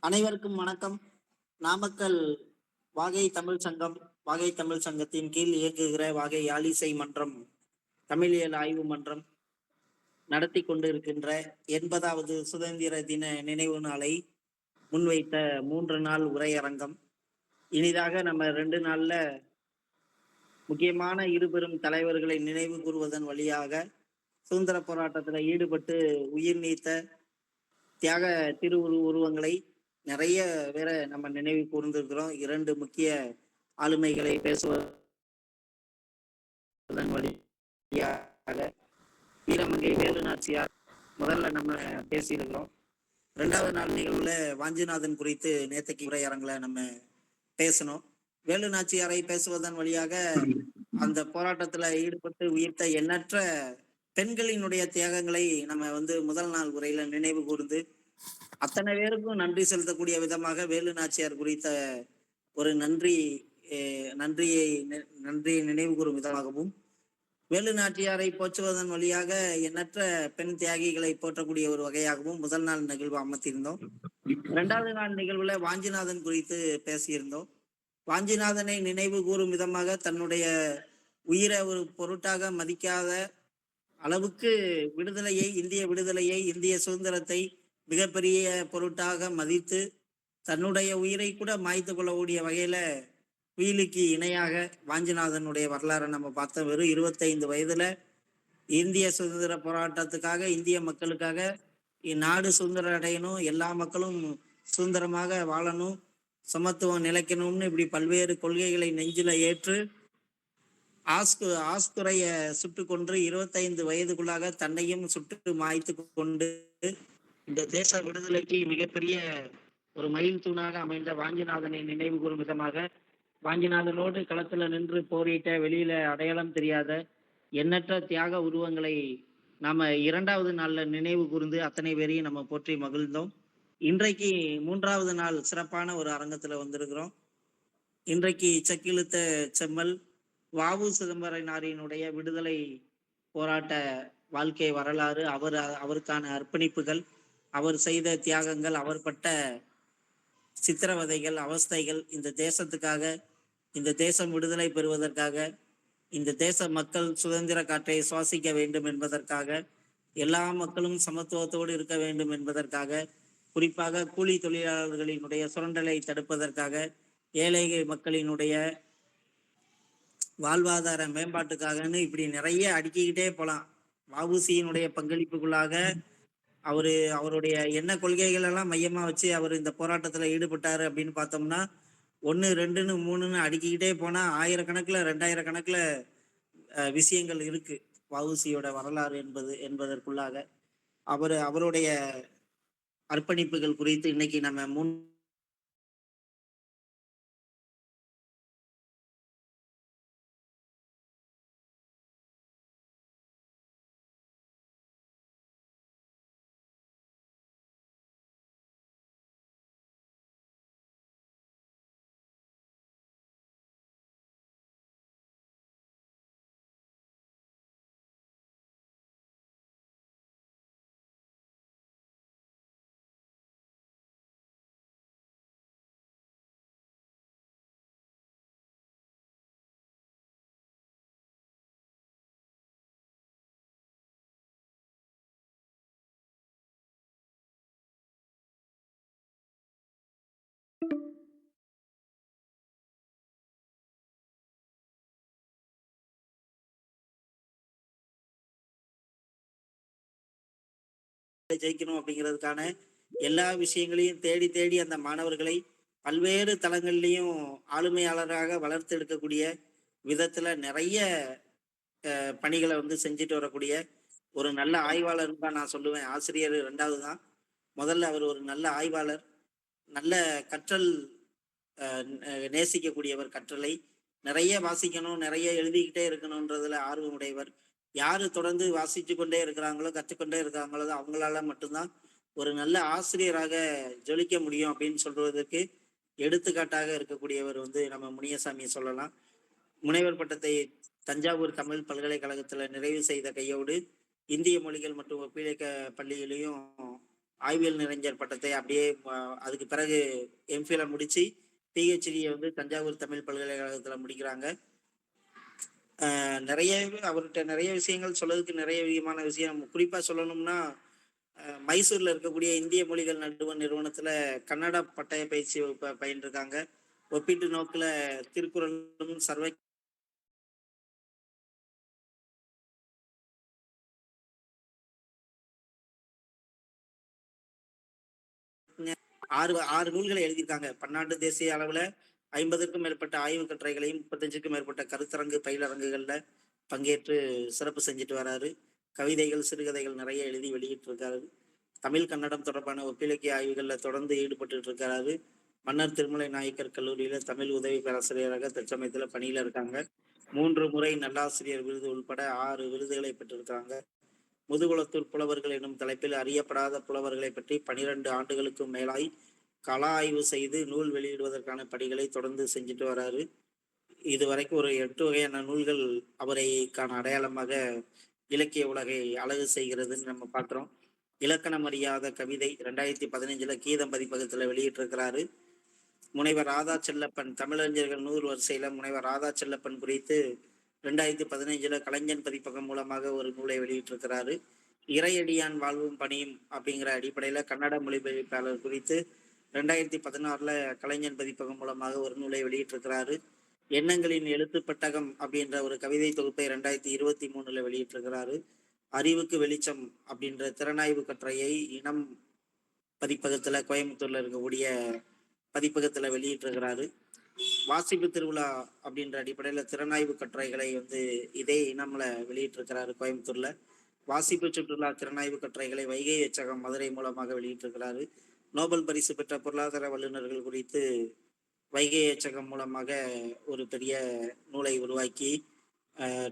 அனைவருக்கும் வணக்கம். நாமக்கல் வாகை தமிழ் சங்கம், வாகை தமிழ் சங்கத்தின் கீழ் இயங்குகிற வாகை யாழிசை மன்றம், தமிழியல் ஆய்வு மன்றம் நடத்தி கொண்டிருக்கின்ற 80வது சுதந்திர தின நினைவு நாளை முன்வைத்த 3 நாள் உரையரங்கம். இனிதாக நம்ம 2 நாள்ல முக்கியமான இருபெரும் தலைவர்களை நினைவு கூறுவதன் வழியாக சுதந்திர போராட்டத்தில் ஈடுபட்டு உயிர் நீத்த தியாக உருவங்களை நிறைய பேரை நம்ம நினைவு கூர்ந்திருக்கிறோம். 2 முக்கிய ஆளுமைகளை பேசுவதன் வழியாக வீரமங்கை வேலு நாச்சியார் முதல்ல நம்ம பேசியிருக்கிறோம். 2வது நாள் நிகழ்வுல வாஞ்சிநாதன் குறித்து நேத்தைக்கு உரையரங்கில் நம்ம பேசணும். வேலு நாச்சியாரை பேசுவதன் வழியாக அந்த போராட்டத்துல ஈடுபட்டு உயிர்த்த எண்ணற்ற பெண்களினுடைய தியாகங்களை நம்ம முதல் நாள் உரையில நினைவு கூர்ந்து அத்தனை பேருக்கும் நன்றி செலுத்தக்கூடிய விதமாக வேலு நாச்சியார் குறித்த ஒரு நன்றியை நினைவு கூறும் விதமாகவும், வேலு நாச்சியாரை போற்றுவதன் வழியாக எண்ணற்ற பெண் தியாகிகளை போற்றக்கூடிய ஒரு வகையாகவும் முதல் நாள் நிகழ்வு அமைத்திருந்தோம். 2வது நாள் நிகழ்வுல வாஞ்சிநாதன் குறித்து பேசியிருந்தோம். வாஞ்சிநாதனை நினைவு கூறும் விதமாக தன்னுடைய உயிரை ஒரு பொருட்டாக மதிக்காத அளவுக்கு இந்திய விடுதலையை, இந்திய சுதந்திரத்தை மிகப்பெரிய பொருட்டாக மதித்து தன்னுடைய உயிரை கூட மாய்த்து கொள்ளக்கூடிய வகையில வீலுக்கு இணையாக வாஞ்சிநாதனுடைய வரலாறை நம்ம பார்த்தோம். வெறும் 25 வயதுல இந்திய சுதந்திர போராட்டத்துக்காக, இந்திய மக்களுக்காக நாடு சுதந்திரம் அடையணும், எல்லா மக்களும் சுதந்திரமாக வாழணும், சமத்துவம் நிலைக்கணும்னு இப்படி பல்வேறு கொள்கைகளை நெஞ்சில ஏற்று ஆஸ்துரைய சுட்டு கொன்று 25 வயதுக்குள்ளாக தன்னையும் சுட்டு மாய்த்து கொண்டு இந்த தேச விடுதலைக்கு மிகப்பெரிய ஒரு மயில் தூணாக அமைந்த வாஞ்சிநாதனை நினைவு கூறும் விதமாக, வாஞ்சிநாதனோடு களத்துல நின்று போரிட்ட வெளியில அடையாளம் தெரியாத எண்ணற்ற தியாக உருவங்களை நாம 2வது நாள்ல நினைவு கூர்ந்து அத்தனை பேரையும் நம்ம போற்றி மகிழ்ந்தோம். இன்றைக்கு 3வது நாள் சிறப்பான ஒரு அரங்கத்துல வந்திருக்கிறோம். இன்றைக்கு செக்கிழுத்த செம்மல் வாவு சிதம்பரனாரினுடைய விடுதலை போராட்ட வாழ்க்கை வரலாறு, அவருக்கான அர்ப்பணிப்புகள், அவர் செய்த தியாகங்கள், அவர் பட்ட சித்திரவதைகள், அவஸ்தைகள், இந்த தேசத்துக்காக, இந்த தேசம் விடுதலை பெறுவதற்காக, இந்த தேச மக்கள் சுதந்திர காற்றை சுவாசிக்க வேண்டும் என்பதற்காக, எல்லா மக்களும் சமத்துவத்தோடு இருக்க வேண்டும் என்பதற்காக, குறிப்பாக கூலி தொழிலாளர்களினுடைய சுரண்டலை தடுப்பதற்காக, ஏழை மக்களினுடைய வாழ்வாதார மேம்பாட்டுக்காகன்னு இப்படி நிறைய அடுக்கிக்கிட்டே போலாம். வஉசியினுடைய பங்களிப்புக்குள்ளாக அவருடைய என்ன கொள்கைகள் எல்லாம் மையமா வச்சு அவர் இந்த போராட்டத்துல ஈடுபட்டாரு அப்படின்னு பார்த்தோம்னா 1, 2, 3ன்னு அடுக்கிக்கிட்டே போனா 1000கணக்குல 2000கணக்குல விஷயங்கள் இருக்கு. வஉசியோட வரலாறு என்பதற்குள்ளாக அவருடைய அர்ப்பணிப்புகள் குறித்து இன்னைக்கு நம்ம ஜெயிக்கணும் அப்படிங்கிறதுக்கான எல்லா விஷயங்களையும் தேடி தேடி அந்த மாணவர்களை பல்வேறு தளங்கள்லையும் ஆளுமையாளராக வளர்த்து எடுக்கக்கூடிய விதத்துல நிறைய பணிகளை செஞ்சுட்டு வரக்கூடிய ஒரு நல்ல ஆய்வாளர் தான் நான் சொல்லுவேன். ஆசிரியர் 2வது தான். முதல்ல அவர் ஒரு நல்ல ஆய்வாளர், நல்ல கற்றல் நேசிக்கக்கூடியவர், கற்றலை நிறைய வாசிக்கணும், நிறைய எழுதிக்கிட்டே இருக்கணும்ன்றதுல ஆர்வம் உடையவர். யாரு தொடர்ந்து வாசிச்சு கொண்டே இருக்கிறாங்களோ, கற்றுக்கொண்டே இருக்கிறாங்களோ அவங்களால மட்டும்தான் ஒரு நல்ல ஆசிரியராக ஜொலிக்க முடியும் அப்படின்னு சொல்றதுக்கு எடுத்துக்காட்டாக இருக்கக்கூடியவர் நம்ம முனியசாமியை சொல்லலாம். முனைவர் பட்டத்தை தஞ்சாவூர் தமிழ் பல்கலைக்கழகத்துல நிறைவு செய்த கையோடு இந்திய மொழிகள் மற்றும் ஒப்பிலக்க பள்ளியிலையும் ஆய்வியல் நிறைஞர் பட்டத்தை அப்படியே அதுக்கு பிறகு எம்ஃபிலை முடிச்சு பிஹெச்டியை வந்து தஞ்சாவூர் தமிழ் பல்கலைக்கழகத்தில் முடிக்கிறாங்க. நிறைய அவர்கிட்ட நிறைய விஷயங்கள் சொல்றதுக்கு நிறைய விதமான விஷயம். குறிப்பாக சொல்லணும்னா மைசூரில் இருக்கக்கூடிய இந்திய மொழிகள் நடுவண் நிறுவனத்தில் கன்னட பட்டய பயிற்சி பயின்றிருக்காங்க. ஒப்பீட்டு நோக்கில் திருக்குறளும் சர்வை ஆறு நூல்களை எழுதியிருக்காங்க. பன்னாட்டு தேசிய அளவில் 50க்கும் மேற்பட்ட ஆய்வு கட்டுரைகளையும் 35க்கும் மேற்பட்ட கருத்தரங்கு பயிலரங்குகளில் பங்கேற்று சிறப்பு செஞ்சுட்டு வராரு. கவிதைகள் சிறுகதைகள் நிறைய எழுதி வெளியிட்டு இருக்காரு. தமிழ் கன்னடம் தொடர்பான ஒப்பிலக்கிய ஆய்வுகளில் தொடர்ந்து ஈடுபட்டு இருக்காரு. மன்னர் திருமலை நாயக்கர் கல்லூரியில தமிழ் உதவி பேராசிரியராக தற்சமயத்தில் பணியில இருக்காங்க. 3 முறை நல்லாசிரியர் விருது உள்பட 6 விருதுகளை பெற்றிருக்காங்க. முதுகுளத்தூர் புலவர்கள் எனும் தலைப்பில் அறியப்படாத புலவர்களை பற்றி 12 ஆண்டுகளுக்கும் மேலாய் கள ஆய்வு செய்து நூல் வெளியிடுவதற்கான பணிகளை தொடர்ந்து செஞ்சுட்டு வராரு. இதுவரைக்கும் ஒரு 8 வகையான நூல்கள் அவரைக்கான அடையாளமாக இலக்கிய உலகை அழகு செய்கிறதுன்னு நம்ம பார்க்குறோம். இலக்கணம் அறியாத கவிதை 2015 கீதம் பதிப்பகத்தில் வெளியிட்டிருக்கிறாரு. முனைவர் ராதா செல்லப்பன் தமிழறிஞர்கள் 100 வரிசையில முனைவர் ராதா செல்லப்பன் குறித்து 2015 கலைஞன் பதிப்பகம் மூலமாக ஒரு நூலை வெளியிட்டிருக்கிறாரு. இறையடியான் வாழ்வும் பணியும் அப்படிங்கிற அடிப்படையில கன்னட மொழிபெயர்ப்பாளர் குறித்து 2016 கலைஞன் பதிப்பகம் மூலமாக ஒரு நூலை வெளியிட்டிருக்கிறாரு. எண்ணங்களின் எழுத்து பெட்டகம் அப்படின்ற ஒரு கவிதை தொகுப்பை 2023 வெளியிட்டிருக்கிறாரு. அறிவுக்கு வெளிச்சம் அப்படின்ற திறனாய்வு கட்டுரையை இனம் பதிப்பகத்துல கோயம்புத்தூர்ல இருக்கக்கூடிய பதிப்பகத்துல வெளியிட்டிருக்கிறாரு. வாசிப்பு திருவிழா அப்படின்ற அடிப்படையில திறனாய்வு கட்டுரைகளை வந்து இதே இனம்ல வெளியிட்டிருக்கிறாரு கோயம்புத்தூர்ல. வாசிப்பு சுற்றுலா திறனாய்வு கட்டுரைகளை வைகை எச்சகம் மதுரை மூலமாக வெளியிட்டிருக்கிறாரு. நோபல் பரிசு பெற்ற பொருளாதார வல்லுநர்கள் குறித்து வைகை எச்சகம் மூலமாக ஒரு பெரிய நூலை உருவாக்கி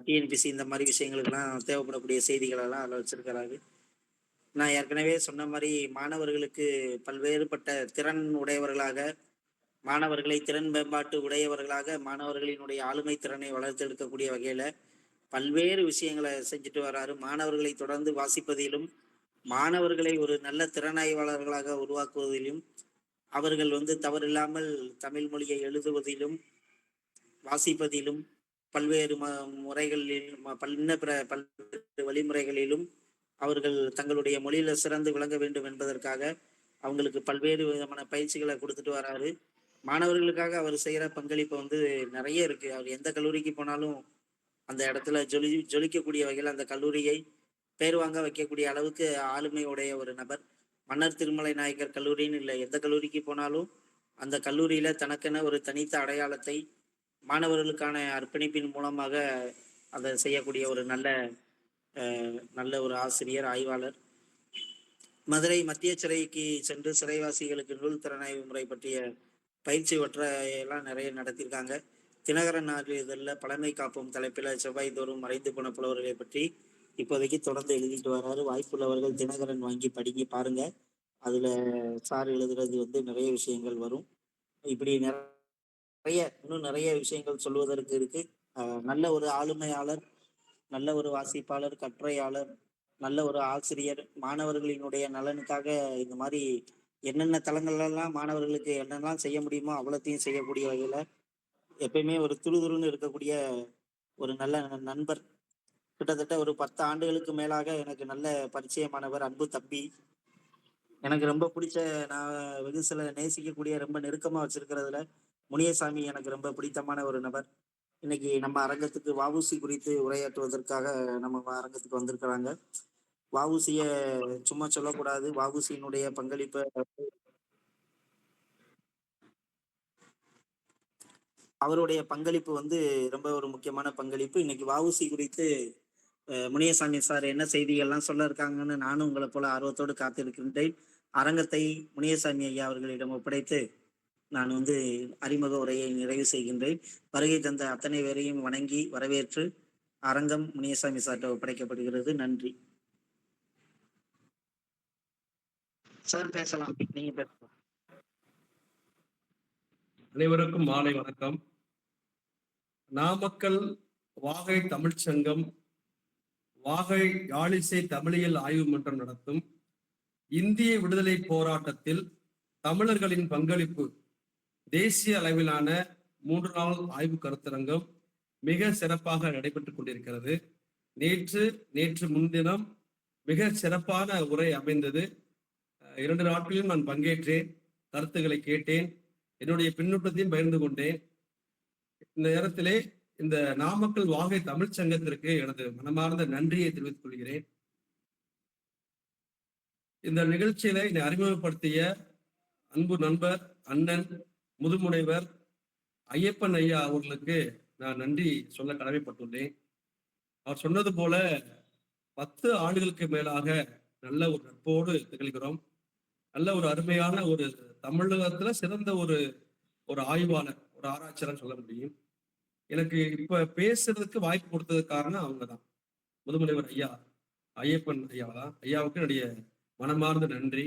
டிஎன்பிசி இந்த மாதிரி விஷயங்களுக்கெல்லாம் தேவைப்படக்கூடிய செய்திகளெல்லாம் அதில் வச்சிருக்கிறாரு. நான் ஏற்கனவே சொன்ன மாதிரி மாணவர்களுக்கு பல்வேறுபட்ட திறன் உடையவர்களாக, மாணவர்களை திறன் மேம்பாட்டு உடையவர்களாக, மாணவர்களினுடைய ஆளுமை திறனை வளர்த்தெடுக்கக்கூடிய வகையில பல்வேறு விஷயங்களை செஞ்சுட்டு வர்றாரு. மாணவர்களை தொடர்ந்து வாசிப்பதிலும், மாணவர்களை ஒரு நல்ல திறனாய்வாளர்களாக உருவாக்குவதிலும், அவர்கள் வந்து தவறில்லாமல் தமிழ் மொழியை எழுதுவதிலும் வாசிப்பதிலும் பல்வேறு முறைகளிலும் பல்வேறு வழிமுறைகளிலும் அவர்கள் தங்களுடைய மொழியில சிறந்து விளங்க வேண்டும் என்பதற்காக அவங்களுக்கு பல்வேறு விதமான பயிற்சிகளை கொடுத்துட்டு வராரு. மாணவர்களுக்காக அவர் செய்யற பங்களிப்பு வந்து நிறைய இருக்கு. அவர் எந்த கல்லூரிக்கு போனாலும் அந்த இடத்துல ஜொலிக்கக்கூடிய வகையில் அந்த கல்லூரியை பேர் வாங்க வைக்கக்கூடிய அளவுக்கு ஆளுமையுடைய ஒரு நபர். மன்னர் திருமலை நாயக்கர் கல்லூரின்னு இல்லை, எந்த கல்லூரிக்கு போனாலும் அந்த கல்லூரியில தனக்கென ஒரு தனித்த அடையாளத்தை மாணவர்களுக்கான அர்ப்பணிப்பின் மூலமாக அதை செய்யக்கூடிய ஒரு நல்ல ஒரு ஆசிரியர், ஆய்வாளர். மதுரை மத்திய சிறைக்கு சென்று சிறைவாசிகளுக்கு நூல் திறனாய்வு முறை பற்றிய பயிற்சி எல்லாம் நிறைய நடத்தியிருக்காங்க. தினகரன் இதழில் பழமை காப்போம் தலைப்பில் செவ்வாய் தோறும் மறைந்து போன புலவர்களை பற்றி இப்போதைக்கு தொடர்ந்து எழுதிட்டு வர்றாரு. வாய்ப்புள்ளவர்கள் தினகரன் வாங்கி படிங்க, பாருங்க. அதுல சார் எழுதுறது வந்து நிறைய விஷயங்கள் வரும். இப்படி இன்னும் நிறைய விஷயங்கள் சொல்வதற்கு இருக்கு. நல்ல ஒரு ஆளுமையாளர், நல்ல ஒரு வாசிப்பாளர், கட்டுரையாளர், நல்ல ஒரு ஆசிரியர். மாணவர்களினுடைய நலனுக்காக இந்த மாதிரி என்னென்ன தளங்கள்லாம் மாணவர்களுக்கு என்னெல்லாம் செய்ய முடியுமோ அவ்வளோத்தையும் செய்யக்கூடிய வகையில எப்பயுமே ஒரு துருதுருன்னு இருக்கக்கூடிய ஒரு நல்ல நண்பர். கிட்டத்தட்ட ஒரு 10 ஆண்டுகளுக்கு மேலாக எனக்கு நல்ல பரிச்சயமானவர், அன்பு தம்பி. எனக்கு ரொம்ப பிடிச்ச, நான் வெகு சில நேசிக்கக்கூடிய, ரொம்ப நெருக்கமா வச்சிருக்கிறதுல முனியசாமி எனக்கு ரொம்ப பிடித்தமான ஒரு நபர். இன்னைக்கு நம்ம அரங்கத்துக்கு வஉசி குறித்து உரையாற்றுவதற்காக நம்ம அரங்கத்துக்கு வந்திருக்கிறாங்க. வஉசிய சும்மா சொல்லக்கூடாது. வஉசியினுடைய பங்களிப்பை, அவருடைய பங்களிப்பு வந்து ரொம்ப ஒரு முக்கியமான பங்களிப்பு. இன்னைக்கு வஉசி குறித்து முனியசாமி சார் என்ன செய்திகள்லாம் சொல்ல இருக்காங்கன்னு நானும் உங்களை போல ஆர்வத்தோடு காத்திருக்கின்றேன். அரங்கத்தை முனியசாமி ஐயா அவர்களிடம் ஒப்படைத்து நான் வந்து அறிமுக உரையை நிறைவு செய்கின்றேன். வருகை தந்த அத்தனை பேரையும் வணங்கி வரவேற்று அரங்கம் முனியசாமி சார்ட்ட ஒப்படைக்கப்படுகிறது. நன்றி சார். பேசலாம், நீங்க பேசலாம். அனைவருக்கும் மாலை வணக்கம். நாமக்கல் வாகை தமிழ்ச்சங்கம் வாகை யாழிசை தமிழியல் ஆய்வு மன்றம் நடத்தும் இந்திய விடுதலை போராட்டத்தில் தமிழர்களின் பங்களிப்பு தேசிய அளவிலான 3 நாள் ஆய்வு கருத்தரங்கம் மிக சிறப்பாக நடைபெற்றுக் கொண்டிருக்கிறது. நேற்று முன்தினம் மிக சிறப்பான உரை அமைந்தது. 2 நாட்களிலும் நான் பங்கேற்றேன், கருத்துக்களை கேட்டேன், என்னுடைய பின்னூட்டத்தையும் பகிர்ந்து கொண்டேன். இந்த நேரத்திலே இந்த நாமக்கல் வாகை தமிழ் சங்கத்திற்கு எனது மனமார்ந்த நன்றியை தெரிவித்துக் கொள்கிறேன். இந்த நிகழ்ச்சியில என்னை அறிமுகப்படுத்திய அன்பு நண்பர் அண்ணன் முதுமுனைவர் ஐயப்பன் ஐயா அவர்களுக்கு நான் நன்றி சொல்ல கடமைப்பட்டுள்ளேன். அவர் சொன்னது போல 10 ஆண்டுகளுக்கு மேலாக நல்ல ஒரு நட்போடு திகழ்கிறோம். நல்ல ஒரு அருமையான ஒரு தமிழகத்துல சிறந்த ஒரு ஆய்வாளர், ஒரு ஆராய்ச்சியாளர் சொல்ல முடியும். எனக்கு இப்ப பேசுறதுக்கு வாய்ப்பு கொடுத்ததுக்கு காரணம் அவங்கதான், முதுமுனைவர் ஐயா ஐயப்பன் ஐயா தான். ஐயாவுக்கு என்னுடைய மனமார்ந்த நன்றி.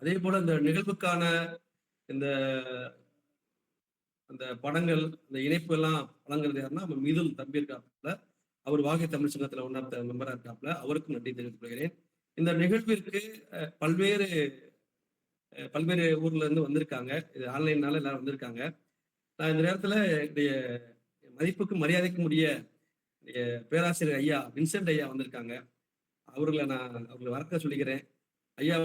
அதே போல இந்த நிகழ்வுக்கான இந்த அந்த படங்கள், இந்த இணைப்பு எல்லாம் வழங்குறது யாருன்னா நம்ம மிதுன் தம்பி இருக்காப்புல, அவர் வாகை தமிழ் சங்கத்துல ஒன்றாம் மெம்பரா இருக்காப்புல, அவருக்கும் நன்றி தெரிவித்துக் கொள்கிறேன். இந்த நிகழ்விற்கு பல்வேறு ஊர்ல இருந்து வந்திருக்காங்க. இது ஆன்லைன்னால எல்லாரும் வந்திருக்காங்க. நான் இந்த நேரத்துல என்னுடைய மதிப்புக்கு மரியாதைக்கு உரிய பேராசிரியர் ஐயா வின்சென்ட் ஐயா வந்திருக்காங்க. அவர்களை வரக்க சொல்லிக்கிறேன். ஐயா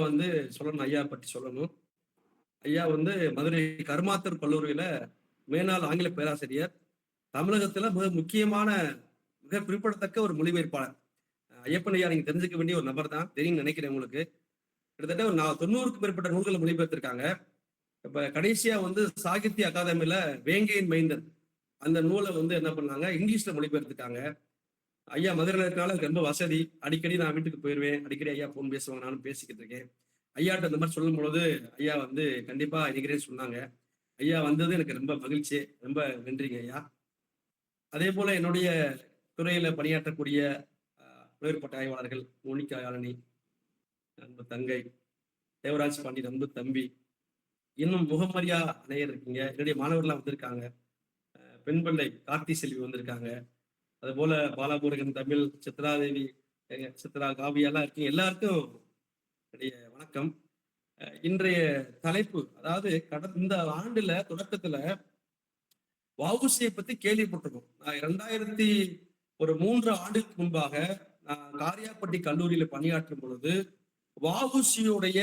சொல்லணும், ஐயா பற்றி சொல்லணும். ஐயா மதுரை கருமாத்தூர் கல்லூரியில மேனாள் ஆங்கில பேராசிரியர். தமிழகத்துல மிக முக்கியமான, மிக குறிப்பிடத்தக்க ஒரு மொழிபெயர்ப்பாளர். ஐயப்பன் ஐயா நீங்க தெரிஞ்சுக்க வேண்டிய ஒரு நபர் தான், தெரியும் நினைக்கிறேன் உங்களுக்கு. கிட்டத்தட்ட ஒரு 90க்கும் மேற்பட்ட நூல்களை மொழிபெயர்த்திருக்காங்க. இப்ப கடைசியா சாகித்ய அகாதமியில வேங்கையின் மைந்தன் அந்த நூலை என்ன பண்ணாங்க, இங்கிலீஷ்ல மொழிபெயர்த்துக்காங்க. ஐயா மதுரையில இருக்கனால எனக்கு ரொம்ப வசதி. அடிக்கடி நான் வீட்டுக்கு போயிடுவேன், அடிக்கடி ஐயா போன் பேசுவாங்க, நானும் பேசிக்கிட்டு இருக்கேன். ஐயாட்ட இந்த மாதிரி சொல்லும் பொழுது ஐயா கண்டிப்பா இருக்கிறேன்னு சொன்னாங்க. ஐயா வந்தது எனக்கு ரொம்ப மகிழ்ச்சி, ரொம்ப நன்றிங்க ஐயா. அதே போல என்னுடைய துறையில பணியாற்றக்கூடிய வேறுபட்ட ஆய்வாளர்கள் மோனிகா யாழினி, அன்பு தங்கை தேவராஜ் பாண்டி, அன்பு தம்பி, இன்னும் முகமரியா நேயர் இருக்கீங்க. என்னுடைய மாணவர்கள்லாம் வந்திருக்காங்க. பெண் பிள்ளை கார்த்தி செல்வி வந்திருக்காங்க. அது போல பாலாபுரகன் தமிழ், சித்ராதேவி, சித்ரா காவியெல்லாம் இருக்கீங்க. எல்லாருக்கும் என்னுடைய வணக்கம். இன்றைய தலைப்பு, அதாவது இந்த ஆண்டுல தொடக்கத்துல வஉசியை பத்தி கேள்விப்பட்டிருக்கோம். நான் 2003 ஆண்டுக்கு முன்பாக நான் காரியாப்பட்டி கல்லூரியில பணியாற்றும் பொழுது வஉசியுடைய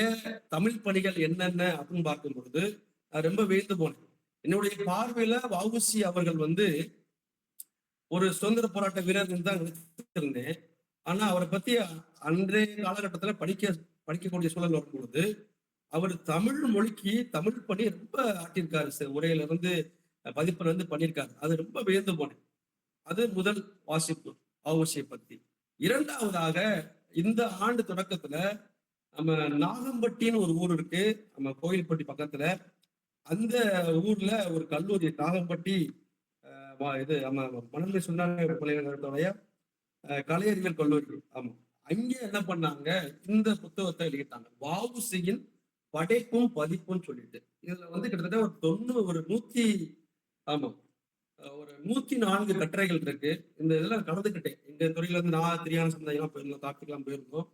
தமிழ் பணிகள் என்னென்ன அப்படின்னு பார்க்கும் பொழுது நான் ரொம்ப வியந்து போனேன். என்னுடைய பார்வையில வஉசி அவர்கள் ஒரு சுதந்திர போராட்ட வீரர் தான் நினைச்சிருந்தேன். ஆனா அவரை பத்தி அன்றைய காலகட்டத்துல படிக்கக்கூடிய சூழல் வரும் பொழுது அவர் தமிழ் மொழிக்கு தமிழ் பணி ரொம்ப ஆட்டியிருக்காரு. உரையில பதிப்புல பண்ணியிருக்காரு. அது ரொம்ப வியந்து போனேன். அது முதல் வாசிப்பு வஉசியை பத்தி. இரண்டாவதாக, இந்த ஆண்டு தொடக்கத்துல நம்ம நாகம்பட்டின்னு ஒரு ஊர் இருக்கு, நம்ம கோயில்பட்டி பக்கத்துல. அந்த ஊர்ல ஒரு கல்லூரி, நாகம்பட்டி இது நம்ம மணலை சுண்ணாம்பு பல்கலைக்கழகத்துடைய கலையறிவியல் கல்லூரி. ஆமா, அங்கே என்ன பண்ணாங்க, இந்த புத்தகத்தை எழுதிட்டாங்க, வஉசியின் படைப்பும் பதிப்பும் சொல்லிட்டு. இதுல கிட்டத்தட்ட ஒரு 104 கட்டுரைகள் இருக்கு. இந்த இதெல்லாம் கலந்துக்கிட்டேன். எங்க துறையில நான் திரியான சந்தையெல்லாம் போயிருந்தோம், கார்த்திகெல்லாம் போயிருந்தோம்.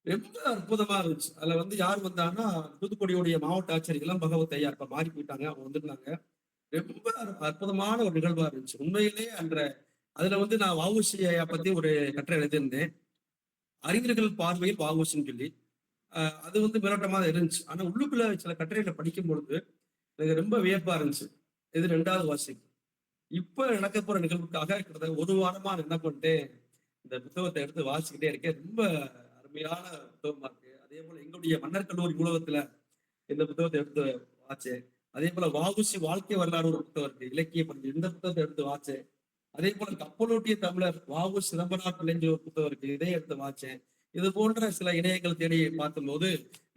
ரொம்ப அற்புதமா இருந்துச்சு. அதுல யார் வந்தாங்கன்னா, தூத்துக்குடியுடைய மாவட்ட ஆட்சியர் இளம் பகவத் ஐயா இப்ப மாறி போயிட்டாங்க, அவங்க வந்திருந்தாங்க. ரொம்ப அற்புதமான ஒரு நிகழ்வா இருந்துச்சு உண்மையிலேயே. அதுல நான் வஉசி ஐயா பத்தி ஒரு கட்டுரை எழுதியிருந்தேன், அறிஞர்கள் பார்வையில் வஉசின்னு சொல்லி. அது மேலோட்டமா இருந்துச்சு. ஆனா உள்ளுக்குள்ள சில கட்டுரைகளை படிக்கும் பொழுது எனக்கு ரொம்ப வியப்பா இருந்துச்சு. இது 2வது வாசிப்பு. இப்ப நடக்க போற நிகழ்வுக்காக கிட்டத்தட்ட 1 வாரமா என்ன பண்ணிட்டேன், இந்த புத்தகத்தை எடுத்து வாசிக்கிட்டே இருக்கேன். ரொம்ப அருமையான புத்தகமா இருக்கு. அதே போல எங்களுடைய மன்னர் கல்லூரி நூலகத்துல இந்த புத்தகத்தை எடுத்து வாச்சேன். அதே போல வஉசி வாழ்க்கை வரலாறு ஒரு புத்தகம் இருக்கு, இலக்கிய பண்பு, இந்த புத்தகத்தை எடுத்து வாச்சேன். அதே போல கப்பலோட்டிய தமிழர் வஉ சிதம்பரனார் பிள்ளைங்க ஒரு புத்தகம் இருக்கு, இதை எடுத்து வாச்சேன். இது போன்ற சில இணையங்கள் தேடி பார்க்கும்போது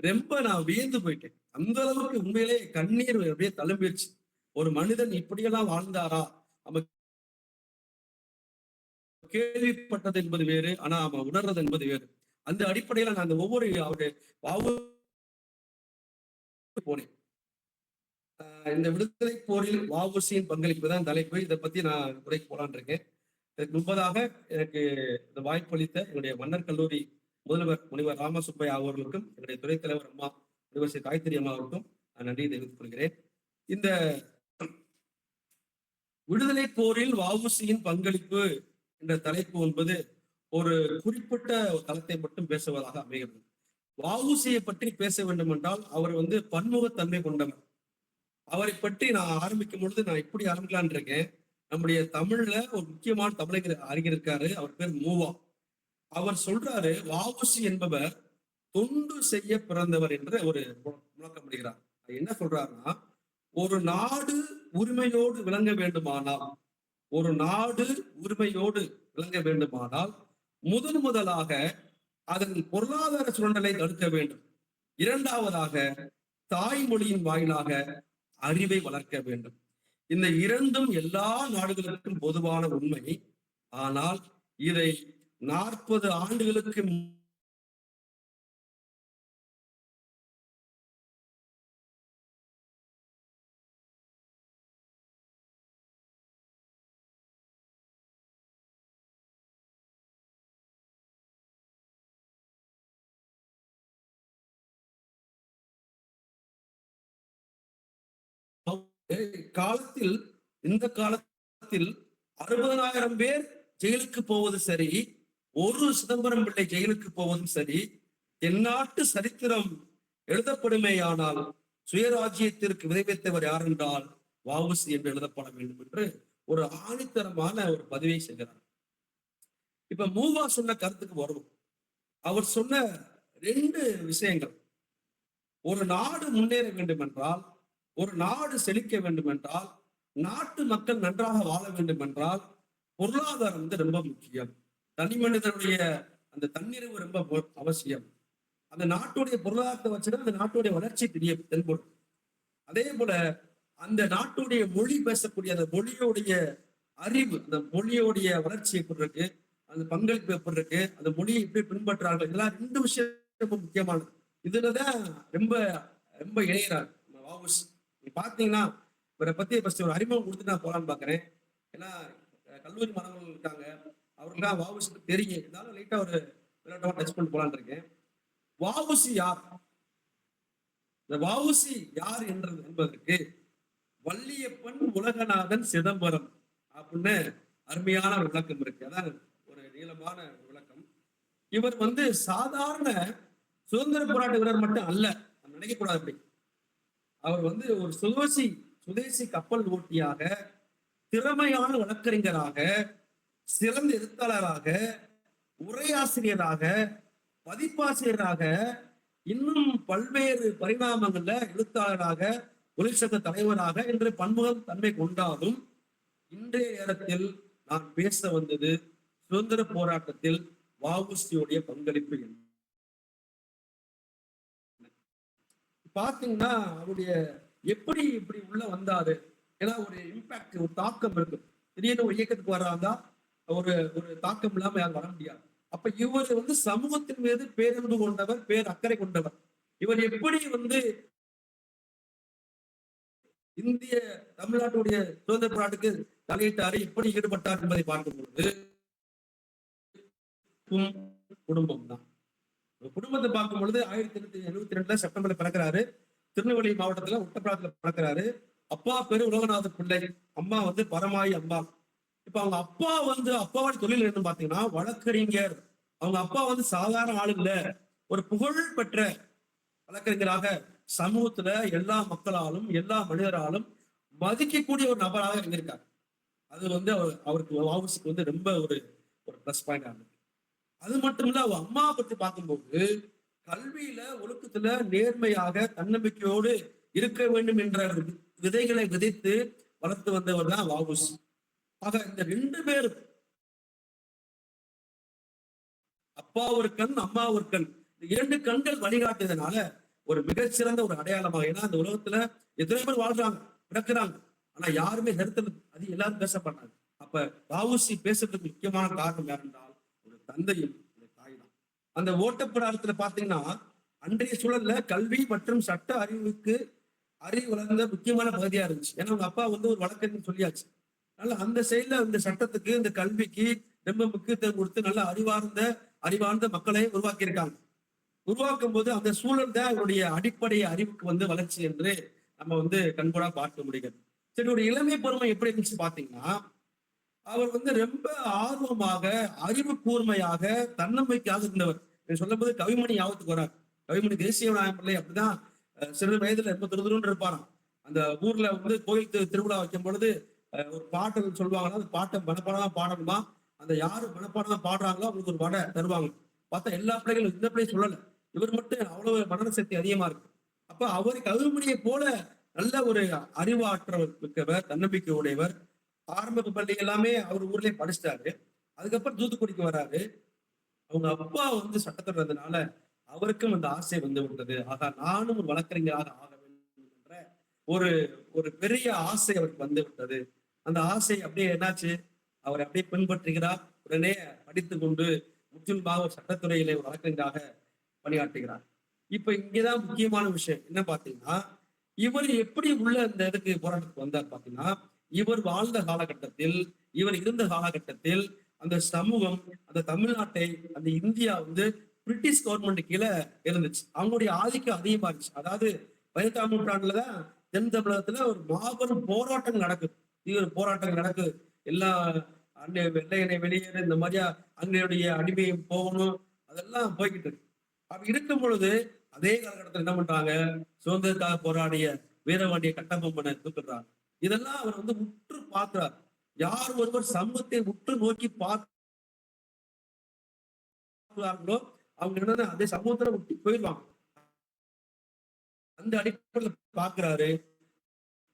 ரொம்ப நான் வியந்து போயிட்டேன். அந்த அளவுக்கு உண்மையிலே கண்ணீர் அப்படியே தழும்பிடுச்சு. ஒரு மனிதன் இப்படியெல்லாம் வாழ்ந்தாரா? நம்ம கேள்விப்பட்டது என்பது வேறு, ஆனா அவன் உணர்றது என்பது வேறு. அந்த அடிப்படையில நான் அந்த ஒவ்வொரு அவருடைய போனேன். இந்த விடுதலை போரில் வஉசியின் பங்களிப்பு தான் தலைப்பு. இதை பத்தி நான் உரைக்கு போலான் இருக்கேன். இதுக்கு முன்பதாக எனக்கு இந்த வாய்ப்பளித்த என்னுடைய மன்னர் கல்லூரி முதல்வர் முனைவர் ராமசுப்பையா அவர்களுக்கும் என்னுடைய துறைத் தலைவர் அம்மா முனைவர் ஸ்ரீ காயத்ரி அம்மா அவருக்கும் நான் நன்றி தெரிவித்துக் கொள்கிறேன். இந்த விடுதலை போரில் வஉசியின் பங்களிப்பு என்ற தலைப்பு என்பது ஒரு குறிப்பிட்ட தளத்தை மட்டும் பேசுவதாக அமைகிறது. வஉசியை பற்றி பேச வேண்டும் என்றால் அவர் பன்முகத்தன்மை கொண்டவர். அவரை பற்றி நான் ஆரம்பிக்கும் பொழுது நான் இப்படி ஆரம்பிக்கலான் இருக்கேன். நம்முடைய தமிழ்ல ஒரு முக்கியமான தமிழர் அறிஞர் இருக்காரு, அவர் பேர் மூவா. அவர் சொல்றாரு, வஉசி என்பவர் தொண்டு செய்ய பிறந்தவர் என்று ஒரு முழக்கமிடுகிறார். என்ன சொல்றாருன்னா, ஒரு நாடு உரிமையோடு விளங்க வேண்டுமானால் முதலாக அதன் பொருளாதார சுரண்டலை தடுக்க வேண்டும். இரண்டாவதாக தாய்மொழியின் வாயிலாக அறிவை வளர்க்க வேண்டும். இந்த இரண்டும் எல்லா நாடுகளுக்கும் பொதுவான உண்மை. ஆனால் இதை 40 ஆண்டுகளுக்கு காலத்தில் இந்த காலத்தில் 60,000 பேர் ஜெயிலுக்கு போவது சரி, ஒரு சிதம்பரம் பிள்ளை ஜெயிலுக்கு போவதும் சரி, தென்னாட்டு சரித்திரம் எழுதப்படுமேயானால் சுயராஜ்யத்திற்கு விதைவித்தவர் யார் என்றால் வஉசி என்று எழுதப்பட வேண்டும் என்று ஒரு ஆணித்தரமான ஒரு பதிவை செய்கிறார். இப்ப மூவா சொன்ன கருத்துக்கு வருவோம். அவர் சொன்ன 2 விஷயங்கள். ஒரு நாடு முன்னேற வேண்டும் என்றால், ஒரு நாடு செழிக்க வேண்டும் என்றால், நாட்டு மக்கள் நன்றாக வாழ வேண்டும் என்றால் பொருளாதாரம் ரொம்ப முக்கியம். தனி மனிதனுடைய அந்த தன்னிறைவு ரொம்ப அவசியம். அந்த நாட்டுடைய பொருளாதாரத்தை வச்சுதான் அந்த நாட்டுடைய வளர்ச்சி தென்படும். அதே போல அந்த நாட்டுடைய மொழி பேசக்கூடிய அந்த மொழியோடைய அறிவு, அந்த மொழியோடைய வளர்ச்சி எப்படி இருக்கு, அந்த பங்களிப்பு எப்படி இருக்கு, அந்த மொழியை எப்படி பின்பற்றார்கள், இதெல்லாம் 2 விஷயம் ரொம்ப முக்கியமானது. இதுலதான் ரொம்ப ரொம்ப இணைகிறார் வஉசி. நீ பாத்தீங்கன்னா இவரை பத்தி ஃபர்ஸ்ட் ஒரு அறிமுகம் கொடுத்து நான் போலான்னு பாக்குறேன். ஏன்னா கல்லூரி மாணவர்கள் இருக்காங்க, அவருக்குலாம் வஉசிக்கு தெரியும். இருந்தாலும் லைட்டா ஒரு விளையாட்டமா டச் பண்ணிட்டு போலான்னு இருக்கேன். வஉசி யார்? இந்த வஉசி யார் என்பதற்கு வள்ளியப்பன் உலகநாதன் சிதம்பரம் அப்படின்னு அருமையான ஒரு விளக்கம் இருக்கு. அதான் ஒரு நீளமான விளக்கம். இவர் சாதாரண சுதந்திர போராட்ட வீரர் மட்டும் அல்ல, நினைக்க கூடாது. அப்படி அவர் ஒரு சுதேசி கப்பல் ஓட்டியாக, திறமையான வழக்கறிஞராக, சிறந்த எழுத்தாளராக, உரையாசிரியராக, பதிப்பாசிரியராக, இன்னும் பல்வேறு பரிணாமங்கள்ல எழுத்தாளராக, தொழிற்சங்க தலைவராக என்று பன்முகம் தன்மை கொண்டாலும் இன்றைய நேரத்தில் நான் பேச வந்தது சுதந்திர போராட்டத்தில் வஉசியுடைய பங்களிப்பு என்ன. பாத்தீங்கன்னா அவருடைய எப்படி இப்படி உள்ள வந்தாரு, ஏன்னா ஒரு இம்பாக்ட், ஒரு தாக்கம் இருக்கு. திடீர்னு ஒரு இயக்கத்துக்கு வர்றாங்க, ஒரு தாக்கம் இல்லாம யாரும் வர முடியாது. அப்ப இவர் சமூகத்தின் மீது பேரன்பு கொண்டவர், அக்கறை கொண்டவர். இவர் எப்படி இந்திய தமிழ்நாட்டுடைய சுதந்திர போராட்டத்துக்கு தலையிட்டாரு, எப்படி ஈடுபட்டார் என்பதை பார்க்கும்போது குடும்பம் தான். குடும்பத்தை பார்க்கும் பொழுது 1872 செப்டம்பர்ல பிறக்கிறாரு. திருநெல்வேலி மாவட்டத்துல ஒட்டப்பிராத்துல பிறக்கிறாரு. அப்பா பேரு உலகநாத பிள்ளை, அம்மா பரமாயி அம்மா. இப்ப அவங்க அப்பா அப்பாவோட தொழில் என்னன்னு பாத்தீங்கன்னா வழக்கறிஞர். அவங்க அப்பா சாதாரண ஆளு இல்ல, ஒரு புகழ் பெற்ற வழக்கறிஞராக சமூகத்துல எல்லா மக்களாலும் எல்லா மனிதராலும் மதிக்கக்கூடிய ஒரு நபராக இருந்திருக்காரு. அது அவருக்கு வஉசிக்கு ரொம்ப ஒரு பிளஸ் பாயிண்ட் ஆகுது. அது மட்டும் இல்ல, அவங்க அம்மா பற்றி பார்க்கும்போது கல்வியில ஒழுக்கத்துல நேர்மையாக தன்னம்பிக்கையோடு இருக்க வேண்டும் என்ற விதைகளை விதைத்து வளர்த்து வந்தவர் தான் வஉசி. ஆக இந்த 2 பேரும், அப்பா ஒரு கண் அம்மா ஒரு கண், இந்த 2 கண்கள் வழிகாட்டுறதுனால ஒரு மிகச்சிறந்த ஒரு அடையாளமாக. ஏன்னா அந்த உலகத்துல எத்தனை பேர் வாழ்றாங்க, பிறக்கிறாங்க, ஆனா யாருமே அது எல்லாரும் பேசப்பட்டாங்க. அப்ப வஉசி பேசுறதுக்கு முக்கியமான காரணம் யாருன்றால் ஒரு தந்தையும் ஒரு தாய் தான். அந்த ஓட்டப்பிராரத்துல பாத்தீங்கன்னா அன்றைய சூழல்ல கல்வி மற்றும் சட்ட அறிவு வளர்ந்த முக்கியமான பகுதியா இருந்துச்சு. ஏன்னா அவங்க அப்பா ஒரு வழக்கறிஞர் சொல்லியாச்சு. அதனால அந்த சைட்ல இந்த சட்டத்துக்கு, இந்த கல்விக்கு ரொம்ப முக்கியத்துவம் கொடுத்து நல்ல அறிவார்ந்த அறிவார்ந்த மக்களை உருவாக்கி இருக்காங்க. உருவாக்கும் போது அந்த சூழல் தான் அவருடைய அடிப்படை அறிவுக்கு வளர்ச்சி என்று நம்ம கண்கூடா பார்க்க முடிகிறது. சரி, ஒரு இளமை பருவம் எப்படி இருந்துச்சு பாத்தீங்கன்னா, அவர் ரொம்ப ஆர்வமாக, அறிவு கூர்மையாக, தன்னம்பிக்கையாக இருந்தவர். சொல்லும் போது கவிமணி ஞாபகத்துக்கு வரார். கவிமணி தேசிய விநாயகம் பிள்ளை அப்படிதான் சிறு வயதுல ரொம்ப துருதுருன்னு இருப்பாராம். அந்த ஊர்ல கோயில் திருவிழா வைக்கும் பொழுது ஒரு பாட்டு சொல்லுவாங்கன்னா, அந்த பாட்டை மனப்பாடமா பாடணுமா, அந்த யாரு மனப்பாடமா பாடுறாங்களோ அவங்களுக்கு ஒரு வடை தருவாங்க. பார்த்தா எல்லா பிள்ளைகளும் இந்த பிள்ளை சொல்லல, இவர் மட்டும் அவ்வளவு மனன சக்தி அதிகமா இருக்கு. அப்ப அவர் கவிமணியை போல நல்ல ஒரு அறிவாற்றல் மிக்கவர், தன்னம்பிக்கை உடையவர். ஆரம்ப பள்ளி எல்லாமே அவர் ஊர்லயே படிச்சிட்டாரு. அதுக்கப்புறம் தூத்துக்குடிக்கு வராரு. அவங்க அப்பா சட்டத்துல இருந்ததுனால அவருக்கும் அந்த ஆசை விட்டது. ஆகா, நானும் ஒரு வழக்கறிஞராக ஆக வேண்டும் என்ற ஒரு ஒரு பெரிய ஆசை அவருக்கு விட்டது. அந்த ஆசை அப்படியே என்னாச்சு, அவர் அப்படியே பின்பற்றுகிறார். உடனே படித்துக் கொண்டு முற்றிலுமாக ஒரு சட்டத்துறையிலே ஒரு வழக்கறிஞராக பணியாற்றுகிறார். இப்ப இங்கதான் முக்கியமான விஷயம் என்ன பாத்தீங்கன்னா, இவர் எப்படி உள்ள இந்த இதுக்கு போராட்டத்துக்கு வந்தார் பாத்தீங்கன்னா, இவர் வாழ்ந்த காலகட்டத்தில், இவர் இருந்த காலகட்டத்தில் அந்த சமூகம், அந்த தமிழ்நாட்டை, அந்த இந்தியா பிரிட்டிஷ் கவர்மெண்ட் கீழே இருந்துச்சு. அவங்களுடைய ஆதிக்கம் அதிகமா இருந்துச்சு. அதாவது 18ஆம் நூற்றாண்டுலதான் தென் தமிழகத்துல ஒரு மாபெரும் போராட்டம் நடக்குது. தீவிர போராட்டங்கள் நடக்குது. எல்லா வெள்ளையனை வெளியேறு, இந்த மாதிரியா அங்கனுடைய அடிமையை போகணும், அதெல்லாம் போய்கிட்டு இருக்கு. அப்படி இருக்கும் பொழுது அதே காலகட்டத்தில் என்ன பண்றாங்க, சுதந்திரத்துக்காக போராடிய வீரபாண்டிய கட்டபொம்மனை தூக்குறாங்க. இதெல்லாம் அவர் உற்று பார்க்கிறார். யார் ஒருவர் சமூகத்தை உற்று நோக்கி பார்க்கிறார்களோ அவங்க என்னன்னா அதே சமூகத்துல விட்டு போயிடுவாங்க. அந்த அடிப்படையில் பார்க்கிறாரு.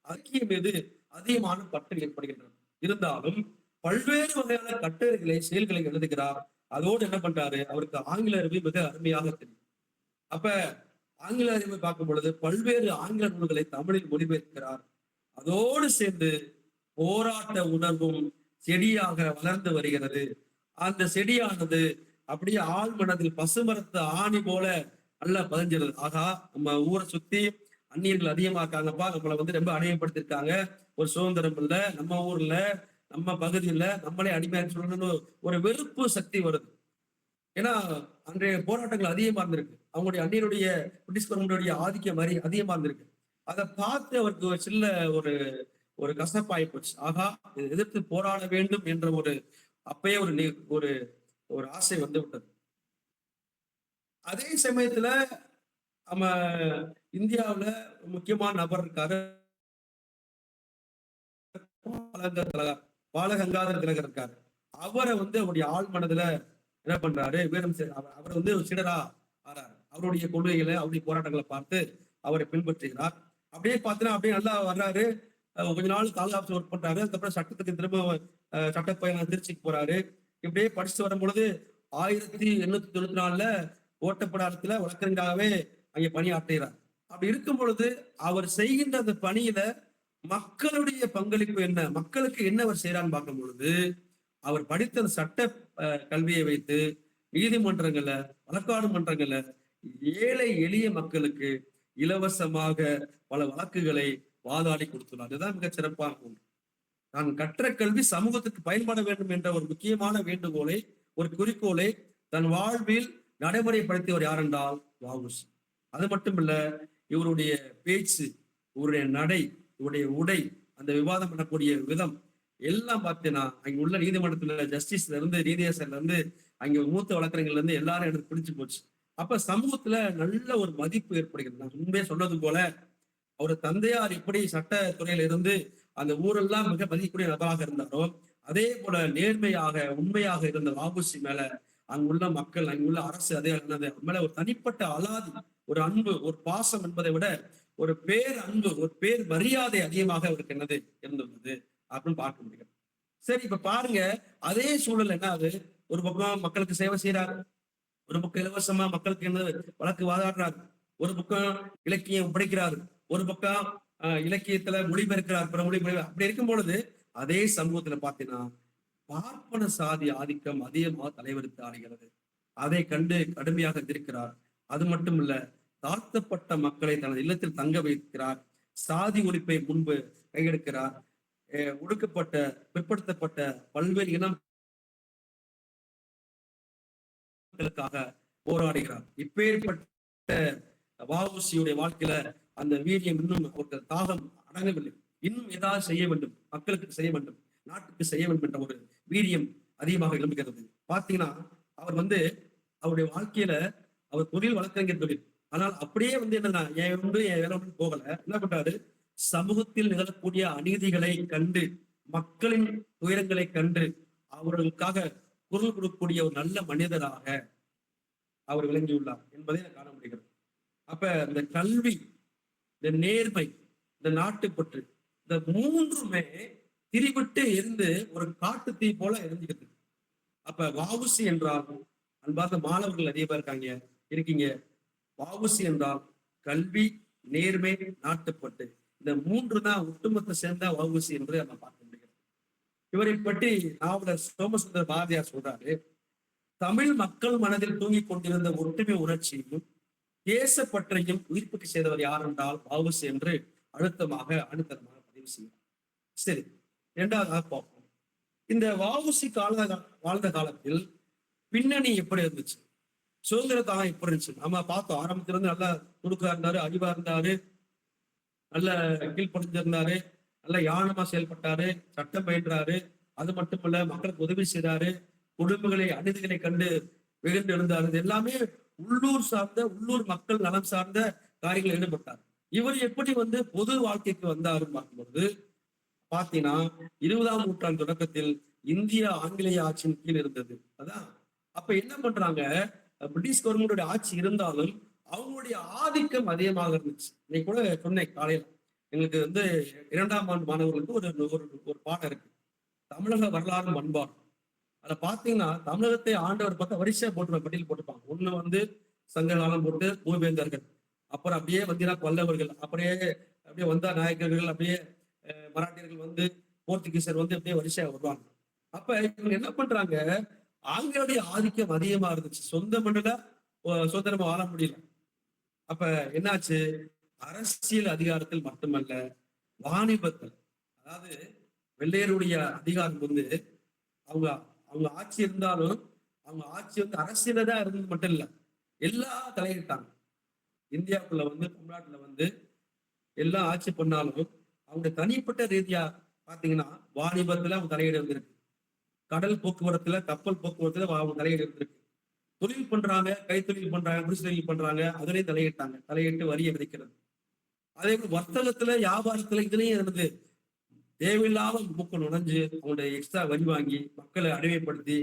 ஐக்கிய மீது அதிகமான பற்று ஏற்படுகின்றன. இருந்தாலும் பல்வேறு வகையான கட்டுரைகளை, செயல்களை எழுதுகிறார். அதோடு என்ன பண்றாரு, அவருக்கு ஆங்கில அறிவு மிக அருமையாக தெரியும். அப்ப ஆங்கில அறிவை பார்க்கும் பொழுது பல்வேறு ஆங்கில நூல்களை தமிழில் மொழிபெயர்க்கிறார். அதோடு சேர்ந்து போராட்ட உணர்வும் செடியாக வளர்ந்து வருகிறது. அந்த செடியானது அப்படியே ஆழ் மனதில் பசுமரத்து ஆணி போல நல்லா பதிஞ்சிருது. ஆகா, நம்ம ஊரை சுத்தி அந்நியர்கள் அதிகமா இருக்காங்கப்பா, நம்மளை ரொம்ப அடிமைப்படுத்திருக்காங்க, ஒரு சுதந்திரம் இல்ல, நம்ம ஊர்ல நம்ம பகுதியில நம்மளே அடிமையாக சொல்லணும்னு ஒரு வெறுப்பு சக்தி வருது. ஏன்னா அன்றைய போராட்டங்கள் அதிகமா இருந்திருக்கு. அவங்களுடைய அந்நியருடைய பிரிட்டிஷ் கவர்மெண்டுடைய ஆதிக்கம் மாதிரி அதிகமா இருந்திருக்கு. அதை பார்த்து அவருக்கு ஒரு சில ஒரு ஒரு கசப்பாய் போச்சு. ஆகா, இதை எதிர்த்து போராட வேண்டும் என்ற ஒரு அப்பயே ஒரு ஒரு ஆசை விட்டது. அதே சமயத்துல நம்ம இந்தியாவுல முக்கியமான நபர் இருக்காரு, பாலகங்காதர திலகர் இருக்காரு. அவரை அவருடைய ஆழ் மனதுல என்ன பண்றாரு, வீரம் அவர் ஒரு சீடரா ஆறாரு. அவருடைய கொள்கைகளை, அவருடைய போராட்டங்களை பார்த்து அவரை பின்பற்றுகிறார். அப்படியே பார்த்தீங்கன்னா அப்படியே நல்லா வர்றாரு. கொஞ்ச நாள் காலேஜ் ஆஃபீஸ் ஒர்க் பண்றாரு. அதுக்கப்புறம் சட்டத்துக்கு திரும்ப சட்ட பயணம் திருச்சிக்கு போறாரு. இப்படியே படிச்சுட்டு வரும் பொழுது 1894 ஓட்டப்படாரத்துல வழக்கறிஞராகவே அங்கே பணியாற்றுகிறார். அப்படி இருக்கும் பொழுது அவர் செய்கின்ற அந்த பணியில மக்களுடைய பங்களிப்பு என்ன, மக்களுக்கு என்ன அவர் செய்யறான்னு பார்க்கும் பொழுது, அவர் படித்த சட்ட கல்வியை வைத்து நீதிமன்றங்கள்ல, வழக்காடு மன்றங்கள்ல ஏழை எளிய மக்களுக்கு இலவசமாக பல வழக்குகளை வாதாடி கொடுத்துள்ளார். அதுதான் மிகச் சிறப்பான ஒன்று. நான் கற்ற கல்வி சமூகத்துக்கு பயன்பட வேண்டும் என்ற ஒரு முக்கியமான வேண்டுகோளை, ஒரு குறிக்கோளை தன் வாழ்வில் நடைமுறைப்படுத்தியவர் யார் என்றால் வ.உ.சி. அது மட்டும் இல்ல, இவருடைய பேச்சு, இவருடைய நடை, இவருடைய உடை, அந்த விவாதம் பண்ணக்கூடிய விதம் எல்லாம் பார்த்தீங்கன்னா அங்க உள்ள நீதிமன்றத்துல ஜஸ்டிஸ்ல இருந்து, நீதியரசர்ல இருந்து, அங்க மூத்த வழக்கறிஞர்ல இருந்து எல்லாரும் எனக்கு பிடிச்சு போச்சு. அப்ப சமூகத்துல நல்ல ஒரு மதிப்பு ஏற்படுகிறது. நான் முன்பே சொன்னது போல அவர் தந்தையார் எப்படி சட்டத்துறையில இருந்து அந்த ஊரெல்லாம் மிக மதிக்கக்கூடிய நபராக இருந்தாரோ, அதே போல நேர்மையாக, உண்மையாக இருந்த வ.உ.சி மேல அங்குள்ள மக்கள், அங்குள்ள அரசு அதே மேல ஒரு தனிப்பட்ட அலாதி, ஒரு அன்பு, ஒரு பாசம் என்பதை விட ஒரு பேர் அன்பு, ஒரு பேர் மரியாதை அதிகமாக அவருக்கு என்னது இருந்துள்ளது அப்படின்னு பார்க்க முடியும். சரி, இப்ப பாருங்க, அதே சூழல் என்ன ஆகுது, ஒரு பக்கம் மக்களுக்கு சேவை செய்யறாரு, ஒரு பக்கம் இலவசமா மக்களுக்கு என்ன வழக்கு வாதாடுறாரு, ஒரு பக்கம் இலக்கியம் படைக்கிறாரு, ஒரு பக்கம் இலக்கியத்துல மொழிபெயர்க்கிறார், பிற மொழிபெயர். அப்படி இருக்கும் பொழுது அதே சமூகத்துல பாத்தீங்கன்னா பார்ப்பன சாதி ஆதிக்கம் அதிகமாக தலைவருக்கு ஆடுகிறது. அதை கண்டு கடுமையாக எதிர்க்கிறார். அது மட்டும் இல்ல, தாழ்த்தப்பட்ட மக்களை தனது இல்லத்தில் தங்க வைக்கிறார். சாதி ஒழிப்பை முன்பு கையெடுக்கிறார். ஒடுக்கப்பட்ட, பிற்படுத்தப்பட்ட பல்வேறு இனம் மக்களுக்காக போராடுகிறார். இப்பேற்பட்ட வஉசியுடைய வாழ்க்கையில அந்த வீரியம் இன்னும் அவருக்கு தாகம் அடங்கவில்லை. இன்னும் ஏதாவது செய்ய வேண்டும், மக்களுக்கு செய்ய வேண்டும், நாட்டுக்கு செய்ய வேண்டும் என்ற ஒரு வீரியம் அதிகமாக எழும்புகிறது. பாத்தீங்கன்னா அவர் அவருடைய வாழ்க்கையில அவர் தொழில் வழக்கறிஞர் தொழில். ஆனால் அப்படியே என்னன்னா என் வேலை போகல. என்ன பண்றாரு, சமூகத்தில் நிகழக்கூடிய அநீதிகளை கண்டு, மக்களின் துயரங்களை கண்டு அவர்களுக்காக குரல் கொடுக்கக்கூடிய ஒரு நல்ல மனிதராக அவர் விளங்கியுள்ளார் என்பதை காண முடிகிறது. அப்ப இந்த கல்வி, இந்த நேர்மை, இந்த நாட்டுப்பற்று, இந்த மூன்றுமே திரிவிட்டு இருந்து ஒரு காட்டு தீ போல எரிஞ்சுக்கிட்டு. அப்ப வஉசி என்றால், அன்பார்ந்த மாணவர்கள் அதிக பேர் இருக்கீங்க. வஉசி என்றால் கல்வி, நேர்மை, நாட்டுப்பட்டு, இந்த மூன்று தான் ஒட்டுமொத்த சேர்ந்த வஉசி என்று நம்ம பார்க்க முடிகிறது. இவரை பற்றி நாவலர் சோமசுந்தர பாரதியார் சொல்றாரு, தமிழ் மக்கள் மனதில் தூங்கிக் கொண்டிருந்த ஒற்றுமை உணர்ச்சியும் தேசப்பற்றையும் உயிர்ப்புக்கு செய்தவர் யார் என்றால் வஉசி என்று அழுத்தமாக பதிவு செய்கிறார். சரி, இரண்டாவதாக பார்ப்போம். இந்த வஉசி வாழ்ந்த காலத்தில் பின்னணி எப்படி இருந்துச்சு, சுதந்திர தாகம் எப்படி இருந்துச்சு நம்ம பார்த்தோம். ஆரம்பத்துல இருந்து நல்லா துடுக்கா இருந்தாரு, அறிவா இருந்தாரு, நல்ல கீழ்படிஞ்சிருந்தாரு, நல்ல யானமா செயல்பட்டாரு, சட்டம் பயின்றாரு. அது மட்டுமல்ல, மக்களுக்கு உதவி செய்தாரு, குடும்பங்களை அநீதிகளை கண்டு வெகுண்டு எழுந்தாரு. இது எல்லாமே உள்ளூர் மக்கள் நலம் சார்ந்த காரியங்கள் ஈடுபட்டார். இவர் எப்படி பொது வாழ்க்கைக்கு வந்தாருன்னு பார்க்கும்போது பாத்தீங்கன்னா 20ஆம் நூற்றாண்டு தொடக்கத்தில் இந்தியா ஆங்கிலேய ஆட்சியின் கீழ் இருந்தது. அதான் அப்ப என்ன பண்றாங்க, பிரிட்டிஷ் கவர்மெண்டோட ஆட்சி இருந்தாலும் அவங்களுடைய ஆதிக்கம் அதிகமாக இருந்துச்சு. இன்னைக்கு கூட சொன்னேன் காலையில, எங்களுக்கு 2ஆம் ஆண்டு மாணவர்களுக்கு ஒரு பாடம் இருக்கு, தமிழக வரலாறு பண்பாடு. அதை பாத்தீங்கன்னா தமிழகத்தை ஆண்டவர் பார்த்தா வரிசையா பட்டியல் போட்டுப்பாங்க. ஒண்ணு சங்க காலம் போட்டு மூவேந்தர்கள், அப்புறம் அப்படியே பல்லவர்கள், அப்படியே வந்தா நாயக்கர்கள், அப்படியே மராட்டியர்கள், போர்த்துகீசர் அப்படியே வரிசையா வருவாங்க. அப்ப இவங்க என்ன பண்றாங்க, ஆங்கிலேய ஆதிக்கம் அதிகமா இருந்துச்சு, சொந்த மண்ணுல சுதந்திரமா வாழ முடியல. அப்ப என்னாச்சு, அரசியல் அதிகாரத்தில் மட்டுமல்ல, வாணிபத்தில், அதாவது வெள்ளையருடைய அதிகாரம் அவங்க அவங்க ஆட்சி இருந்தாலும் அவங்க ஆட்சி அரசியல தான் இருந்தது மட்டும் இல்ல, எல்லா தலையிட்டாங்க. இந்தியாவுக்குள்ள தமிழ்நாட்டுல எல்லாம் ஆட்சி பண்ணாலும் அவங்க தனிப்பட்ட ரீதியா பாத்தீங்கன்னா வாணிபத்துல அவங்க தலையீடு இருந்திருக்கு, கடல் போக்குவரத்துல, கப்பல் போக்குவரத்துல அவங்க தலையீடு இருந்திருக்கு, தொழில் பண்றாங்க, கைத்தொழில் பண்றாங்க, குடிசை தொழில் பண்றாங்க, அதுலயும் தலையிட்டு வரியை விதிக்கிறது. அதே போல வர்த்தகத்துல, வியாபாரத்துல இதுலயும் இருந்தது. தேவையில்லாம மூக்க நுழைஞ்சு அவங்களுடைய எக்ஸ்ட்ரா வரி வாங்கி மக்களை அடிமைப்படுத்தி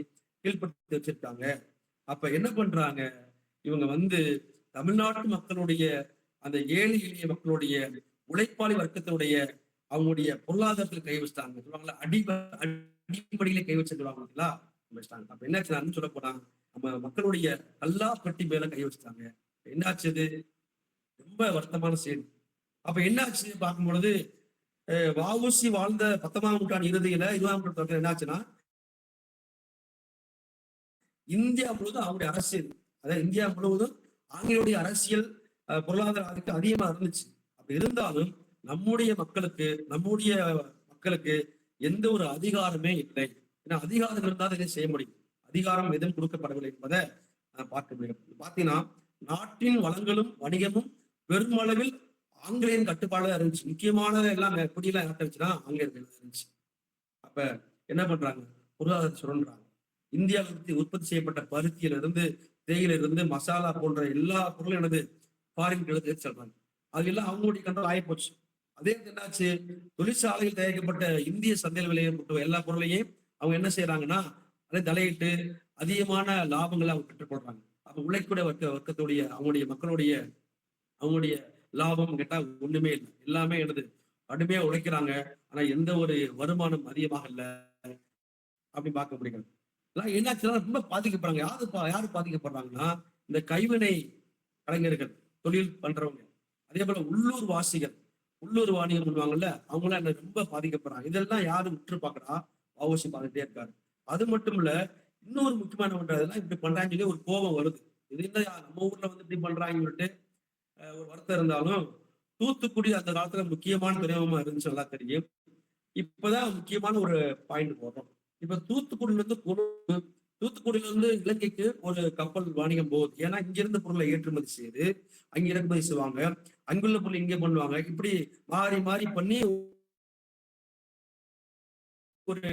கீழ்படுத்தி வச்சிருக்காங்க. அப்ப என்ன பண்றாங்க இவங்க, தமிழ்நாட்டு மக்களுடைய அந்த ஏழை எளிய மக்களுடைய உழைப்பாளி வர்க்கத்தினுடைய அவங்களுடைய பொருளாதாரத்தில் கை வச்சிட்டாங்க. சொல்லுவாங்களா, அடிப்படையில கை வச்சிருக்காங்களா வச்சிட்டாங்க. அப்ப என்னாச்சு சொல்ல போனா, நம்ம மக்களுடைய கல்லா பெட்டி மேல கை வச்சுட்டாங்க. என்னாச்சு, இது ரொம்ப வருத்தமான செய்தி. அப்ப என்னாச்சு பார்க்கும் பொழுது, வஉசி வாழ்ந்த 19ஆம் நூற்றாண்டு இறுதியில 20ஆம் நூற்றாண்டு என்னாச்சுன்னா, இந்தியா முழுவதும் அவங்களுடைய அரசியல், அதாவது இந்தியா முழுவதும் ஆங்கிலேய அரசியல் பொருளாதார ஆதிக்கம் அதிகமா இருந்துச்சு. அப்படி இருந்தாலும் நம்முடைய மக்களுக்கு எந்த ஒரு அதிகாரமே இல்லை. ஏன்னா அதிகாரம் இருந்தால் இதை செய்ய முடியும், அதிகாரம் எதுவும் கொடுக்கப்படவில்லை என்பதை பார்க்க முடியும். பாத்தீங்கன்னா நாட்டின் வளங்களும் வணிகமும் பெருமளவில் ஆங்கிலேயன் கட்டுப்பாடுதான் இருந்துச்சு. முக்கியமானது எல்லாம் குடியெல்லாம் இருந்துச்சுன்னா ஆங்கிலேயர்கள் இருந்துச்சு. அப்ப என்ன பண்றாங்க, பொருளாதாரத்தை சுரண்டுறாங்க. இந்தியாவில் உற்பத்தி செய்யப்பட்ட பருத்தியில இருந்து, தேயில இருந்து, மசாலா போன்ற எல்லா பொருளும் ஃபாரின் எடுத்து சொல்றாங்க. அது எல்லாம் அவங்களுடைய கண்ட்ரோல் ஆகிப்போச்சு. அதே என்னாச்சு, தொழிற்சாலையில் தயாரிக்கப்பட்ட இந்திய சந்தையில் விளையப்பட்ட எல்லா பொருளையும் அவங்க என்ன செய்யறாங்கன்னா அதை தலையிட்டு அதிகமான லாபங்களை அவங்க பெற்றுக்கொள்றாங்க. அப்ப உழைக்கூடிய வர்க்கத்துடைய அவங்களுடைய லாபம் கேட்டா ஒண்ணுமே இல்லை. எல்லாமே கடுமையா உழைக்கிறாங்க, ஆனா எந்த ஒரு வருமானம் அதிகமாக இல்லை அப்படின்னு பார்க்க முடியாது. என்னாச்சுன்னா ரொம்ப பாதிக்கப்படுறாங்க. யாரு பாதிக்கப்படுறாங்கன்னா, இந்த கைவினை கலைஞர்கள், தொழில் பண்றவங்க, அதே போல உள்ளூர் வாணிகர் பண்ணுவாங்கல்ல, அவங்களாம் ரொம்ப பாதிக்கப்படுறாங்க. இதெல்லாம் யாரு உற்று பாக்குறா, வஉசி பார்த்துட்டே இருக்காரு. அது மட்டும் இல்ல, இன்னொரு முக்கியமான ஒன்றதெல்லாம் இப்படி பண்றாங்கன்னு சொல்லி ஒரு கோபம் வருது. இது என்ன நம்ம ஊர்ல இப்படி பண்றாங்கன்னு சொல்லிட்டு ஒரு வருத்தம் இருந்தாலும், தூத்துக்குடி அந்த காலத்துல முக்கியமான துறைமுகமா இருந்துச்சு, நல்லா தெரியும். இப்பதான் முக்கியமான ஒரு பாயிண்ட் போடுறோம். இப்ப தூத்துக்குடியில இருந்து தூத்துக்குடியில இருந்து இலங்கைக்கு ஒரு கப்பல் வாணிகம் போகுது. ஏன்னா இங்க இருந்த பொருளை ஏற்றுமதி செய்து அங்க இறக்குமதி செய்வாங்க, அங்குள்ள பொருள் இங்கே பண்ணுவாங்க. இப்படி மாறி மாறி பண்ணி ஒரு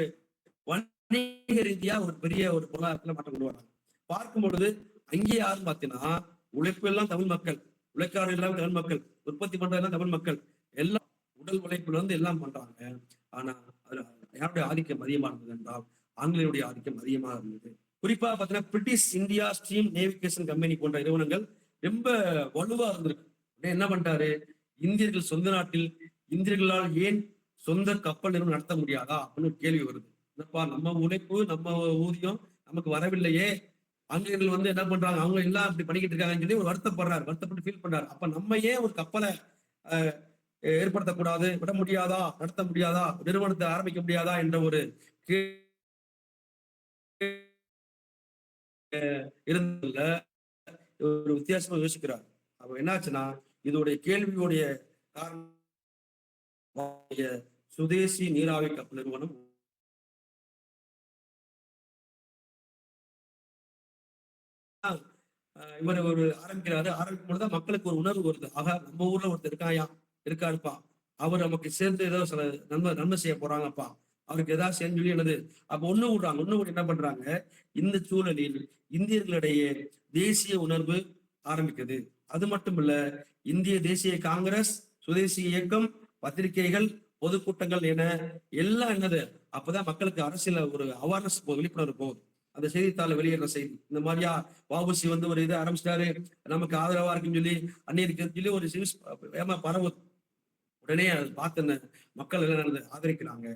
வணிக ரீதியா ஒரு பெரிய ஒரு பொருளாதாரத்துல மாற்றம் கொண்டு வராங்க. பார்க்கும் பொழுது அங்கே யாரும் பார்த்தீங்கன்னா உழைப்பு எல்லாம் தமிழ் மக்கள், உழைக்காடு எல்லாம் தமிழ் மக்கள், உற்பத்தி பண்றதெல்லாம் தமிழ் மக்கள், எல்லாம் உடல் உழைப்புல இருந்து எல்லாம் பண்றாங்க. ஆனா அதுல யாருடைய ஆதிக்கம் அதிகமா இருந்தது என்றால் ஆங்கிலேயருடைய ஆதிக்கம் அதிகமாக இருந்தது. குறிப்பா பாத்தீங்கன்னா British India steam navigation company போன்ற நிறுவனங்கள் ரொம்ப வலுவா இருந்திருக்கு. என்ன பண்ணிட்டாரு, இந்தியர்கள் சொந்த நாட்டில் இந்தியர்களால் ஏன் சொந்த கப்பல் நிறுவனம் நடத்த முடியாதா அப்படின்னு கேள்வி வருது. என்னப்பா நம்ம உழைப்பு நம்ம ஊதியம் நமக்கு வரவில்லையே, ஆங்கிலேயர்கள் வந்து என்ன பண்றாங்க, அவங்க எல்லாம் அப்படி பண்ணிக்கிட்டு இருக்காங்கன்னு சொல்லி ஒரு வருத்தப்படுறாரு, வருத்தப்பட்டு ஃபீல் பண்றாரு. அப்ப நம்ம ஏன் ஒரு கப்பலை ஏற்படுத்தக்கூடாது, விட முடியாதா, நடத்த முடியாதா, நிறுவனத்தை ஆரம்பிக்க முடியாதா என்ற ஒரு இருந்ததுல ஒரு வித்தியாசமா யோசிக்கிறார். அப்ப என்னாச்சுன்னா இதோடைய கேள்வியுடைய காரணம் சுதேசி நீராவி கப்பல் நிறுவனம் இவர் ஒரு ஆரம்பிக்கிறாரு. ஆரம்பிக்கும் பொழுது மக்களுக்கு ஒரு உணர்வு வருது, ஆகா நம்ம ஊர்ல ஒருத்தர் இருக்காருப்பா, அவர் நமக்கு சேர்ந்து ஏதோ சில நன்மை செய்ய போறாங்கப்பா, அவருக்கு ஏதாவது சேர்ந்து சொல்லி என்னது அப்ப ஒண்ணு விடுறாங்க. என்ன பண்றாங்க, இந்த சூழலில் இந்தியர்களிடையே தேசிய உணர்வு ஆரம்பிக்குது. அது மட்டும் இல்ல, இந்திய தேசிய காங்கிரஸ், சுதேசி இயக்கம், பத்திரிகைகள், பொதுக்கூட்டங்கள் என எல்லாம் என்னது அப்பதான் மக்களுக்கு அரசியல ஒரு அவேர்னஸ் விழிப்புணர்வு போகுது. அந்த செய்தித்தாளை வெளியேற செய்தி இந்த மாதிரியா வாபுசி வந்து ஒரு இதை ஆரம்பிச்சிட்டாரு, நமக்கு ஆதரவா இருக்குன்னு சொல்லி அன்னைக்கு சொல்லி ஒரு சிவிஸ் வேமா பரவு. உடனே அதை பார்த்து மக்கள் எல்லாம் நடந்து ஆதரிக்கிறாங்க.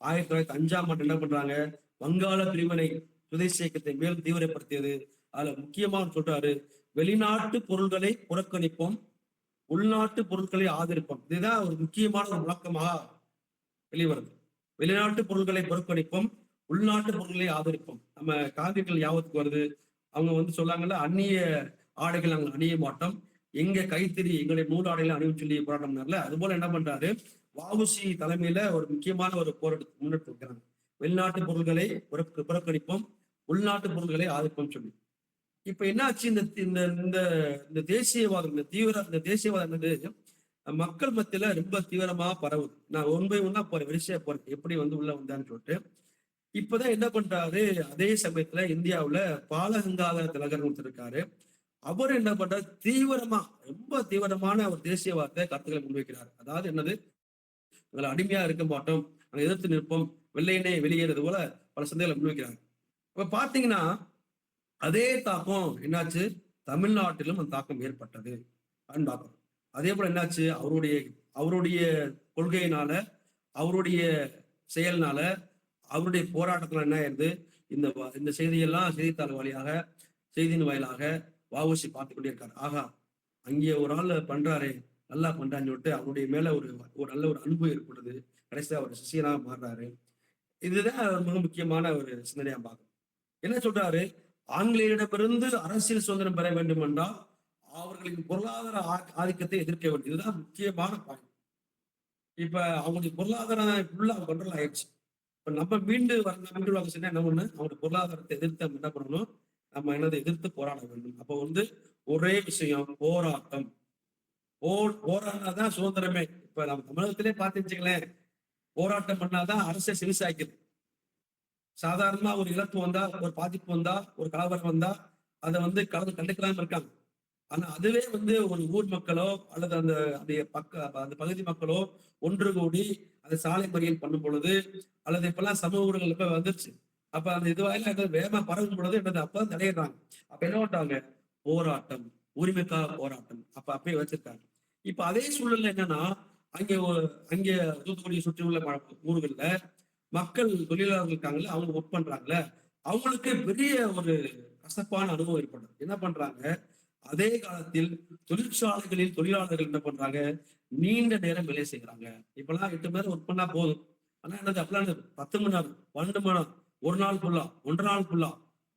1905ஆம் ஆண்டு என்ன பண்றாங்க, வங்காள பிரிவினை சுதேசி இயக்கத்தை மேலும் தீவிரப்படுத்தியது. அதுல முக்கியமா சொல்றாரு, வெளிநாட்டு பொருள்களை புறக்கணிப்போம், உள்நாட்டு பொருட்களை ஆதரிப்போம். இதுதான் ஒரு முக்கியமான ஒரு முழக்கமாக வெளிவருது. வெளிநாட்டு பொருட்களை புறக்கணிப்போம், உள்நாட்டு பொருட்களை ஆதரிப்போம். நம்ம காந்திகள் ஞாபகத்துக்கு வருது, அவங்க வந்து சொல்லாங்கல்ல, அந்நிய ஆடைகள் நாங்கள் அணிய மாட்டோம், எங்க கைத்தறி எங்களுடைய நூல் ஆடைகளை அணியும் சொல்லி போராட்டம்னால அது போல என்ன பண்றாரு, வஉசி தலைமையில ஒரு முக்கியமான ஒரு போராட்டத்தை முன்னெடுத்து வைக்கிறாங்க. வெளிநாட்டு பொருட்களை புறக்கணிப்போம், உள்நாட்டு பொருட்களை ஆதரிப்போம் சொல்லி. இப்ப என்னாச்சு, இந்த இந்த இந்த தேசியவாதம், இந்த தேசியவாதம் என்னது மக்கள் மத்தியில ரொம்ப தீவிரமா பரவுது. நான் ஒன் பை ஒன்னா போறேன், வரிசையா போறேன், எப்படி வந்து உள்ள வந்தான்னு சொல்லிட்டு. இப்பதான் என்ன பண்றாரு, அதே சமயத்துல இந்தியாவுல பாலகங்காதர திலகர் இருக்காரு. அவர் என்ன பண்றாரு, ரொம்ப தீவிரமான ஒரு தேசியவாதத்தை கருத்துக்களை முன்வைக்கிறார். அதாவது என்னது, உங்களை அடிமையா இருக்க மாட்டோம், நாங்கள் எதிர்த்து நிற்போம், வெள்ளையனே வெளியேறது போல பல சந்தைகளை முன்வைக்கிறாங்க. இப்ப பாத்தீங்கன்னா அதே தாக்கம் என்னாச்சு, தமிழ்நாட்டிலும் அந்த தாக்கம் ஏற்பட்டது பார்க்கணும். அதே போல என்னாச்சு, அவருடைய கொள்கையினால, அவருடைய செயல்னால, அவருடைய போராட்டத்துல என்ன ஆயிருது, இந்த செய்தியெல்லாம் செய்தித்தாள் வழியாக, செய்தியின் வாயிலாக வஉசி பார்த்து கொண்டே இருக்காரு. ஆகா, அங்கே ஒரு ஆள் பண்றாரு, நல்லா பண்றான்னு சொல்லிட்டு அவருடைய மேல ஒரு நல்ல ஒரு அன்பு ஏற்படுது. கடைசியா அவர் சிஷியனாக மாறுறாரு. இதுதான் மிக முக்கியமான ஒரு சிந்தனையா பார்க்கணும். என்ன சொல்றாரு, ஆங்கிலேயரிடமிருந்து அரசியல் சுதந்திரம் பெற வேண்டும் என்றால் அவர்களின் பொருளாதார ஆதிக்கத்தை எதிர்க்க வேண்டும். இதுதான் முக்கியமான பாயிண்ட். இப்ப அவங்களுடைய பொருளாதாரம் ஃபுல்லா கண்ட்ரோல் ஆயிடுச்சு. இப்ப நம்ம மீண்டு என்ன ஒண்ணு, அவங்களுடைய பொருளாதாரத்தை எதிர்த்து நம்ம என்ன பண்ணணும், நம்ம எதிர்த்து போராட வேண்டும். அப்ப வந்து ஒரே விஷயம், போராட்டம். போராடினாதான் சுதந்திரமே. இப்ப நம்ம தமிழகத்திலே பார்த்துச்சுங்களேன், போராட்டம் பண்ணாதான் அரசை சிறுசாய்க்குது. சாதாரணமா ஒரு இழப்பு வந்தா, ஒரு பாதிப்பு வந்தா, ஒரு கலவரம் வந்தா அதை வந்து கண்டுக்கலாம இருக்காங்க. ஆனா அதுவே வந்து ஒரு ஊர் மக்களோ அல்லது அந்த பகுதி மக்களோ ஒன்று கூடி அந்த சாலை மறியல் பண்ணும் பொழுது, அல்லது இப்பெல்லாம் சமூக ஊடகங்கள் இப்ப வந்துருச்சு, அப்ப அந்த இதுவாயில வேகமா பரவும் பொழுது அப்பதான் தடையிடுறாங்க. அப்ப என்ன பண்றாங்க, போராட்டம், உரிமைக்காக போராட்டம், அப்பயே வச்சிருக்காங்க. இப்ப அதே சூழல்ல என்னன்னா, அங்கே தூத்துக்குடியை சுற்றி உள்ள ஊர்கள்ல மக்கள் தொழிலாளர்கள் இருக்காங்கல்ல, அவங்க ஒர்க் பண்றாங்கல்ல, அவங்களுக்கு பெரிய ஒரு கசப்பான அனுபவம் ஏற்படுது. என்ன பண்றாங்க, அதே காலத்தில் தொழிற்சாலைகளில் தொழிலாளர்கள் என்ன பண்றாங்க, நீண்ட நேரம் வேலை செய்யறாங்க. இப்பெல்லாம் 8 மணி நேரம் ஒர்க் பண்ணா போதும். ஆனா என்னது, அப்பெல்லாம் 10 மணி நேரம், 12 மணி நேரம், ஒரு நாள் ஃபுல்லா, 1.5 நாள் ஃபுல்லா.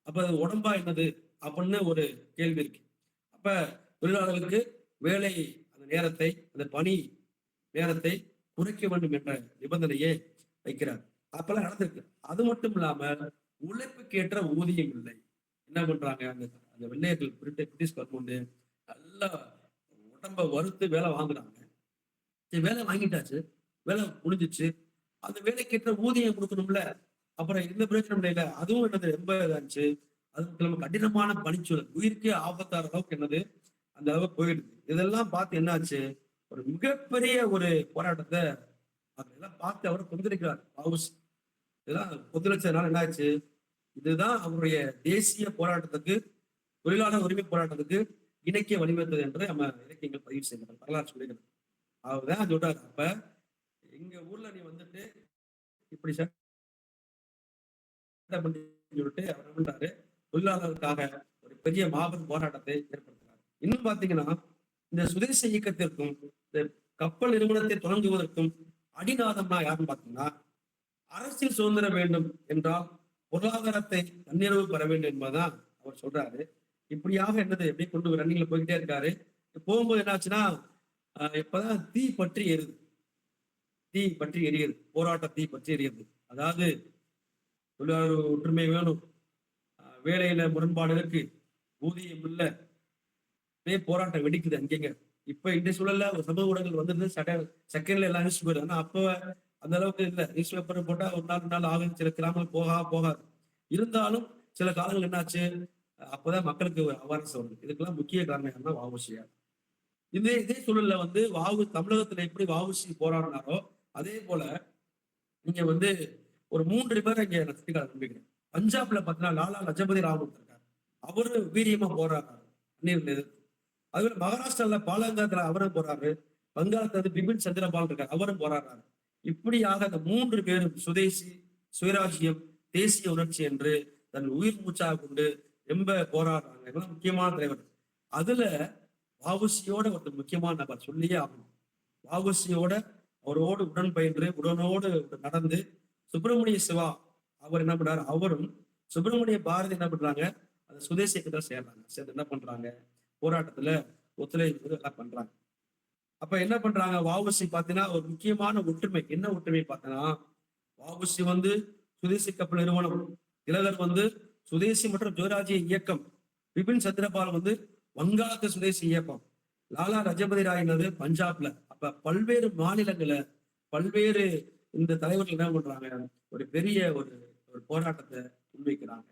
அப்ப அது உடம்பா என்னது அப்படின்னு ஒரு கேள்வி இருக்கு. அப்ப தொழிலாளர்களுக்கு வேலை அந்த நேரத்தை, அந்த பணி நேரத்தை குறைக்க வேண்டும் என்ற நிபந்தனையை வைக்கிறார். அப்பெல்லாம் நடந்திருக்கு. அது மட்டும் இல்லாம உழைப்புக்கேற்ற ஊதியம் இல்லை. என்ன பண்றாங்க, அந்த அந்த வெள்ளையர்கள் பிரிட்டிஷ் கவர்மெண்ட் நல்லா உடம்ப வறுத்து வேலை வாங்குறாங்க. சரி, வேலை வாங்கிட்டாச்சு, வேலை முடிஞ்சிச்சு, அந்த வேலைக்கேற்ற ஊதியம் கொடுக்கணும்ல. அப்புறம் எந்த பிரச்சனையும் இல்ல. அதுவும் என்னது ரொம்ப இதாச்சு. அது மட்டும் இல்லாம கடினமான பணிச்சூழல், உயிருக்கே ஆபத்தான அளவுக்கு என்னது அந்த அளவுக்கு போயிடுது. இதெல்லாம் பார்த்து என்னாச்சு, ஒரு மிகப்பெரிய ஒரு போராட்டத்தை அதெல்லாம் பார்த்து அவர் கொந்தளிக்கிறார் வஉசி. இதெல்லாம் கொந்தளிச்சதுனால என்னாச்சு, இதுதான் அவருடைய தேசிய போராட்டத்துக்கு, தொழிலாளர் உரிமை போராட்டத்துக்கு இணைக்க வழிவகுத்தது என்று நம்ம இலக்கியங்கள் பதிவு செய்யணும், வரலாறு சொல்லிக்கிறது. அவர்தான் சொல்றாரு, அப்ப எங்க ஊர்ல நீ வந்துட்டு இப்படி சட்டம் பண்ணி சொல்லிட்டு அவர் என்ன பண்றாரு, தொழிலாளருக்காக ஒரு பெரிய மாபெரும் போராட்டத்தை ஏற்படுத்துறாரு. இன்னும் பாத்தீங்கன்னா, இந்த சுதேச இயக்கத்திற்கும் இந்த கப்பல் நிறுவனத்தை தொடங்குவதற்கும் அடிநாதம்னா யாருன்னு பாத்தீங்கன்னா, அரசியல் சுதந்திரம் வேண்டும் என்றால் பொருளாதாரத்தை தன்னிறைவு பெற வேண்டும் என்பதுதான் அவர் சொல்றாரு. இப்படியாக என்னது எப்படி கொண்டு ரன்னிங்ல போய்கிட்டே இருக்காரு. போகும்போது என்னாச்சுன்னா, இப்பதான் தீ பற்றி எரியுது, தீ பற்றி எரியுது, போராட்ட தீ பற்றி எரியுது. அதாவது தொழிலாளர் ஒற்றுமை வேணும், வேலையில முரண்பாடு இருக்கு, ஊதியம் இல்ல, போராட்டம் வெடிக்குது அங்கங்க. இப்ப இந்த சூழல்ல ஒரு சமூக ஊடகங்கள் வந்து செகண்ட்ல எல்லாம் நியூஸ் போயிடுது. ஆனா அப்ப அந்த அளவுக்கு இல்ல. நியூஸ் பேப்பர் போட்டா ஒரு நாள் 2 நாள் ஆகும், சில கிராமங்கள் போகாது. இருந்தாலும் சில காலங்கள் என்னாச்சு, அப்பதான் மக்களுக்கு ஒரு அவேர்னஸ் வருது. இதுக்கெல்லாம் முக்கிய காரணம் என்னன்னா வஉசியார். இதே சூழல்ல வந்து தமிழகத்துல எப்படி வஉசி போராடினாரோ அதே போல நீங்க வந்து ஒரு 3 பேரை இங்க நான் சுட்டிக்காட்ட விரும்புகிறேன். பஞ்சாப்ல பாத்தீங்கன்னா லாலா லஜபதி ராவ் இருக்காரு, அவரு வீரியமா போராடுறாரு அந்நியர்கள் எதிர்த்து. அதுவே மகாராஷ்டிரால பாலங்காத்துல அவரும் போறாரு, வங்காளத்துல பிபின் சந்திரபால் இருக்காரு, அவரும் போராடுறாரு. இப்படியாக அந்த 3 பேரும் சுதேசி, சுயராஜ்யம், தேசிய உணர்ச்சி என்று தன் உயிர் மூச்சாக கொண்டு ரொம்ப போராடுறாங்க. இதெல்லாம் முக்கியமான தலைவர். அதுல வஉசியோட ஒரு முக்கியமான நபர் சொல்லியே ஆகணும். வஉசியோட அவரோடு உடன் பயின்று உடனோடு நடந்து சுப்பிரமணிய சிவா அவர் என்ன பண்றாரு, அவரும் சுப்பிரமணிய பாரதி என்ன பண்றாங்க, அந்த சுதேசி இயக்கத்துல சேர்றாங்க. சேர்ந்து என்ன பண்றாங்க, போராட்டத்துல ஒத்துழைப்பு எல்லாம் பண்றாங்க. அப்ப என்ன பண்றாங்க, வஉசி பாத்தீங்கன்னா ஒரு முக்கியமான ஒற்றுமை, என்ன ஒற்றுமை பார்த்தீங்கன்னா, வஉசி வந்து சுதேசி கப்பல் நிறுவனம், திலகர் வந்து சுதேசி மற்றும் ஜோராஜிய இயக்கம், பிபின் சந்திரபால் வந்து வங்காளத்து சுதேசி இயக்கம், லாலா லஜபதி ராய் என்னது பஞ்சாப்ல. அப்ப பல்வேறு மாநிலங்கள பல்வேறு இந்த தலைவர்கள் என்ன பண்றாங்க, ஒரு பெரிய ஒரு போராட்டத்தை முன்வைக்கிறாங்க.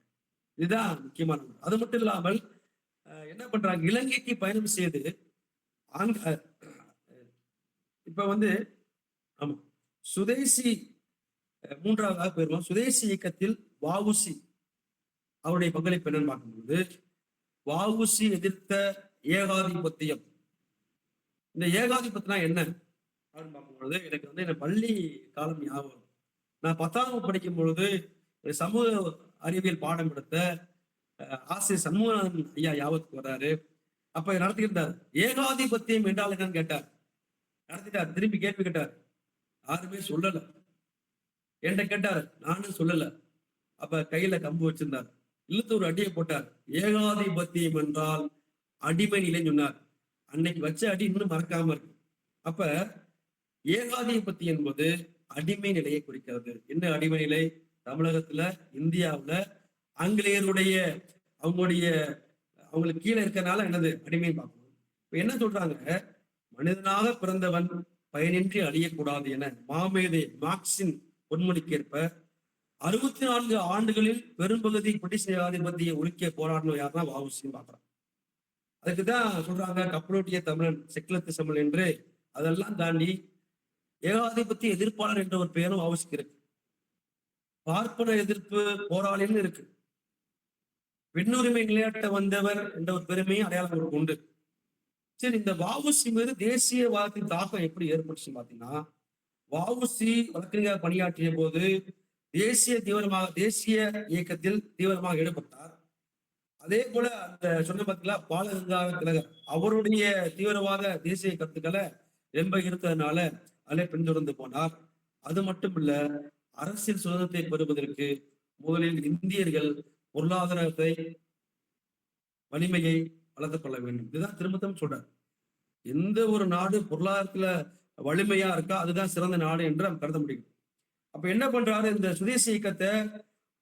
இதுதான் முக்கியமான. அது மட்டும் இல்லாமல் என்ன பண்றாங்க, இலங்கைக்கு பயணம் செய்து இப்ப வந்து ஆமா சுதேசி 3வது போயிருவோம். சுதேசி இயக்கத்தில் வஉசி அவருடைய பங்களிப்பு என்னன்னு பார்க்கும்போது, வஉசி எதிர்த்த ஏகாதிபத்தியம். இந்த ஏகாதிபத்தியம் என்ன அப்படின்னு பார்க்கும்பொழுது எனக்கு வந்து என்ன பள்ளி காலம் ஞாபகம். நான் 10ஆம் வகுப்பு படிக்கும் பொழுது சமூக அறிவியல் பாடம் எடுத்த ஆசிரியர் சண்முகநாதன் ஐயா யாவத்துக்கு வர்றாரு. அப்ப நடத்தியிருந்தார். ஏகாதிபத்தியம் என்றால் என்னன்னு கேட்டார், நடத்திட்டார். திரும்பி கேள்வி கேட்டார், யாருமே சொல்லல. என்கிட்ட கேட்டார், நானும் சொல்லல. அப்ப கையில கம்பு வச்சிருந்தார், இழுத்து ஒரு அடியை போட்டார். ஏகாதிபத்தியம் என்றால் அடிமை நிலைன்னு சொன்னார். அன்னைக்கு வச்ச அடி இன்னும் மறக்காம இருக்கு. அப்ப ஏகாதிபத்தியம் என்பது அடிமை நிலையை குறிக்கிறது. என்ன அடிமை நிலை, தமிழகத்துல இந்தியாவுல ஆங்கிலேயருடைய அவங்களுக்கு கீழே இருக்கிறனால என்னது அடிமை பார்க்கணும். இப்ப என்ன சொல்றாங்க, மனிதனாக பிறந்தவன் பயனின்றி அழியக்கூடாது என மாமேதை மார்க்சின் பொன்மொழிக்கேற்ப 64 ஆண்டுகளில் பெரும்பகுதி பிரிட்டிஷ் ஏகாதிபத்தியை ஒழிக்க போராடணும் யாருன்னா வஉசின்னு பாக்குறாங்க. அதுக்குதான் சொல்றாங்க கப்பலோட்டிய தமிழன் செக்குலத்து சமல் என்று. அதெல்லாம் தாண்டி ஏகாதிபத்திய எதிர்ப்பாளர் என்ற ஒரு பெயரும் வஉசிக்கு இருக்கு. பார்ப்பன எதிர்ப்பு போராளின்னு இருக்கு. பெண்ணுரிமை நிலையாட்ட வந்தவர் என்ற ஒரு பெருமையும் அடையாளம் உண்டு. சரி, இந்த வஉசி மீது தேசியவாதத்தின் தாக்கம் எப்படி ஏற்பட்டுச்சுன்னு பாத்தீங்கன்னா, வஉசி வழக்கறிஞர் பணியாற்றிய போது தேசிய இயக்கத்தில் தீவிரமாக ஈடுபட்டார். அதே போல அந்த சொன்ன பார்த்தீங்களா பாலகங்காதர திலகர், அவருடைய தீவிரவாத தேசிய கருத்துக்களை ரொம்ப இருக்கிறதுனால அதிலே பின்தொடர்ந்து போனார். அது மட்டும் இல்ல, அரசியல் சுதந்திரத்தை பெறுவதற்கு முதலில் இந்தியர்கள் பொருளாதாரத்தை வலிமையை வளர்த்துக் கொள்ள வேண்டும். இதுதான் திரும்பவும் சொல்றார். எந்த ஒரு நாடு பொருளாதாரத்துல வலிமையா இருக்கா அதுதான் சிறந்த நாடு என்று நம்ம கருத முடியும். அப்ப என்ன பண்றாரு, இந்த சுதேசி இயக்கத்தை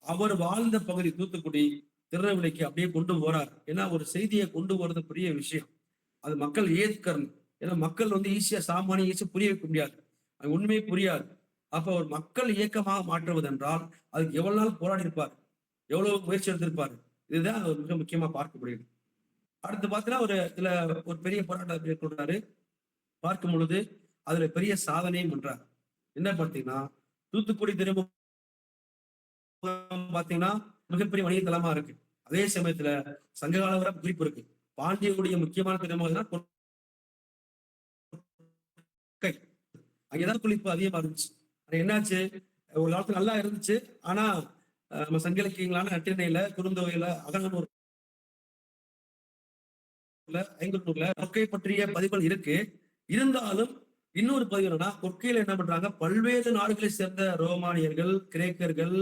அவர் வாழ்ந்த பகுதி தூத்துக்குடி, திருநெல்வேலிக்கு அப்படியே கொண்டு போறார். ஏன்னா ஒரு செய்தியை கொண்டு போறது பெரிய விஷயம். அது மக்கள் ஏற்கணும். ஏன்னா மக்கள் வந்து சாமானிய ஈஸியா புரிய வைக்க முடியாது. அது உண்மையே புரியாது. அப்ப ஒரு மக்கள் இயக்கமாக மாற்றுவதென்றால் அதுக்கு எவ்வளவு நாள் போராடி இருப்பார், எவ்வளவு முயற்சி எடுத்திருப்பாரு. இதுதான் அவர் மிக முக்கியமா பார்க்க முடியுது. அடுத்து பார்த்தீங்கன்னா ஒரு பெரிய போராட்டம் மேற்கொள்றாரு. பார்க்கும் பொழுது அதுல பெரிய சாதனையும் பண்றாரு. என்ன பார்த்தீங்கன்னா, தூத்துக்குடி துறைமுகம் பார்த்தீங்கன்னா மிகப்பெரிய வணிக தளமா இருக்கு. அதே சமயத்துல சங்ககால வரை குறிப்பு இருக்கு. பாண்டியனுடைய முக்கியமான துறைமுகம் கொற்கை. அங்கேதான் குளிப்பு அதிகமா இருந்துச்சு. அது என்னாச்சு, ஒரு காலத்துல நல்லா இருந்துச்சு. ஆனா நம்ம சங்க இலக்கியங்களான நற்றிணையில, குறுந்தொகையில, அகநூறுல, ஐங்குறுநூறுல கொற்கை பற்றிய பதிவுகள் இருக்கு. இருந்தாலும் இன்னொரு பதிவு என்னன்னா, கொற்கையில என்ன பண்றாங்க, பல்வேறு நாடுகளை சேர்ந்த ரோமானியர்கள், கிரேக்கர்கள்,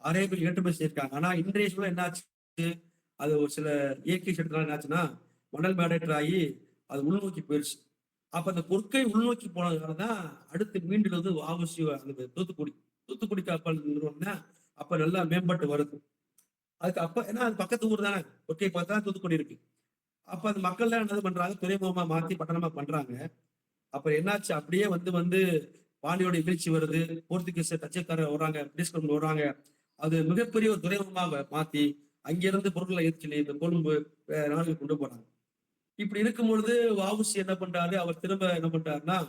அரேபியர்கள் ஏற்றுமதி செஞ்சிருக்காங்க. ஆனா இன்றைய சூழல் என்னாச்சு, அது ஒரு சில இயற்கை சட்டத்தினால என்னாச்சுன்னா மணல் மேடேற்றாகி அது உள்நோக்கி போயிடுச்சு. அப்ப அந்த கொற்கை உள்நோக்கி போனதுனாலதான் அடுத்து மீண்டும் வந்து வாவுசி அந்த தூத்துக்குடி கப்பல் நிறுவனம் அப்ப நல்லா மேம்பட்டு வருது. அதுக்கு அப்ப ஏன்னா அது பக்கத்து ஊர் தானே, கொற்கை பார்த்தா தூத்துக்குடி இருக்கு. அப்ப அந்த மக்கள் எல்லாம் என்ன பண்றாங்க, துறைமுகமா மாத்தி பட்டணமா பண்றாங்க. அப்ப என்னாச்சு, அப்படியே வந்து வந்து பாண்டியோட வீழ்ச்சி வருது, போர்த்துகீஸ் டச்சுக்காரர் வர்றாங்க, பிரிட்டிஷ்காரங்க வர்றாங்க. அது மிகப்பெரிய ஒரு துறைமுகமாக மாத்தி அங்கிருந்து பொருட்களை ஏற்றி இந்த கொழும்பு நாடுகளுக்கு கொண்டு போறாங்க. இப்படி இருக்கும் பொழுது வஉசி என்ன பண்றாரு, அவர் திரும்ப என்ன பண்றாருன்னா,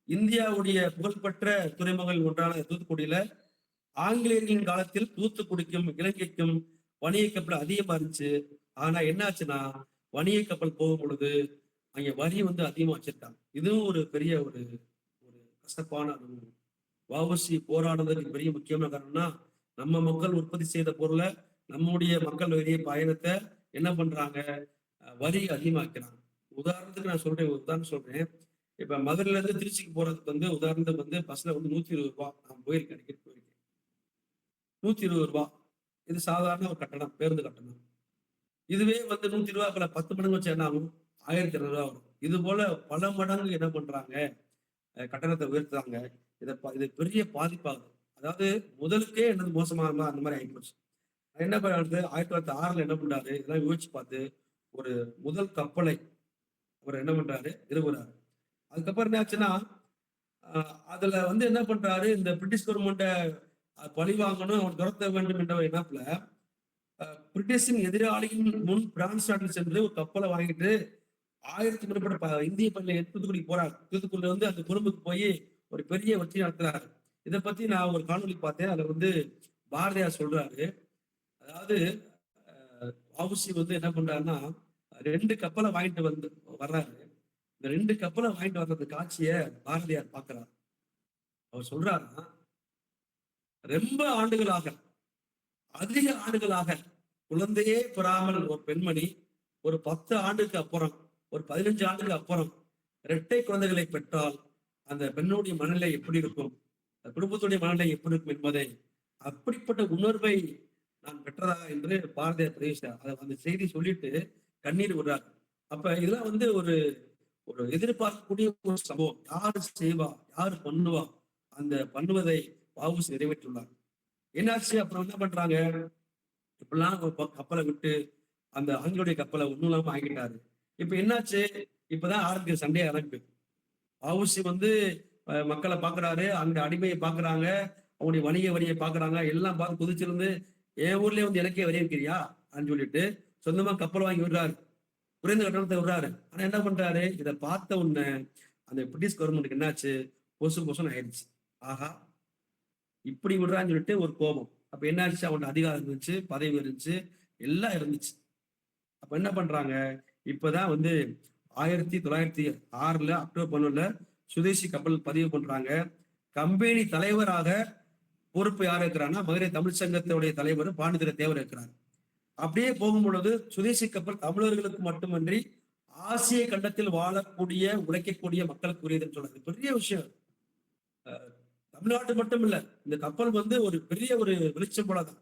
இந்தியாவுடைய புகழ்பெற்ற துறைமுகங்கள் ஒன்றான தூத்துக்குடியில ஆங்கிலேயர்களின் காலத்தில் தூத்துக்குடிக்கும் இலங்கைக்கும் வணிக கப்பல் அதிகமா இருந்துச்சு. ஆனா என்னாச்சுன்னா, வணிக கப்பல் போகும் பொழுது அங்க வரி வந்து அதிகமா வச்சிருக்காங்க. இதுவும் ஒரு பெரிய ஒரு ஒரு கசப்பான அனுபவம். வஉசி போராடுறதுக்கு பெரிய முக்கியமான காரணம்னா, நம்ம மக்கள் உற்பத்தி செய்த பொருளை, நம்முடைய மக்கள் வெளியே பயணத்தை என்ன பண்றாங்க, வரி அதிகமாக்கிறாங்க. உதாரணத்துக்கு நான் சொல்றேன், ஒரு உதாரணம் சொல்றேன். இப்ப மதுரையில இருந்து திருச்சிக்கு போறதுக்கு வந்து உதாரணத்துக்கு வந்து பஸ்ல வந்து 120 ரூபாய். நான் போயிருக்கேன், அடிக்கடி போயிருக்கேன். 120 ரூபாய். இது சாதாரண ஒரு கட்டணம், பேருந்து கட்டணம். இதுவே வந்து 120 10 மடங்கு வச்சு என்ன ஆகும், 1200 ரூபாய் வரும். இது போல பல மடங்கு என்ன பண்றாங்க, கட்டணத்தை உயர்த்துறாங்க. இது பெரிய பாதிப்பாகுது. அதாவது முதலுக்கே என்னது மோசமான அந்த மாதிரி ஆகிப்போச்சு. என்ன பண்றது, 1906 என்ன பண்றாரு, இதெல்லாம் யோசிச்சு பார்த்து ஒரு முதல் கப்பலை அவர் என்ன பண்றாரு, நிறுவுறாரு. அதுக்கப்புறம் என்ன ஆச்சுன்னா, அதுல வந்து என்ன பண்றாரு, இந்த பிரிட்டிஷ் கவர்மெண்ட்டை பழி வாங்கணும், அவர் துரத்த வேண்டும் என்ற எண்ணத்துல பிரிட்டிஷின் எதிராளியின் முன் பிரான்ஸ் நாட்டில் சென்று ஒரு கப்பலை வாங்கிட்டு 1000க்கும் மேற்பட்ட இந்திய பள்ளியை தூத்துக்குடிக்கு போறாரு. தூத்துக்குடியில வந்து அந்த கொழும்புக்கு போய் ஒரு பெரிய வெற்றி நடத்துறாரு. இதை பத்தி நான் ஒரு காணொலி பார்த்தேன். அதுல வந்து பாரதியார் சொல்றாரு, அதாவது வஉசி வந்து என்ன பண்றாருன்னா, 2 கப்பலை வாங்கிட்டு வந்து வர்றாரு. இந்த 2 கப்பலை வாங்கிட்டு வர்றது காட்சிய பாரதியார் பார்க்கிறார். அவர் சொல்றாருன்னா, ரொம்ப ஆண்டுகளாக, அதிக ஆண்டுகளாக குழந்தையே பெறாமல் ஒரு பெண்மணி ஒரு 10 ஆண்டுக்கு அப்புறம், ஒரு 15 ஆண்டுக்கு அப்புறம் இரட்டை குழந்தைகளை பெற்றால் அந்த பெண்ணுடைய மனநிலை எப்படி இருக்கும், குடும்பத்துடைய மனநிலை எப்படி இருக்கும் என்பதை, அப்படிப்பட்ட உணர்வை நான் பெற்றதா என்று பாரதியார் பதிவிச்சார். அதை அந்த செய்தி சொல்லிட்டு கண்ணீர் விடுறார். அப்ப இதெல்லாம் வந்து ஒரு ஒரு எதிர்பார்க்கக்கூடிய ஒரு சம்பவம். யாரு செய்வா, யாரு பண்ணுவா, அந்த பண்ணுவதை வஉசி நிறைவேற்றுள்ளார். என்னாச்சு, அப்புறம் என்ன பண்றாங்க, இப்பெல்லாம் கப்பலை விட்டு அந்த ஆங்கிலோடைய கப்பலை ஒண்ணும் இல்லாம ஆகிட்டாரு. இப்ப என்னாச்சு, இப்பதான் ஆரம்பிக்கிற சண்டையை ஆரம்பிக்குது. வஉசி வந்து மக்களை பாக்குறாரு, அங்க அடிமையை பாக்குறாங்க, அவங்களுடைய வணிக வரியை பாக்குறாங்க, எல்லாம் பார்த்து குதிச்சிருந்து என் ஊர்லயே வந்து எனக்கே வரி வைக்கிறியா அப்படின்னு சொல்லிட்டு சொந்தமா கப்பல் வாங்கி விடுறாரு, குறைந்த கட்டணத்தை விடுறாரு. ஆனா என்ன பண்றாரு, இதை பார்த்த உடனே அந்த பிரிட்டிஷ் கவர்மெண்ட்டுக்கு என்னாச்சு, பொசுன்னு ஆயிடுச்சு. ஆஹா, இப்படி விடுறான்னு சொல்லிட்டு ஒரு கோபம். அப்ப என்ன ஆச்சு, அவன்கிட்ட அதிகாரம் இருந்துச்சு, பதவி இருந்துச்சு, எல்லாம் இருந்துச்சு. அப்ப என்ன பண்றாங்க, இப்பதான் வந்து 1906 அக்டோபர் 11 சுதேசி கப்பல் பதிவு பண்றாங்க. கம்பெனி தலைவராக பொறுப்பு யார் இருக்கிறாங்கன்னா, மதுரை தமிழ் சங்கத்துடைய தலைவர் பாண்டித்துரை தேவர் இருக்கிறார். அப்படியே போகும் பொழுது சுதேசி கப்பல் தமிழர்களுக்கு மட்டுமன்றி ஆசிய கண்டத்தில் வாழக்கூடிய உழைக்கக்கூடிய மக்களுக்கு உரியதுன்னு சொல்றது பெரிய விஷயம். தமிழ்நாட்டு மட்டும் இல்ல, இந்த கப்பல் வந்து ஒரு பெரிய ஒரு வெளிச்சம் போலதான்.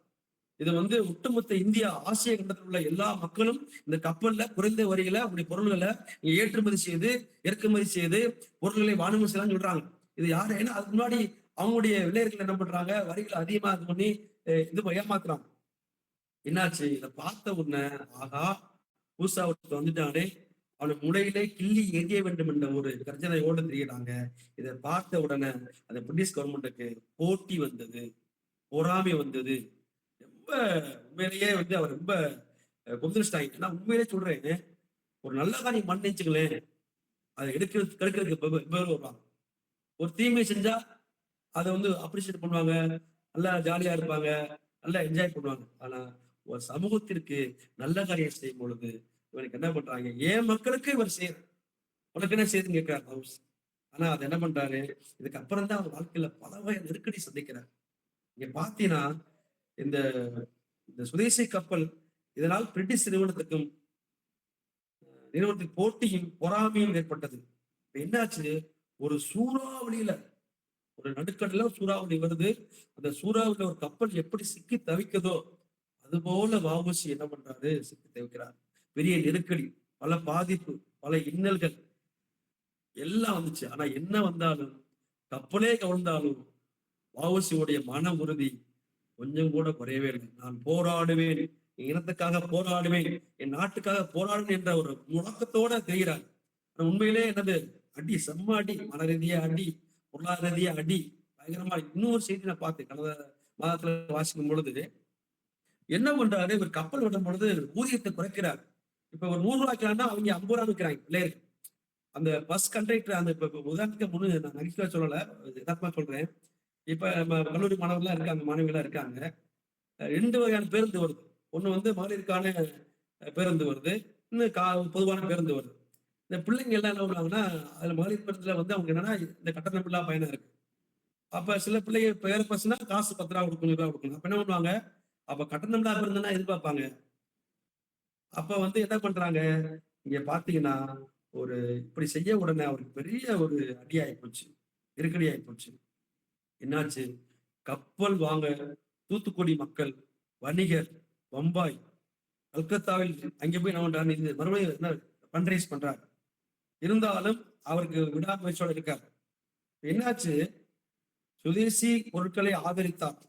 இது வந்து ஒட்டுமொத்த இந்தியா, ஆசிய கண்டத்தில் உள்ள எல்லா மக்களும் இந்த கப்பல்ல குறைந்த வரிகளை அவங்களுடைய பொருள்களை ஏற்றுமதி செய்து, இறக்குமதி செய்து பொருள்களை வாணிபம் செய்யலாம்னு சொல்றாங்க. இது யாரு, ஏன்னா அதுக்கு முன்னாடி அவங்களுடைய வெள்ளையர்கள் என்ன பண்றாங்க, வரிகளை அதிகமா இது பண்ணி இது ஏமாத்துறாங்க. என்னாச்சு, இதை பார்த்த உடனே ஆகா புதுசா ஒருத்தர் வந்துட்டானே, அவனை முளையிலே கிள்ளி எரிய வேண்டும் என்ற ஒரு கர்ஜனையோடு தெரிகிறாங்க. இதை பார்த்த உடனே அந்த பிரிட்டிஷ் கவர்மெண்ட்டுக்கு போட்டி வந்தது, பொறாமை வந்தது. ரொம்ப உண்மையிலேயே வந்து அவர் ரொம்ப கொந்தளிச்சிட்டாங்க. நான் உண்மையிலேயே சொல்றேன், ஒரு நல்ல காரியம் மன்னிச்சுங்களேன், அதை எடுக்கிறது கெடுக்கிறதுக்கு பேர் வருவாங்க. ஒரு தீமை செஞ்சா அதை வந்து அப்ரிஷியேட் பண்ணுவாங்க, நல்லா ஜாலியா இருப்பாங்க, நல்லா என்ஜாய் பண்ணுவாங்க. ஆனா ஒரு சமூகத்திற்கு நல்ல காரியம் செய்யும் பொழுது இவனுக்கு என்ன பண்றாங்க, ஏன் மக்களுக்கு இவர் செய்யற, உனக்கு என்ன செய்யுதுன்னு கேட்கிறார் ஹவுஸ். ஆனா அதை என்ன பண்றாரு, இதுக்கு அப்புறம் தான் அவர் வாழ்க்கையில பல வகை நெருக்கடி சந்திக்கிறார். இங்க பாத்தீங்கன்னா இந்த இந்த சுதேசி கப்பல் இதனால் பிரிட்டிஷ் நிறுவனத்துக்கு போட்டியும் பொறாமையும் ஏற்பட்டது. இப்ப என்னாச்சு, ஒரு சூறாவளியில, ஒரு நடுக்கடல சூறாவளி வருது. அந்த சூறாவளியில ஒரு கப்பல் எப்படி சிக்கி தவிக்குதோ அது போல வஉசி என்ன பண்றாரு, சிக்கி தவிக்கிறார். பெரிய நெருக்கடி, பல பாதிப்பு, பல இன்னல்கள் எல்லாம் வந்துச்சு. ஆனா என்ன வந்தாலும், கப்பலே கவிழ்ந்தாலும் வஉசியுடைய மன உறுதி கொஞ்சம் கூட குறையவே இல்லை. நான் போராடுவேன், என் இனத்துக்காக போராடுவேன், என் நாட்டுக்காக போராடுவேன் என்ற ஒரு முழக்கத்தோட தெரிகிறார். ஆனா உண்மையிலே என்னது, அடி செம்ம அடி, மன ரீதியா அடி, பொருளாதார ரீதியா அடி, பயங்கரமா. இன்னொரு செய்தி நான் பார்த்தேன் கடந்த மாதத்துல வாசிக்கும் பொழுது, என்ன பண்றாரு, இவர் கப்பல் விடும் பொழுது ஊதியத்தை குறைக்கிறார். இப்ப ஒரு 100 ரூபாய்க்குனா அவங்க 50 ரூபா விற்கிறாங்க பிள்ளையருக்கு. அந்த பஸ் கண்டக்டர், அந்த இப்ப உதாரணத்துக்கு முன்னு நான் நகைச்சுவை சொல்லல, யதார்த்தமா சொல்றேன். இப்ப நம்ம கல்லூரி மாணவர்கள்லாம் இருக்காங்க, மாணவிகளா இருக்காங்க. 2 வகையான பேருந்து வருது. ஒண்ணு வந்து மகளிருக்கான பேருந்து வருது, இன்னும் பொதுவான பேருந்து வருது. இந்த பிள்ளைங்க எல்லாம் என்ன பண்ணுவாங்கன்னா, அதுல மகளிர் பேருந்துல வந்து அவங்க என்னன்னா இந்த கட்டணம் இல்லா பயணம் இருக்கு. அப்ப சில பிள்ளைங்க பேர பஸ்னா காசு 10 ரூபா கொடுக்கணும், 20 ரூபா கொடுக்கணும். அப்ப என்ன பண்ணுவாங்க, அப்ப கட்டணம் இல்லா பேருந்துன்னா எதிர்பார்ப்பாங்க. அப்ப வந்து என்ன பண்றாங்க, இங்க பாத்தீங்கன்னா ஒரு இப்படி செய்ய உடனே அவருக்கு பெரிய ஒரு அடியாயி போச்சு, நெருக்கடி ஆகி போச்சு. என்னாச்சு, கப்பல் வாங்க தூத்துக்குடி மக்கள், வணிகர், பம்பாய், கல்கத்தாவில் அங்கே போய் என்ன பண்றாரு, மறுபடியும் என்ன ஃபண்ட்ரைஸ் பண்றாரு. இருந்தாலும் அவருக்கு விடாமுயற்சியோட இருக்கார். என்னாச்சு, சுதேசி பொருட்களை ஆதரித்தார்,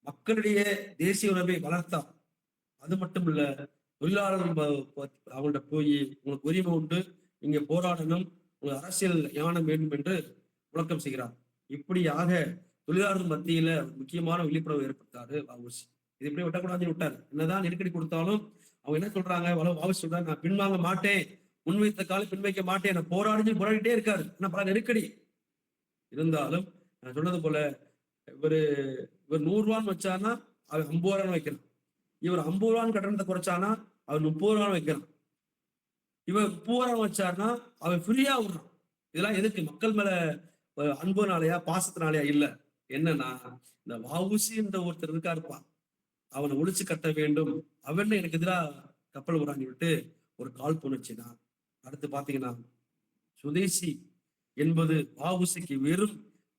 மக்களிடையே தேசிய உணர்வை வளர்த்தார். அது மட்டும் இல்ல, தொழிலாளர்கள் அவங்கள்ட்ட போய் உங்களுக்கு உரிமை உண்டு, நீங்க போராடணும், உங்களுக்கு அரசியல் ஞானம் வேண்டும் என்று முழக்கம் செய்கிறார். இப்படியாக தொழிலாளர்கள் மத்தியில முக்கியமான விழிப்புணர்வு ஏற்படுத்தாரு வஉசி. இது இப்படி விட்டக்கூடாதுன்னு விட்டாரு. என்னதான் நெருக்கடி கொடுத்தாலும் அவங்க என்ன சொல்றாங்க, வஉசி சொல்றாங்க, நான் பின்வாங்க மாட்டேன், முன்வைத்த காலை பின்வைக்க மாட்டேன், நான் போராடிட்டே இருக்காரு. ஆனா பல நெருக்கடி இருந்தாலும், நான் சொன்னது போல இவரு 100 ரூபான்னு வச்சாருன்னா அவர் 50 ரூபான்னு வைக்கணும். இவர் 50 ரூபான்னு கட்டணத்தை குறைச்சானா அவர் 30 ரூபான்னு வைக்கணும். இவர் 30 ரூபா வச்சாருன்னா அவன் ஃப்ரீயா விடுறான். இதெல்லாம் எதுக்கு, மக்கள் மேல அன்புனாலயா பாசத்தினாலயா இல்ல. என்னன்னா இந்த வஉசி என்ற ஒருத்தர் இருக்காருப்பா, அவனை ஒழிச்சு கட்ட வேண்டும், அவன் எனக்கு எதிராக கப்பல் விடான்னு விட்டு ஒரு காழ்ப்புணர்ச்சி தான். அடுத்து பாத்தீங்கன்னா, சுதேசி என்பது வஉசிக்கு வெறும்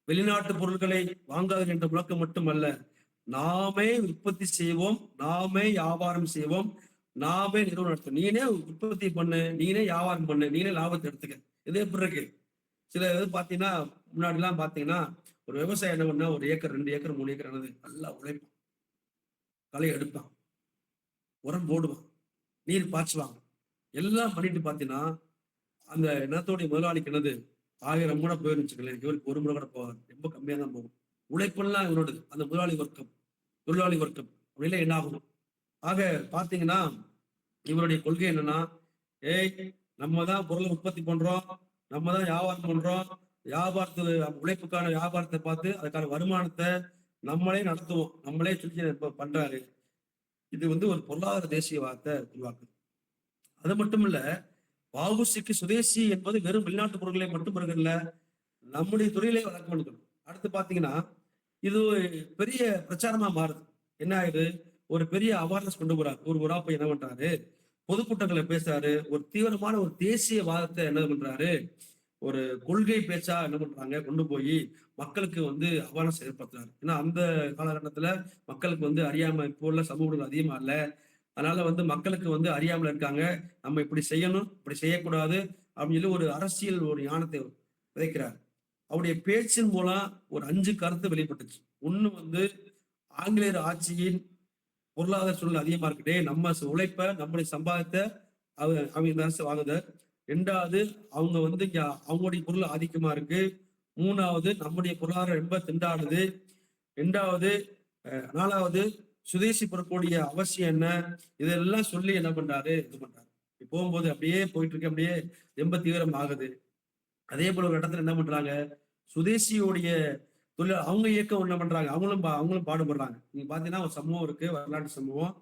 வெளிநாட்டு பொருட்களை வாங்காது என்ற முழக்கம் மட்டுமல்ல, நாமே உற்பத்தி செய்வோம், நாமே வியாபாரம் செய்வோம், நாமே நிறுவனம் நடத்தும். நீனே உற்பத்தி பண்ணு, நீனே வியாபாரம் பண்ணு, நீனே லாபத்தை எடுத்துக்க. இதே எப்படி இருக்கு, சில இது பாத்தீங்கன்னா முன்னாடி எல்லாம் பாத்தீங்கன்னா ஒரு விவசாயம் என்ன பண்ணா, 1 ஏக்கர் 2 ஏக்கர் 3 ஏக்கர் ஆனது நல்லா உழைப்பான், களை எடுப்பான், உரம் போடுவான், நீர் பாய்ச்சுவாங்க, எல்லாம் பண்ணிட்டு பாத்தீங்கன்னா அந்த நிலத்தோடைய முதலாளிக்கு என்னது 1000 மூட போயிருந்துச்சுங்களேன், இவருக்கு 1 முறை கூட போகாது, ரொம்ப கம்மியா தான் போகும். உழைப்பெல்லாம் இவரோடது, அந்த முதலாளி வர்க்கம், தொழிலாளி வர்க்கம் அப்படிலாம் என்ன ஆகும். ஆக பாத்தீங்கன்னா இவருடைய கொள்கை என்னன்னா, ஏய் நம்ம தான் பொருளை உற்பத்தி பண்றோம், நம்ம தான் வியாபாரம் பண்றோம், வியாபாரத்து உழைப்புக்கான வியாபாரத்தை பார்த்து அதுக்கான வருமானத்தை நம்மளே நடத்துவோம், நம்மளே சொல்லி பண்றாரு. இது வந்து ஒரு பொருளாதார தேசியவாதத்தை உருவாக்குது. அது மட்டும் இல்ல, வஉசிக்கு சுதேசி என்பது வெறும் வெளிநாட்டு பொருட்களை மட்டும் இல்ல, நம்முடைய தொழிலை வளர்க்க வேண்டும். அடுத்து பாத்தீங்கன்னா இது பெரிய பிரச்சாரமா மாறுது. என்ன ஆகுது, ஒரு பெரிய அவேர்னஸ் கொண்டு போறாரு. ஒரு ஊரா போய் என்ன பண்றாரு, பொதுக்கூட்டங்களை பேசுறாரு, ஒரு தீவிரமான ஒரு தேசியவாதத்தை என்ன பண்றாரு, ஒரு கொள்கை பேச்சா என்ன பண்றாங்க கொண்டு போய் மக்களுக்கு வந்து அவேர்னஸ் ஏற்படுத்துறாரு. ஏன்னா அந்த காலகட்டத்துல மக்களுக்கு வந்து அறியாம, இப்போ உள்ள சமூகங்கள் அதிகமா இல்ல, அதனால வந்து மக்களுக்கு வந்து அறியாமல் இருக்காங்க, நம்ம இப்படி செய்யணும், இப்படி செய்யக்கூடாது அப்படின்னு சொல்லி ஒரு அரசியல் ஒரு ஞானத்தை விதைக்கிறார். அவருடைய பேச்சின் மூலம் ஒரு 5 கருத்து வெளிப்பட்டுச்சு. ஒண்ணு வந்து ஆங்கிலேயர் ஆட்சியின் பொருளாதார சூழல் அதிகமா இருக்கு. டேய் நம்ம உழைப்ப நம்முடைய சம்பாதித்த அவங்க இந்த அரசு வாங்குத. 2வது அவங்க வந்து இங்க அவங்களுடைய பொருள் ஆதிக்கமா இருக்கு. 3வது நம்முடைய பொருளாதாரம் ரொம்ப திண்டாடுது. 2வது 4வது சுதேசி பொருட்களுடைய அவசியம் என்ன, இதெல்லாம் சொல்லி என்ன பண்றாரு இது பண்றாரு. போகும்போது அப்படியே போயிட்டு இருக்கு, அப்படியே ரொம்ப தீவிரம் ஆகுது. அதே போல ஒரு இடத்துல என்ன பண்றாங்க, சுதேசியோடைய தொழில் அவங்க இயக்கம் என்ன பண்றாங்க, அவங்களும் பாடுபடுறாங்க. நீங்க பாத்தீங்கன்னா ஒரு சம்பவம் இருக்கு, வரலாற்று சம்பவம்.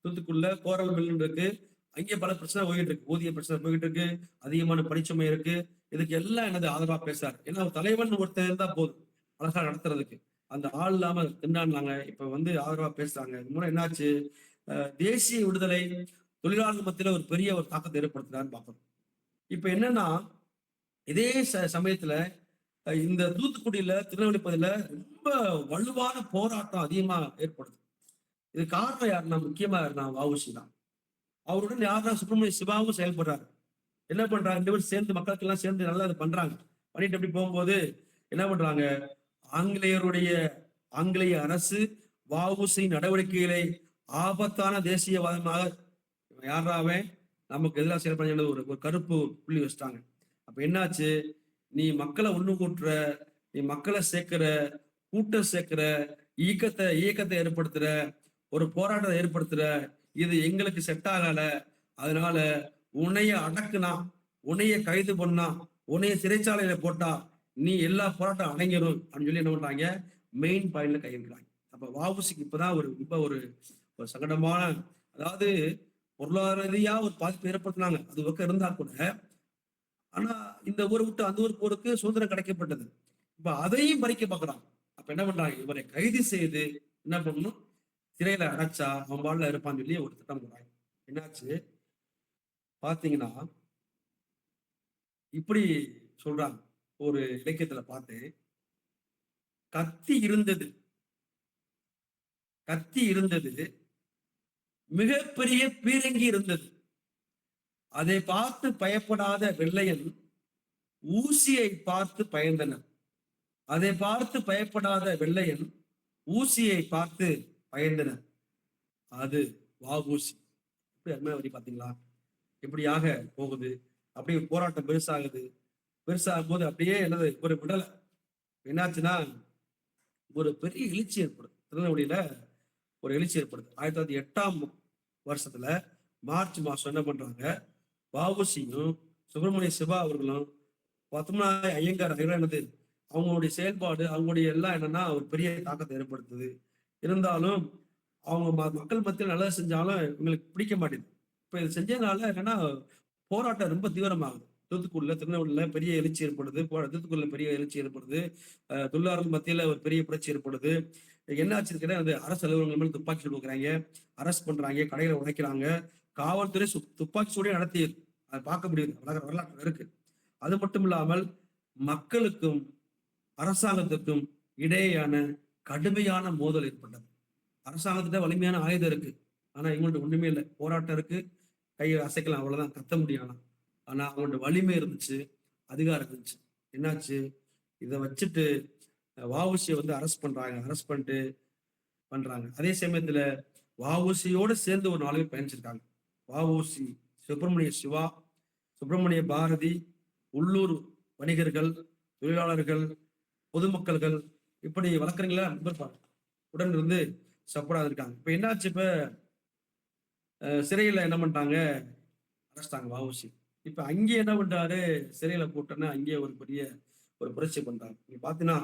தூத்துக்குள்ள கோரல் மில் இருக்கு, அங்கே பல பிரச்சனை போயிட்டு இருக்கு, ஊதிய பிரச்சனை போயிட்டு இருக்கு, அதிகமான பணிச்சுமை இருக்கு. இதுக்கு எல்லாம் என்னது ஆதரவா பேசுறாரு. ஏன்னா ஒரு தலைவன் ஒருத்தர் இருந்தா போதும் அழகா நடத்துறதுக்கு. அந்த ஆள் இல்லாம திண்டாடினாங்க. இப்ப வந்து ஆதரவா பேசுறாங்க. இது மூலம் என்னாச்சு, தேசிய விடுதலை தொழிலாளர் மத்தியில ஒரு பெரிய ஒரு தாக்கத்தை ஏற்படுத்துறான்னு பார்க்கணும். இப்ப என்னன்னா இதே சமயத்துல இந்த தூத்துக்குடியில திருநெல்வேலி பகுதியில ரொம்ப வலுவான போராட்டம் அதிகமா ஏற்படுது. இது காரணம் யாருன்னா, முக்கியமா யாருன்னா வஉசி தான். அவருடன் யாருன்னா சுப்பிரமணிய சிவாவும் செயல்படுறாரு. என்ன பண்றாங்க, 2 பேரும் சேர்ந்து மக்களுக்கு எல்லாம் சேர்ந்து நல்லா இது பண்றாங்க. பண்ணிட்டு அப்படி போகும்போது என்ன பண்றாங்க, ஆங்கிலேய அரசு வஉசி நடவடிக்கைகளை ஆபத்தான தேசியவாதமாக யாராவே நமக்கு எதிராக செயல்பட ஒரு கருப்பு புள்ளி வச்சுட்டாங்க. அப்ப என்னாச்சு, நீ மக்களை ஒண்ணு கூட்டுற, நீ மக்களை சேர்க்கிற, கூட்டம் சேர்க்கிற, இயக்கத்தை ஏற்படுத்துற, ஒரு போராட்டத்தை ஏற்படுத்துற, இது எங்களுக்கு செட் ஆகல. அதனால உன்னைய அடக்குனா, உன்னைய கைது பண்ணா, உன்னைய சிறைச்சாலையில போட்டா நீ எல்லா போராட்டம் அடங்கிடும் அப்படின்னு சொல்லி என்ன பண்றாங்க, மெயின் பாயிண்ட்ல கையெழுக்கிறாங்க. அப்ப வஉசிக்கு இப்பதான் ரொம்ப ஒரு சங்கடமான, அதாவது பொருளாதார ரீதியா ஒரு பாதிப்பு ஏற்படுத்தினாங்க, அது பக்கம் இருந்தா கூட. ஆனா இந்த ஊரை விட்டு அந்த ஊர் போருக்கு சுதந்திரம் கிடைக்கப்பட்டது. இப்ப அதையும் பறிக்க பாக்குறாங்க. அப்ப என்ன பண்றாங்க, இவரை கைது செய்து என்ன பண்ணணும், சிறையில அடைச்சா அவன் வாழ்ல இருப்பான்னு சொல்லி ஒரு திட்டம் போடுறாங்க. என்னாச்சு பாத்தீங்கன்னா, இப்படி சொல்றாங்க. ஒரு இலக்கியத்துல பார்த்தேன், கத்தி இருந்தது, மிகப்பெரிய பீரங்கி இருந்தது. அதை பார்த்து பயப்படாத வெள்ளையன் ஊசியை பார்த்து பயந்தனர். அதை பார்த்து பயப்படாத வெள்ளையன் ஊசியை பார்த்து பயந்தனர். அது வஉசி. எப்படி அருமையா வரி பாத்தீங்களா, இப்படியாக போகுது. அப்படியே போராட்டம் பெருசாகும் போது அப்படியே என்னது ஒரு விடலை. என்னாச்சுன்னா ஒரு பெரிய எழுச்சி ஏற்படுது. திருநெல்வேலியில ஒரு எழுச்சி ஏற்படுது. 1908ஆம் வருஷத்துல மார்ச் மாசம் என்ன பண்றாங்க, வஉசியும் சுப்பிரமணிய சிவா அவர்களும் பத்மநாய ஐயங்கார் என்னது அவங்களுடைய செயல்பாடு, அவங்களுடைய எல்லாம் என்னன்னா ஒரு பெரிய தாக்கத்தை ஏற்படுத்துது. இருந்தாலும் அவங்க மக்கள் மத்தியில் நல்லது செஞ்சாலும் இவங்களுக்கு பிடிக்க மாட்டேங்குது. இப்ப இது செஞ்சதுனால என்னன்னா போராட்டம் ரொம்ப தீவிரமாகுது. தூத்துக்குடியில திருநெல்வேலியில பெரிய எழுச்சி ஏற்படுது, தூத்துக்குடியில பெரிய எழுச்சி ஏற்படுது, தொழிலாளர்கள் மத்தியில ஒரு பெரிய புரட்சி ஏற்படுது. என்ன ஆச்சுன்னா, அந்த அரசு அலுவலகங்கள் மேல துப்பாக்கி சூடு வைக்கிறாங்க, அரெஸ்ட் பண்றாங்க, கடைகளை உடைக்கிறாங்க, காவல்துறை துப்பாக்கி சூடே நடத்தி அதை பார்க்க முடியுது, வரலாற்று இருக்கு. அது மட்டும் இல்லாமல் மக்களுக்கும் அரசாங்கத்துக்கும் இடையேயான கடுமையான மோதல் ஏற்பட்டது. அரசாங்கத்திட்ட வலிமையான ஆயுதம் இருக்கு, ஆனா இவங்கள்ட்ட ஒண்ணுமே இல்லை. போராட்டம் இருக்கு, கையை அசைக்கலாம், அவ்வளவுதான், கத்த முடியும். ஆனா அவங்கள்ட்ட வலிமை இருந்துச்சு, அதிகாரம் இருந்துச்சு. என்னாச்சு, இதை வச்சுட்டு வஉசியை வந்து அரெஸ்ட் பண்ணிட்டு பண்றாங்க. அதே சமயத்துல வஉசியோட சேர்ந்து ஒரு 4 பேர் பயணிச்சிருக்காங்க. வஉசி, சுப்பிரமணிய சிவா, சுப்பிரமணிய பாரதி, உள்ளூர் வணிகர்கள், தொழிலாளர்கள், பொதுமக்கள்கள், இப்படி வழக்கறிஞர்களா உடன் இருந்து சப்போர்ட்டா இருக்காங்க. இப்ப என்னாச்சு, இப்ப சிறையில என்ன பண்ணிட்டாங்க, அரெஸ்டாங்க வஉசி. இப்ப அங்கே என்ன பண்றாரு, சிறையில போட்டோன்னா அங்கே ஒரு பெரிய ஒரு புரட்சி பண்றாங்க. நீங்க பாத்தீங்கன்னா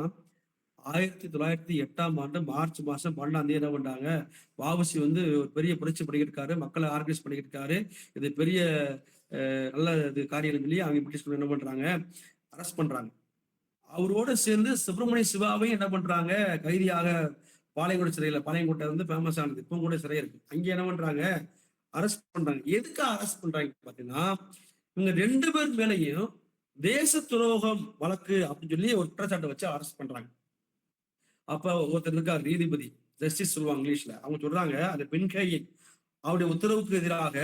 1908ஆம் ஆண்டு மார்ச் மாசம் 12ஆம் தேதி என்ன பண்றாங்க, வஉசி வந்து ஒரு பெரிய புரட்சி பண்ணிக்கிட்டு, மக்களை ஆர்கனைஸ் பண்ணிக்கிட்டு இருக்காரு. இது பெரிய நல்ல இது காரியம் சொல்லி அவங்க பிரிட்டிஷ் என்ன பண்றாங்க, அரெஸ்ட் பண்றாங்க. அவரோட சேர்ந்து சுப்பிரமணிய சிவாவையும் என்ன பண்றாங்க, கைதியாக பாளையங்கோட்டை சிறையில, பாளையங்கோட்டை வந்து ஃபேமஸ் ஆனது, இப்போ கூட சிறை இருக்கு, அங்கே என்ன பண்றாங்க, அரெஸ்ட் பண்றாங்க. எதுக்கு அரெஸ்ட் பண்றாங்க பாத்தீங்கன்னா, இவங்க 2 பேர் மேலையும் தேச துரோகம் வழக்கு அப்படின்னு சொல்லி ஒரு குற்றச்சாட்டை வச்சு அரெஸ்ட் பண்றாங்க. அப்ப ஒருத்தர் இருக்கார், நீதிபதி, ஜஸ்டிஸ் சொல்லுவாங்க இங்கிலீஷ்ல. அவங்க சொல்றாங்க, அந்த பெண்கையின் அவருடைய உத்தரவுக்கு எதிராக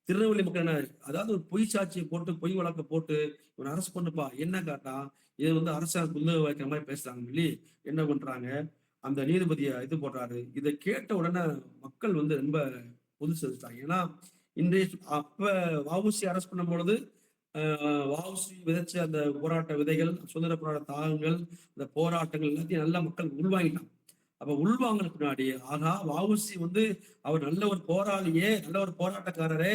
திருநெல்வேலி மக்கள் என்ன, அதாவது ஒரு பொய் சாட்சியை போட்டு பொய் வழக்க போட்டு இவன் அரசு பண்ணுப்பா என்ன காட்டா, இது வந்து அரசாங்கம் குந்த வைக்கிற மாதிரி பேசுறாங்க சொல்லி என்ன பண்றாங்க, அந்த நீதிபதியை இது போடுறாரு. இதை கேட்ட உடனே மக்கள் வந்து ரொம்ப பொது செலுத்தாங்க. ஏன்னா இன்றைய அப்ப வஉசி அரசு பண்ணும் பொழுது வஉசி விதைச்ச அந்த போராட்ட விதைகள், சுதந்திர போராட்ட தாகங்கள், அந்த போராட்டங்கள் எல்லாத்தையும் நல்லா மக்கள் உள்வாங்கிட்டாங்க. அப்ப உள்வாங்கின பின்னாடி ஆகா வஉசி வந்து அவர் நல்ல ஒரு போராளியே, நல்ல ஒரு போராட்டக்காரரே,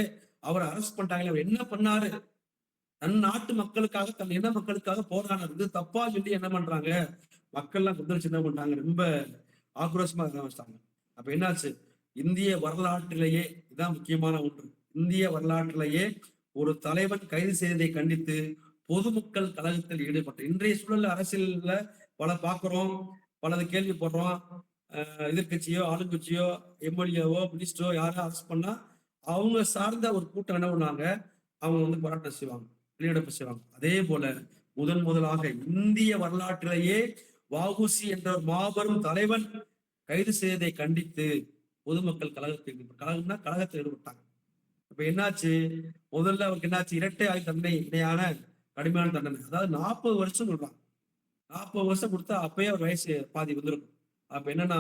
அவரை அரெஸ்ட் பண்ணிட்டாங்களே, அவர் என்ன பண்ணாரு, தன் நாட்டு மக்களுக்காக தன் இன மக்களுக்காக போராடினது இது தப்பா சொல்லி என்ன பண்றாங்க, மக்கள்லாம் கொந்தளிச்சு என்ன பண்றாங்க, ரொம்ப ஆக்ரோஷமா ஆரம்பிச்சிட்டாங்க. அப்ப என்னாச்சு, இந்திய வரலாற்றிலேயே இதான் முக்கியமான ஒன்று, இந்திய வரலாற்றிலேயே ஒரு தலைவன் கைது செய்ததை கண்டித்து பொதுமக்கள் கழகத்தில் ஈடுபட்ட இன்றைய சூழல்ல அரசியல்ல பல பார்க்கிறோம், பலது கேள்விப்படுறோம். எதிர்கட்சியோ ஆளுங்கட்சியோ எம்எல்ஏவோ மினிஸ்டரோ யாரோ அரசு பண்ணா அவங்க சார்ந்த ஒரு கூட்டம் என்ன பண்ணாங்க, அவங்க வந்து போராட்டம் செய்வாங்க, வெளிநடப்பு செய்வாங்க. அதே போல முதலாக இந்திய வரலாற்றிலேயே வஉசி என்ற ஒரு மாபெரும் தலைவன் கைது செய்ததை கண்டித்து பொதுமக்கள் கழகம்னா கழகத்தில் ஈடுபட்டாங்க. இப்ப என்னாச்சு, முதல்ல அவருக்கு என்னாச்சு, இரட்டை ஆயுள் தண்டனை இணையான கடுமையான தண்டனை, அதாவது 40 வருஷம் சொல்றாங்க. 40 வருஷம் கொடுத்தா அப்பயே அவர் வயசு பாதி வந்திருக்கும். அப்ப என்னன்னா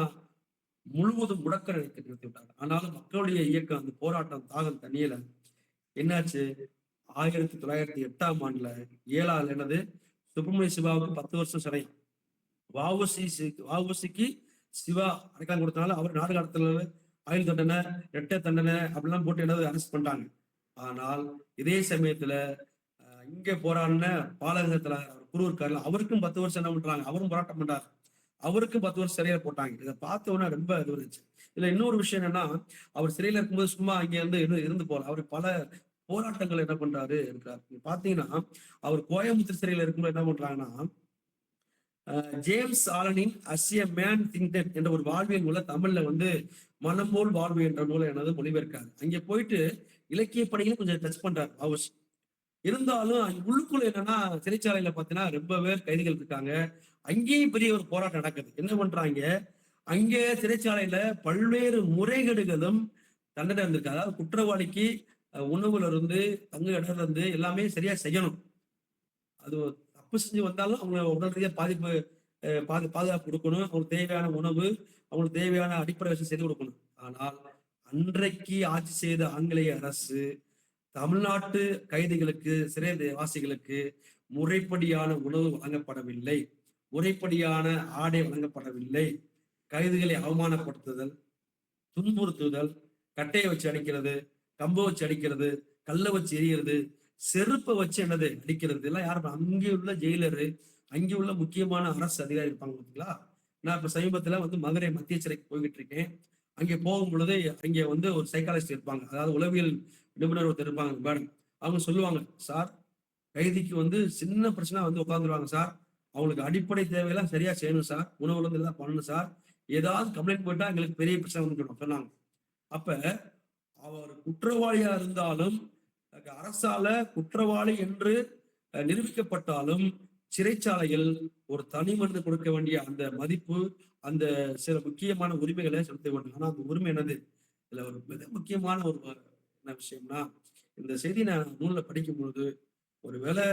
முழுவதும் முடக்க நிறுத்தி விட்டாங்க. ஆனாலும் மக்களுடைய இயக்கம் அந்த போராட்டம் தாகம் தண்ணியில என்னாச்சு, 1908ஆம் ஆண்டுல 7 என்னது சுப்பிரமணிய சிவாவுக்கு 10 வருஷம் சிறை, வஉசிக்கு சிவா அடைக்காலம் கொடுத்தனால அவர் நாடு கடத்தல ஆயுள் தண்டனை, இரட்டை தண்டனை அப்படிலாம் போட்டு என்னது அரெஸ்ட் பண்றாங்க. ஆனால் இதே சமயத்துல இங்க போராடின பாலகத்துல குருவர்கார்ல அவருக்கும் 10 வருஷம் என்ன பண்றாங்க, அவரும் போராட்டம் பண்றாரு, அவருக்கும் 10 வருஷம் சிறையில போட்டாங்க. இதை பார்த்தோன்னா ரொம்ப இது இருந்துச்சு. இதுல இன்னொரு விஷயம் என்னன்னா, அவர் சிறையில இருக்கும்போது சும்மா இங்க வந்து இருந்து போல, அவர் பல போராட்டங்கள் என்ன பண்றாரு இருக்கிறார். பாத்தீங்கன்னா அவர் கோயம்புத்தூர் சிறையில இருக்கும்போது என்ன பண்றாங்கன்னா, ஜேம்ஸ் ஆலனின் அஸ் எ மேன் திங்டன் என்ற ஒரு வாழ்வியல் நூலை தமிழ்ல வந்து மனம் போல் வாழ்வு என்ற நூலை என்னது மொழிபெயர்க்காரு. அங்கே போயிட்டு இலக்கிய பணிகளை கொஞ்சம் டச் பண்றாரு அவசியம். இருந்தாலும் உள்ளுக்குள்ள என்னன்னா சிறைச்சாலையில பாத்தீங்கன்னா ரொம்ப பேர் கைதிகள் இருக்காங்க. அங்கேயும் பெரிய ஒரு போராட்டம் நடக்குது. என்ன பண்றாங்க, அங்கே சிறைச்சாலையில பல்வேறு முறைகேடுகளும் தண்டனை இருந்திருக்கு. அதாவது குற்றவாளிக்கு உணவுல இருந்து தங்க இடத்துல இருந்து எல்லாமே சரியா செய்யணும். அது தப்பு செஞ்சு வந்தாலும் அவங்க உடல் ரீதியா பாதுகாப்பு கொடுக்கணும், அவங்களுக்கு தேவையான உணவு, அவங்களுக்கு தேவையான அடிப்படை வசதி செய்து கொடுக்கணும். ஆனால் அன்றைக்கு ஆட்சி செய்த ஆங்கிலேய அரசு தமிழ்நாட்டு கைதிகளுக்கு, சிறைவாசிகளுக்கு முறைப்படியான உணவு வழங்கப்படவில்லை, முறைப்படியான ஆடை வழங்கப்படவில்லை. கைதிகளை அவமானப்படுத்துதல், துன்புறுத்துதல், கட்டையை வச்சு அடிக்கிறது, கம்பை வச்சு அடிக்கிறது, கல்லை வச்சு எரிகிறது, செருப்பை வச்சு என்னது அடிக்கிறது, இதெல்லாம் யாரும் அங்கே உள்ள ஜெயிலரு, அங்கே உள்ள முக்கியமான அரசு அதிகாரி இருப்பாங்க பார்த்தீங்களா. நான் இப்ப சமீபத்துல வந்து மதுரை மத்திய சிறைக்கு போய்கிட்டு இருக்கேன். அங்கே போகும் பொழுது அங்கே வந்து ஒரு சைக்காலஜிஸ்ட் இருப்பாங்க, அதாவது உளவியல் நிபுணர் ஒருத்தர் இருப்பாங்க மேடம். அவங்க சொல்லுவாங்க, சார் கைதிக்கு வந்து சின்ன பிரச்சனை வந்து உட்காந்துருவாங்க சார், அவங்களுக்கு அடிப்படை தேவையெல்லாம் சரியா செய்யணும் சார், உணவுல இருந்து எல்லாம் பண்ணணும் சார், ஏதாவது கம்ப்ளைண்ட் போயிட்டா எங்களுக்கு பெரிய பிரச்சனை வந்து சொன்னாங்க. அப்ப அவர் குற்றவாளியா இருந்தாலும் அரசால குற்றவாளி என்று நிரூபிக்கப்பட்டாலும் சிறைச்சாலையில் ஒரு தனி மனிதன் கொடுக்க வேண்டிய அந்த மதிப்பு, அந்த சில முக்கியமான உரிமைகளை செலுத்த வேண்டும். ஆனா அந்த உரிமை என்னது, இதுல ஒரு மிக முக்கியமான ஒரு என்ன விஷயம்னா, இந்த செய்தி நான் நூல்ல படிக்கும் பொழுது, ஒருவேளை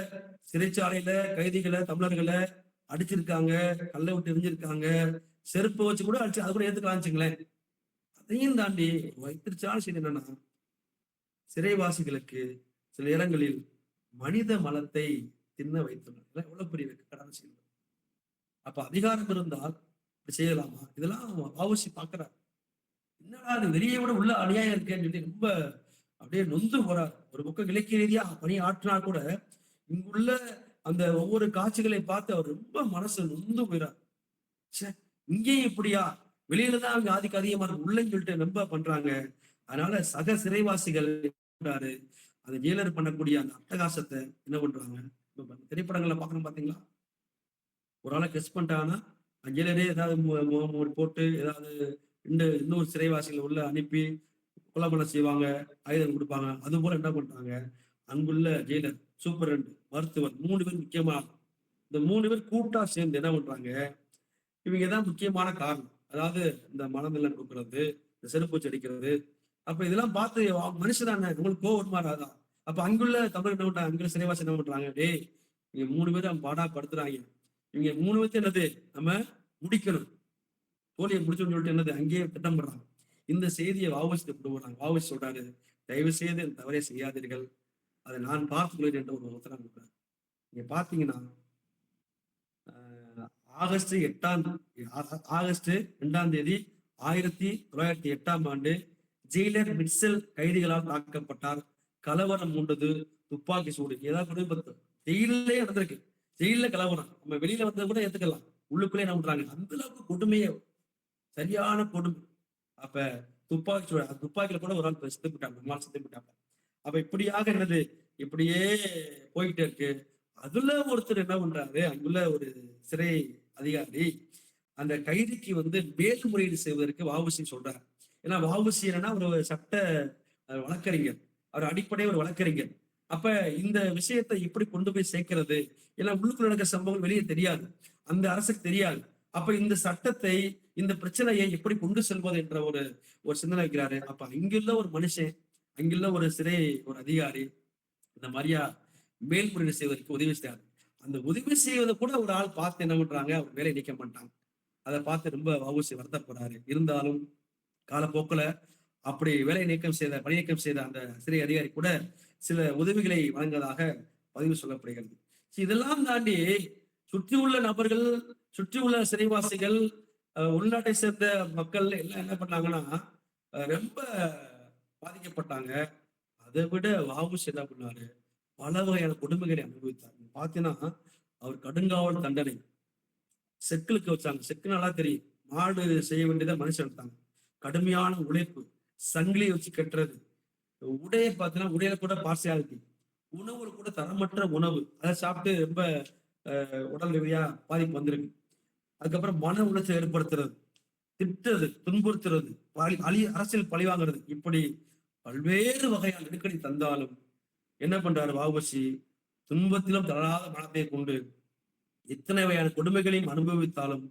சிறைச்சாலையில கைதிகளை தமிழர்களை அடிச்சிருக்காங்க, கல்லை விட்டு எரிஞ்சிருக்காங்க, செருப்பு வச்சு கூட அடிச்சு அது கூட ஏத்துக்கலாம்ச்சுங்களேன். அதையும் தாண்டி வைத்திருச்சாலும் செய்தி என்னன்னா, சிறைவாசிகளுக்கு சில இடங்களில் மனித மலத்தை தின்ன வைத்துள்ளனர். எவ்வளவு பெரிய கடமை செய்யணும். அப்ப அதிகாரம் இருந்தால் செய்யலாமா, இதெல்லாம் வஉசி பாக்குறாரு. என்னடா அது வெளியே விட உள்ள அநியாயம் இருக்கேன்னு சொல்லி ரொம்ப அப்படியே நொந்து போறார். ஒரு பக்கம் இலக்கிய ரீதியா பணி ஆற்றினா கூட இங்குள்ள அந்த ஒவ்வொரு காட்சிகளை பார்த்து அவர் ரொம்ப மனசு நொந்து போயிறார். இங்கேயும் இப்படியா, வெளியில தான் அவங்க ஆதிக்க அதிகமா இருக்கு, உள்ளன்னு சொல்லிட்டு ரொம்ப பண்றாங்க. அதனால சக சிறைவாசிகள் அந்த ஜெயிலர் பண்ணக்கூடிய அந்த அட்டகாசத்தை என்ன பண்றாங்க, திரைப்படங்கள்ல பாக்கணும் பாத்தீங்களா, ஒரு ஆளை கெஸ் பண்ணிட்டாங்கன்னா ஜெயிலரே ஏதாவது போட்டு ஏதாவது இன்னொரு சிறைவாசிகளை உள்ள அனுப்பி கொலை செய்வாங்க, ஆயுதம் கொடுப்பாங்க. அது போல என்ன பண்றாங்க, அங்குள்ள ஜெயிலர், சூப்பரண்ட், மருத்துவர் 3 பேர் முக்கியமா, இந்த 3 பேர் கூட்டா சேர்ந்து என்ன பண்றாங்க, இவங்க தான் முக்கியமான காரணம். அதாவது இந்த மனநலன் கொடுக்கறது, இந்த செருப்பு வச்சு அடிக்கிறது, அப்ப இதெல்லாம் பார்த்து மனுஷன் உங்களுக்கு கோவம் வராதான்? அப்ப அங்குள்ள தமிழ் என்ன பண்றாங்க, அங்குள்ள சிறைவாசி என்ன பண்றாங்க, டேய் இங்க 3 பேரும் பாடா படுத்துறாங்க, இவங்க 3 பேர்த்து என்னது நம்ம முடிக்கணும், தோழியை முடிச்சோம்னு சொல்லிட்டு என்னது அங்கேயே திட்டம் பண்றாங்க. இந்த செய்தியை வாபஸ்க்கு கொண்டு வர்றாங்க. வாபஸ் சொல்றாரு, தயவு செய்து தவறே செய்யாதீர்கள், அதை நான் பார்த்துக்கொள்கிறேன் என்ற ஒரு உத்தரவு கொடுக்குறாரு. நீங்க பாத்தீங்கன்னா ஆகஸ்ட் 2 1908 ஜெயிலர் மிட்செல் கைதிகளால் தாக்கப்பட்டார். கலவரம் மூண்டது, துப்பாக்கி சூடு. ஏதாவது குடும்பத்து ஜெயிலே நடந்திருக்கு. ஜெயில கலவரம், நம்ம வெளியில வந்தது கூட ஏத்துக்கலாம், உள்ளுக்குள்ளே என்ன பண்றாங்க, அந்த அளவுக்கு கொடுமையே, சரியான கொடுமை. அப்ப துப்பாக்கி சூடு, துப்பாக்கியில கூட ஒரு ஆள் செத்து போட்டாங்க, நம்மளால் செத்து போட்டாங்க. அப்ப இப்படியாக என்னது இப்படியே போயிட்டே இருக்கு. அதுல ஒருத்தர் என்ன பண்றாரு, அங்குள்ள ஒரு சிறை அதிகாரி அந்த கைதிக்கு மேல்முறையீடு செய்வதற்கு வஉசி சொல்றாரு. ஏன்னா வஉசி என்னன்னா ஒரு சட்ட வழக்கறிஞர், அவர் அடிப்படை ஒரு வழக்கறிஞர். அப்ப இந்த விஷயத்தை எப்படி கொண்டு போய் சேர்க்கிறது, ஏன்னா உள்ளுக்குள்ள நடக்கிற சம்பவம் வெளியே தெரியாது, அந்த அரசுக்கு தெரியாது. அப்ப இந்த சட்டத்தை, இந்த பிரச்சனையை எப்படி கொண்டு செல்வது என்ற ஒரு சிந்தனை வைக்கிறாரு. அப்ப அங்குள்ள ஒரு மனுஷன், அங்குள்ள ஒரு சிறை ஒரு அதிகாரி இந்த மாதிரியா மேல்முறையீடு செய்வதற்கு உதவி செய்யாது. அந்த உதவி செய்வதை கூட ஒரு ஆள் பார்த்து என்ன பண்றாங்க, அவர் வேலை நீக்க மாட்டாங்க. அதை பார்த்து ரொம்ப வஉசி வருத்தப்படுறாரு. இருந்தாலும் காலப்போக்கில் அப்படி வேலை நீக்கம் செய்த, பணி நீக்கம் செய்த அந்த சிறை அதிகாரி கூட சில உதவிகளை வழங்குவதாக பதிவு சொல்லப்படுகிறது. இதெல்லாம் தாண்டி சுற்றியுள்ள நபர்கள், சுற்றியுள்ள சிறைவாசிகள், உள்நாட்டை சேர்ந்த மக்கள் எல்லாம் என்ன பண்ணாங்கன்னா ரொம்ப பாதிக்கப்பட்டாங்க. அதை விட வஉசி என்ன பண்ணாரு, பல வகையான கொடுமைகளை அனுபவித்தார். பாத்தீங்கன்னா அவர் கடுங்காவல் தண்டனை, செக்குலுக்கு வச்சாங்க. செக்கு நல்லா தெரியும், மாடு செய்ய வேண்டியதை மனுஷன் எடுத்தாங்க. கடுமையான உழைப்பு, சங்கிலியை வச்சு கட்டுறது, உடைய பார்த்தீங்கன்னா உடையில கூட பார்சியாலிட்டி, உணவுல கூட தரமற்ற உணவு, அதை சாப்பிட்டு ரொம்ப உடல் ரீதியா பாதிப்பு வந்திருக்கு. அதுக்கப்புறம் மன உளைச்சல் ஏற்படுத்துறது, திட்டுறது, துன்புறுத்துறது, அரசியல் பழி வாங்குறது, இப்படி பல்வேறு வகையான நெருக்கடி தந்தாலும் என்ன பண்றாரு வஉசி, துன்பத்திலும் தளராத மனத்தை கொண்டு எத்தனை வகையான கொடுமைகளையும் அனுபவித்தாலும்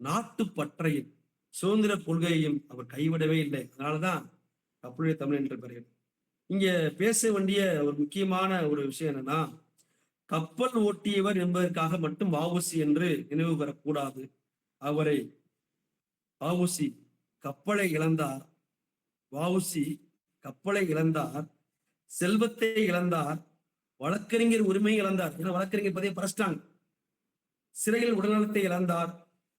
நாட்டு பற்றையும் சுதந்திர கொள்கையையும் அவர் கைவிடவே இல்லை. அதனாலதான் கப்பலுடைய தமிழ் என்று பெயர். இங்க பேச வேண்டிய ஒரு முக்கியமான ஒரு விஷயம் என்னன்னா, கப்பல் ஓட்டியவர் என்பதற்காக மட்டும் வஉசி என்று நினைவு பெறக்கூடாது. அவரை வஉசி கப்பலை இழந்தார், வஉசி கப்பலை இழந்தார், செல்வத்தை இழந்தார், வழக்கறிஞர் உரிமை இழந்தார். ஏன்னா வழக்கறிஞர் பதவியை பறிச்சிட்டாங்க. சிறையில் உடல்நலத்தை இழந்தார்.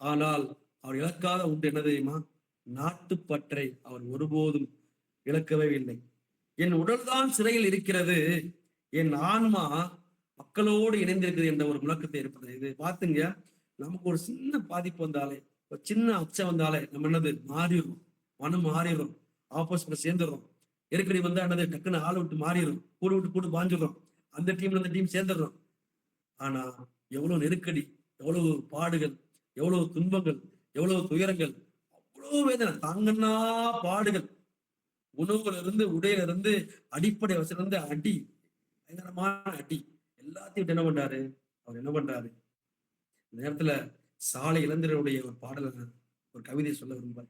ஆனால் அவர் இழக்காத உண்டு என்ன தெரியுமா, நாட்டுப்பற்றை அவர் ஒருபோதும் இழக்கவே இல்லை. என் உடல்தான் சிறையில் இருக்கிறது, என் ஆன்மா மக்களோடு இணைந்திருக்கிறது என்ற ஒரு முழக்கத்தை ஏற்படுது. இது பாத்துங்க, நமக்கு ஒரு சின்ன பாதிப்பு வந்தாலே, ஒரு சின்ன அச்சம் வந்தாலே நம்ம என்னது மாறிடும், மனம் மாறிடும், ஆப்போசிட்ல சேர்ந்துடுறோம். நெருக்கடி வந்தா என்னது டக்குன்னு ஆளை விட்டு மாறிடும், கூடு விட்டு கூடு பாஞ்சிடுறோம், அந்த டீம்ல இந்த டீம் சேர்ந்துடுறோம். ஆனா எவ்வளவு நெருக்கடி, எவ்வளவு பாடுகள், எவ்வளவு துன்பங்கள், எவ்வளவு துயரங்கள், அவ்வளவு வேதனை, தாங்கன்னா பாடுகள், உணவுல இருந்து உடையில இருந்து அடிப்படை வசதியில இருந்து அடி, பயங்கரமான அடி, எல்லாத்தையும் என்ன பண்றாரு, அவர் என்ன பண்றாரு, இந்த நேரத்துல சாலை இளைஞருடைய ஒரு பாடல ஒரு கவிதை சொல்ல விரும்பார்.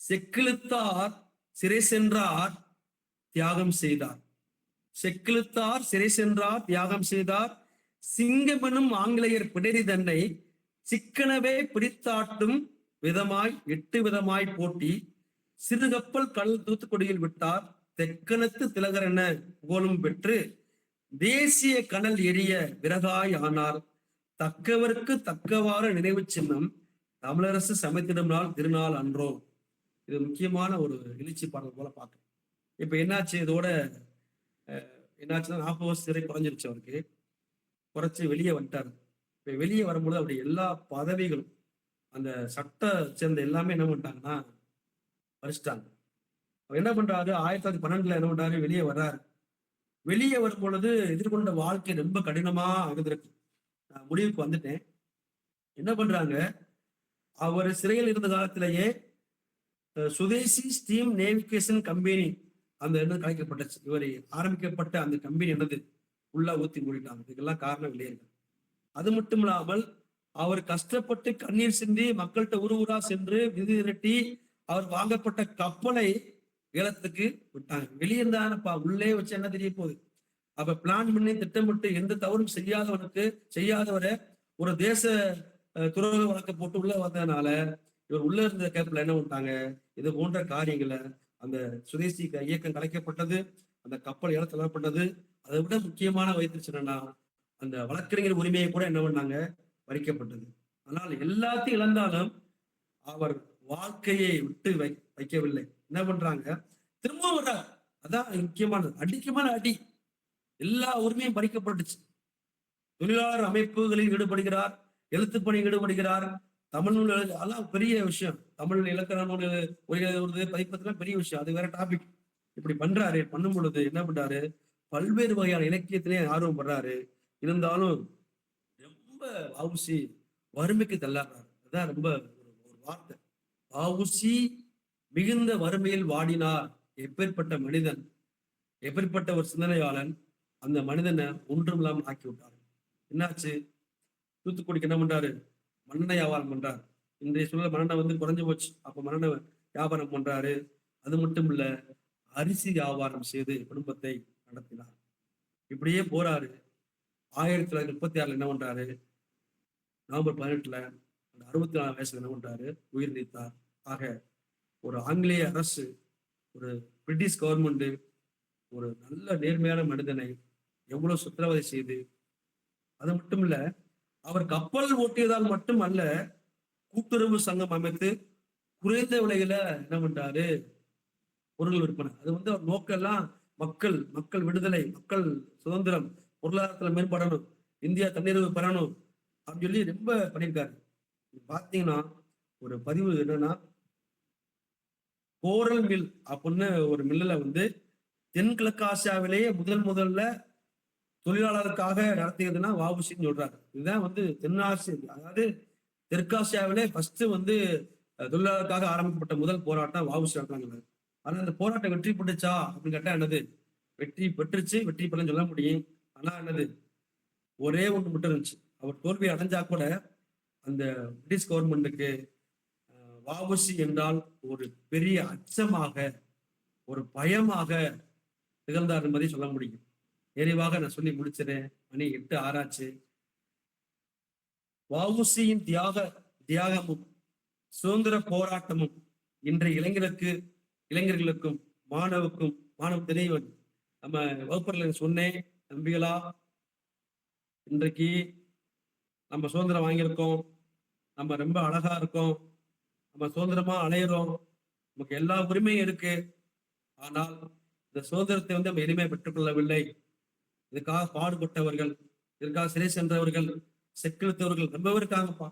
செக்கிழுத்தார் சிறை சென்றார் தியாகம் செய்தார், செக்கிழுத்தார் சிறை சென்றார் தியாகம் செய்தார், சிங்கமெனும் ஆங்கிலேயர் பிடரி தன்னை சிக்கனவே பிடித்தாட்டும் விதமாய் 8 விதமாய் போட்டி, சிறு கப்பல் கடல் தூத்துக்குடியில் விட்டார், தெக்கனத்து திலகர் என புகழும் பெற்று தேசிய கனல் எரிய விறகாய் ஆனார், தக்கவருக்கு தக்கவாறு நினைவு சின்னம் தமிழரசு சமைத்திடும் நாள் திருநாள் அன்றோ. இது முக்கியமான ஒரு எழுச்சி பாடல் போல பார்க்கணும். இப்ப என்னாச்சு, இதோட என்னாச்சுன்னா 40 வருஷம் சிறை குறைஞ்சிருச்சு. அவருக்கு குறைச்சி வெளியே வந்துட்டாரு. இப்ப வெளியே வரும்போது அவருடைய எல்லா பதவிகளும், அந்த சட்ட சேர்ந்த எல்லாமே என்ன பண்ணிட்டாங்கன்னா பறிச்சிட்டாங்க. அவர் என்ன பண்றாரு, 1912 என்ன பண்றாரு, வெளியே வர்றாரு. வெளியே வரும் பொழுது எதிர்கொண்ட வாழ்க்கை ரொம்ப கடினமா இருந்திருக்கு. நான் முடிவுக்கு வந்துட்டேன். என்ன பண்றாங்க, அவர் சிறையில் இருந்த காலத்திலேயே சுதேசி ஸ்டீம் நேவிகேஷன் கம்பெனி அந்த என்ன கலைக்கப்பட்டுச்சு. இவர் ஆரம்பிக்கப்பட்ட அந்த கம்பெனி என்னது உள்ள ஊத்தி மூடிட்டாங்க. இதுக்கெல்லாம் காரணம் இல்லையா. அது மட்டும் இல்லாமல் அவர் கஷ்டப்பட்டு கண்ணீர் சிந்தி மக்கள்கிட்ட ஊரா சென்று நிதி திரட்டி அவர் வாங்கப்பட்ட கப்பலை ஏலத்துக்கு விட்டாங்க. வெளியே இருந்தானப்பா, உள்ளே வச்சு என்ன தெரிய போகுது? அப்ப பிளான் பண்ணி திட்டமிட்டு எந்த தவறும் செய்யாதவரை ஒரு தேச துரோக வழக்கை போட்டு உள்ள வந்ததுனால இவர் உள்ள இருந்த கேப்ல என்ன பண்ணிட்டாங்க? இது போன்ற காரியங்களை அந்த சுதேசி இயக்கம் கலைக்கப்பட்டது, அந்த கப்பல் ஏலத்துல பண்ணது. அதை விட முக்கியமான வைத்திருச்சு என்னன்னா, அந்த வழக்கறிஞர் உரிமையை கூட என்ன பண்ணாங்க? பறிக்கப்பட்டது. ஆனால் எல்லாத்தையும் இழந்தாலும் அவர் வாழ்க்கையை விட்டு வைக்கவில்லை. என்ன பண்றாங்க? திரும்ப வர்றார். அதான் முக்கியமானது. அடிக்குமான அடி. எல்லா உரிமையும் பறிக்கப்பட்டுச்சு. தொழிலாளர் அமைப்புகளில் ஈடுபடுகிறார், எழுத்துப்பணியில் ஈடுபடுகிறார், தமிழ் நூல் அதெல்லாம் பெரிய விஷயம். தமிழ் இலக்கண நூல் எழுதுறது பதிப்பதெல்லாம் பெரிய விஷயம். அது வேற டாபிக். இப்படி பண்றாரு. பண்ணும் பொழுது என்ன பண்றாரு? பல்வேறு வகையான இலக்கியத்திலே ஆர்வம் படுறாரு. இருந்தாலும் ரொம்ப வஉசி வறுமைக்கு தள்ளாடுறாரு. அதான் ரொம்ப ஒரு வார்த்தை. வஉசி மிகுந்த வறுமையில் வாடினார். எப்பேற்பட்ட மனிதன், எப்பேற்பட்ட ஒரு சிந்தனையாளன், அந்த மனிதனை ஒன்றுமில்லாமல் ஆக்கி விட்டார். என்னாச்சு? தூத்துக்குடிக்கு என்ன பண்றாரு? மண்ணெண்ணெய் வியாபாரம் பண்றாரு. இன்றைய சூழல் மண்ணெண்ணெய் குறைஞ்சு போச்சு. அப்ப மண்ணெண்ணெய் வியாபாரம் பண்றாரு. அது மட்டும் இல்ல, அரிசி வியாபாரம் செய்து குடும்பத்தை நடத்தினார். இப்படியே போறாரு. 1936 என்ன பண்றாரு? நவம்பர் 18 அந்த 64 வயசுல என்ன பண்றாரு? உயிர் நீத்தார். ஆக ஒரு ஆங்கிலேய அரசு, ஒரு பிரிட்டிஷ் கவர்மெண்ட் ஒரு நல்ல நேர்மையான மனிதனை எவ்வளவு சித்திரவதை செய்து, அது மட்டும் இல்ல, அவர் கப்பல் ஓட்டியதால் மட்டும் அல்ல, கூட்டுறவு சங்கம் அமைத்து குறைந்த விலையில என்ன பண்றாரு? பொருள் விற்பனை. அது அவர் நோக்கம் எல்லாம் மக்கள் விடுதலை, மக்கள் சுதந்திரம், பொருளாதாரத்துல மேம்படணும், இந்தியா தன்னிறைவு பெறணும் அப்படின்னு சொல்லி ரொம்ப பண்ணியிருக்காரு. பாத்தீங்கன்னா ஒரு பதிவு என்னன்னா, கோரல் மில் அப்படின்னு ஒரு மில்லுல தென்கிழக்கு ஆசியாவிலேயே முதல்ல தொழிலாளருக்காக நடத்தியதுன்னா வஉசின்னு சொல்றாரு. இதுதான் தென்னாசிய, அதாவது தெற்காசியாவிலே ஃபர்ஸ்ட் தொழிலாளருக்காக ஆரம்பிக்கப்பட்ட முதல் போராட்டம் வஉசி நடத்தாங்க. ஆனா அந்த போராட்டம் வெற்றி பெற்றுச்சா அப்படின்னு கேட்டா என்னது? வெற்றி பெற்றுச்சு, வெற்றி பெறன்னு சொல்ல முடியும். ஆனா என்னது? ஒரே ஒன்று மட்டும் இருந்துச்சு. அவர் தோல்வி அடைஞ்சா கூட அந்த பிரிட்டிஷ் கவர்மெண்ட்டுக்கு வஉசி என்றால் ஒரு பெரிய அச்சமாக, ஒரு பயமாக திகழ்ந்தார் என்பதை சொல்ல முடியும். நிறைவாக நான் சொல்லி முடிச்சிடறேன். மணி 8 ஆராய்ச்சி. வஉசியின் தியாகமும் சுதந்திர போராட்டமும் இன்றைய இளைஞர்களுக்கும் மாணவ தெரியவன். நம்ம வகுப்பறையில் சொன்னேன், நம்பிகளா, இன்றைக்கு நம்ம சுதந்திரம் வாங்கியிருக்கோம், நம்ம ரொம்ப அழகா இருக்கோம், நம்ம சுதந்திரமா அலையிறோம், நமக்கு எல்லா உரிமையும் இருக்கு. ஆனால் இந்த சுதந்திரத்தை நம்ம எளிமையை பெற்றுக்கொள்ளவில்லை. இதுக்காக பாடுபட்டவர்கள், இதற்காக சிறை சென்றவர்கள், செக்கிழுத்தவர்கள் ரொம்ப இருக்காங்கப்பா.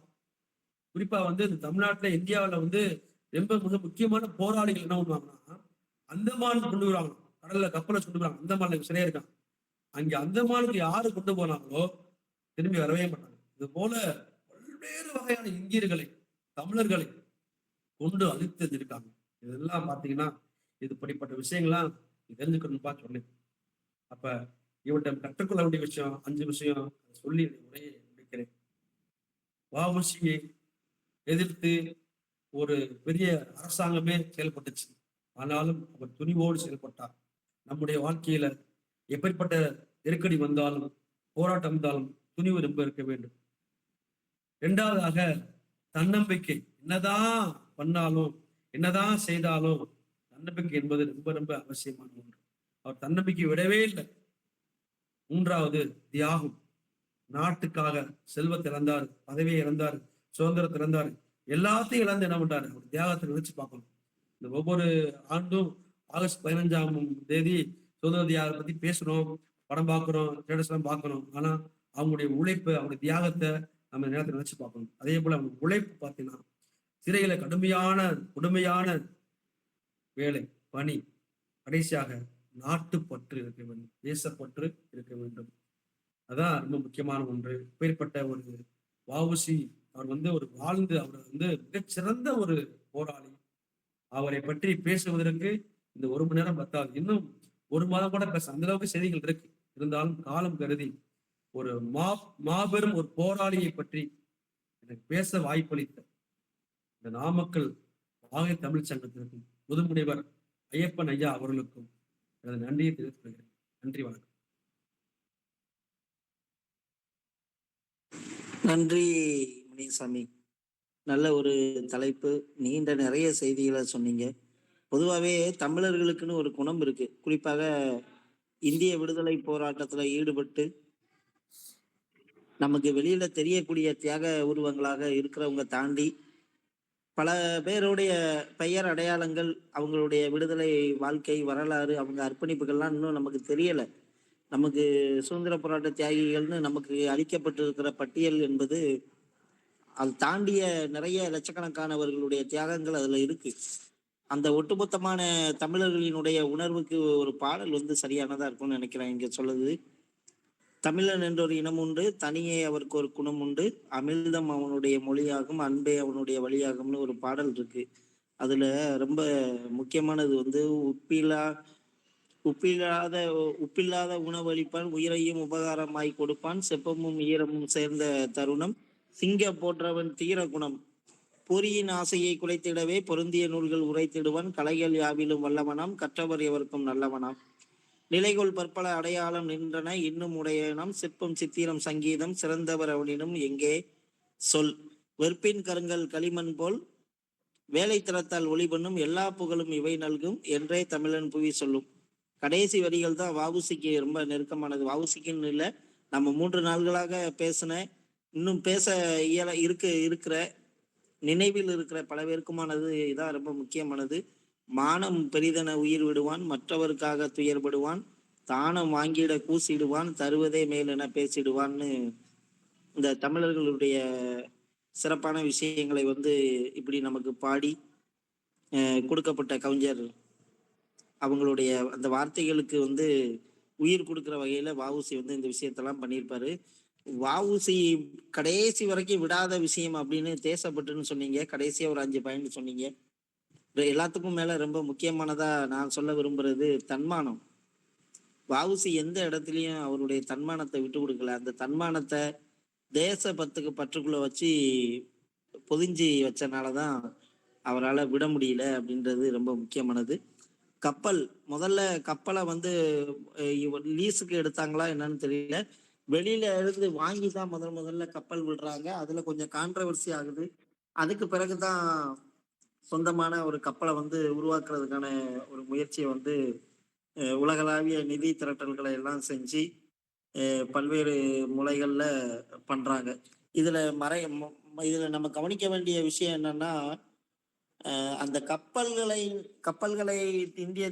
குறிப்பா இந்த தமிழ்நாட்டுல, இந்தியாவில ரொம்ப மிக முக்கியமான போராளிகள் என்ன பண்ணுவாங்கன்னா, அந்தமான் கொண்டு வருவாங்க. கடல்ல கப்பலை கொண்டு வருவாங்க. அந்தமான்ல சிறையா இருக்காங்க. அங்க அந்தமானுக்கு யாரு கொண்டு போனாங்களோ திரும்பி வரவே மாட்டாங்க. இது போல பல்வேறு வகையான இந்தியர்களை, தமிழர்களை கொண்டு அழித்து இருக்காங்க. இதெல்லாம் பாத்தீங்கன்னா இதுபடிப்பட்ட விஷயங்கள்லாம் தெரிஞ்சுக்கணும்பா சொன்னேன். அப்ப இவற்றை கற்றுக்கொள்ள வேண்டிய விஷயம் 5 விஷயம் சொல்லி உரையை முடிக்கிறேன். வஉசியை எதிர்த்து ஒரு பெரிய அரசாங்கமே செயல்பட்டுச்சு. ஆனாலும் அவர் துணிவோடு செயல்பட்டார். நம்முடைய வாழ்க்கையில எப்படிப்பட்ட நெருக்கடி வந்தாலும், போராட்டம் வந்தாலும் துணிவு ரொம்ப இருக்க வேண்டும். 2வதாக தன்னம்பிக்கை. என்னதான் பண்ணாலும், என்னதான் செய்தாலும் தன்னம்பிக்கை என்பது ரொம்ப ரொம்ப அவசியமான ஒன்று. அவர் தன்னம்பிக்கை விடவே இல்லை. 3வது தியாகம். நாட்டுக்காக செல்வத்தை இழந்தாரு, பதவியை இழந்தாரு, சுதந்திரத்தை இழந்தாரு, எல்லாத்தையும் இழந்து என்ன பண்றாரு? அவர் தியாகத்தை நினைச்சு பார்க்கணும். இந்த ஒவ்வொரு ஆண்டும் ஆகஸ்ட் 15ஆம் தேதி சுதந்திர தியாகத்தை பத்தி பேசுறோம், படம் பார்க்கிறோம், ஸ்டேட்டஸ் எல்லாம் பார்க்கணும். ஆனா அவங்களுடைய உழைப்பு, அவங்களுடைய தியாகத்தை நம்ம நேரத்தை நினைச்சு பார்க்கணும். அதே போல அவங்க உழைப்பு பார்த்தீங்கன்னா, சிறையில கொடுமையான வேலை, பணி, கடைசியாக நாட்டுப்பற்று இருக்க வேண்டும், தேசப்பற்று இருக்க வேண்டும். அதான் ரொம்ப முக்கியமான ஒன்று. இப்பேற்பட்ட ஒரு வஉசி அவர் ஒரு வாழ்ந்து, அவர் மிகச்சிறந்த ஒரு போராளி. அவரை பற்றி பேசுவதற்கு இந்த 1 மணி நேரம் பத்தாது. இன்னும் 1 மாதம் கூட பேச அந்த அளவுக்கு செய்திகள் இருக்கு. இருந்தாலும் காலம் கருதி ஒரு மாபெரும் ஒரு போராளியை பற்றி எனக்கு பேச வாய்ப்பளித்த இந்த நாமக்கல் வாகை தமிழ் சங்கத்திற்கு முதுமுனைவர் ஐயப்பன் ஐயா அவர்களுக்கும் எனது நன்றியை தெரிவித்துக் கொள்கிறேன். நன்றி, வணக்கம். நன்றி முனிசாமி. நல்ல ஒரு தலைப்பு. நீண்ட நிறைய செய்திகளை சொன்னீங்க. பொதுவாகவே தமிழர்களுக்குன்னு ஒரு குணம் இருக்கு. குறிப்பாக இந்திய விடுதலை போராட்டத்துல ஈடுபட்டு நமக்கு வெளியில தெரியக்கூடிய தியாக உருவங்களாக இருக்கிறவங்க தாண்டி பல பேருடைய பெயர் அடையாளங்கள், அவங்களுடைய விடுதலை வாழ்க்கை வரலாறு, அவங்க அர்ப்பணிப்புகள்லாம் இன்னும் நமக்கு தெரியல. நமக்கு சுதந்திர போராட்ட தியாகிகள்னு நமக்கு அளிக்கப்பட்டிருக்கிற பட்டியல் என்பது அது தாண்டிய நிறைய லட்சக்கணக்கானவர்களுடைய தியாகங்கள் அதுல இருக்கு. அந்த ஒட்டுமொத்தமான தமிழர்களினுடைய உணர்வுக்கு ஒரு பாடல் சரியானதா இருக்கும்னு நினைக்கிறேன். இங்க சொல்லுது, தமிழன் என்றொரு இனம் உண்டு, தனியே அவருக்கு ஒரு குணம் உண்டு, அமிழ்தம் அவனுடைய மொழியாகும், அன்பே அவனுடைய வழியாகும்னு ஒரு பாடல் இருக்கு. அதுல ரொம்ப முக்கியமானது உப்பில்லா உப்பில்லாத உப்பில்லாத உணவளிப்பான், உயிரையும் உபகாரமாய் கொடுப்பான், செப்பமும் ஈரமும் சேர்ந்த தருணம், சிங்க போன்றவன் தீர குணம், பொறியின் ஆசையை குலைத்திடவே பொருந்திய நூல்கள் உரைத்திடுவான், கலைகள் யாவிலும் வல்லவனாம், கற்றவர் எவருக்கும் நல்லவனாம், நிலைகொள் பற்பல அடையாளம் நின்றன இன்னும் உடையனம், சிற்பம் சித்திரம் சங்கீதம் சிறந்தவர் அவனினும் எங்கே சொல், வெற்பின் கருங்கல் களிமண் போல் வேலை திறத்தால் ஒளி பண்ணும், எல்லா புகழும் இவை நல்கும் என்றே தமிழன் புவி சொல்லும். கடைசி வரிகள் தான் வஉசிக்கு ரொம்ப நெருக்கமானது. வஉசிக்குன்னு இல்லை, நம்ம 3 நாள்களாக பேசின, இன்னும் பேச இருக்கிற நினைவில் இருக்கிற பல பேருக்குமானது இதான் ரொம்ப முக்கியமானது. மானம் பெரிதென உயிர் விடுவான், மற்றவருக்காக துயர்படுவான், தானம் வாங்கிட கூசிடுவான், தருவதே மேல் என பேசிடுவான்னு இந்த தமிழர்களுடைய சிறப்பான விஷயங்களை இப்படி நமக்கு பாடி கொடுக்கப்பட்ட கவிஞர் அவங்களுடைய அந்த வார்த்தைகளுக்கு உயிர் கொடுக்குற வகையில வஉசி இந்த விஷயத்தெல்லாம் பண்ணியிருப்பாரு. வஉசி கடைசி வரைக்கும் விடாத விஷயம் அப்படின்னு தேசப்பட்டுன்னு சொன்னீங்க. கடைசியா ஒரு 5 பாயிண்ட் சொன்னீங்க. எல்லாத்துக்கும் மேல ரொம்ப முக்கியமானதா நான் சொல்ல விரும்புறது தன்மானம். வஉசி எந்த இடத்துலயும் அவருடைய தன்மானத்தை விட்டு கொடுக்கல. அந்த தன்மானத்தை தேச பற்றுக்குள்ள வச்சு பொதிஞ்சு வச்சனாலதான் அவரால் விட முடியல அப்படின்றது ரொம்ப முக்கியமானது. கப்பல் முதல்ல கப்பலை லீஸுக்கு எடுத்தாங்களா என்னன்னு தெரியல. வெளியில இருந்து வாங்கி தான் முதல்ல கப்பல் விடுறாங்க. அதுல கொஞ்சம் கான்ட்ரவர்சி ஆகுது. அதுக்கு பிறகுதான் சொந்தமான ஒரு கப்பலை உருவாக்குறதுக்கான ஒரு முயற்சியை உலகளாவிய நிதி திரட்டல்களை எல்லாம் செஞ்சு பல்வேறு முறைகள்ல பண்றாங்க. இதுல இதுல நம்ம கவனிக்க வேண்டிய விஷயம் என்னன்னா, அந்த கப்பல்களை இந்திய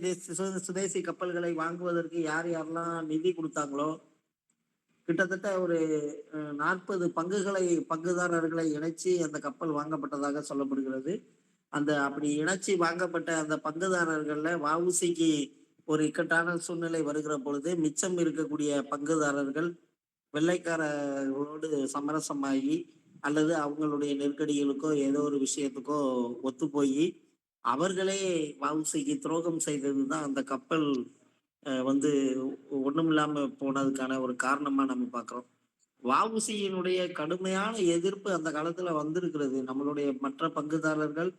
சுதேசி கப்பல்களை வாங்குவதற்கு யாரெல்லாம் நிதி கொடுத்தாங்களோ கிட்டத்தட்ட ஒரு 40 பங்குதாரர்களை இணைச்சு அந்த கப்பல் வாங்கப்பட்டதாக சொல்லப்படுகிறது. அப்படி இணைச்சி வாங்கப்பட்ட அந்த பங்குதாரர்கள்ல வஉசிக்கு ஒரு இக்கட்டான சூழ்நிலை வருகிற பொழுது மிச்சம் இருக்கக்கூடிய பங்குதாரர்கள் வெள்ளைக்காரர்களோடு சமரசமாகி அல்லது அவங்களுடைய நெருக்கடிகளுக்கோ ஏதோ ஒரு விஷயத்துக்கோ ஒத்து போய் அவர்களே வஉசிக்கு துரோகம் செய்ததுதான் அந்த கப்பல் ஒண்ணும் இல்லாம போனதுக்கான ஒரு காரணமா நம்ம பார்க்கிறோம். வஉசியினுடைய கடுமையான எதிர்ப்பு அந்த காலத்துல வந்திருக்கிறது. நம்மளுடைய மற்ற பங்குதாரர்கள்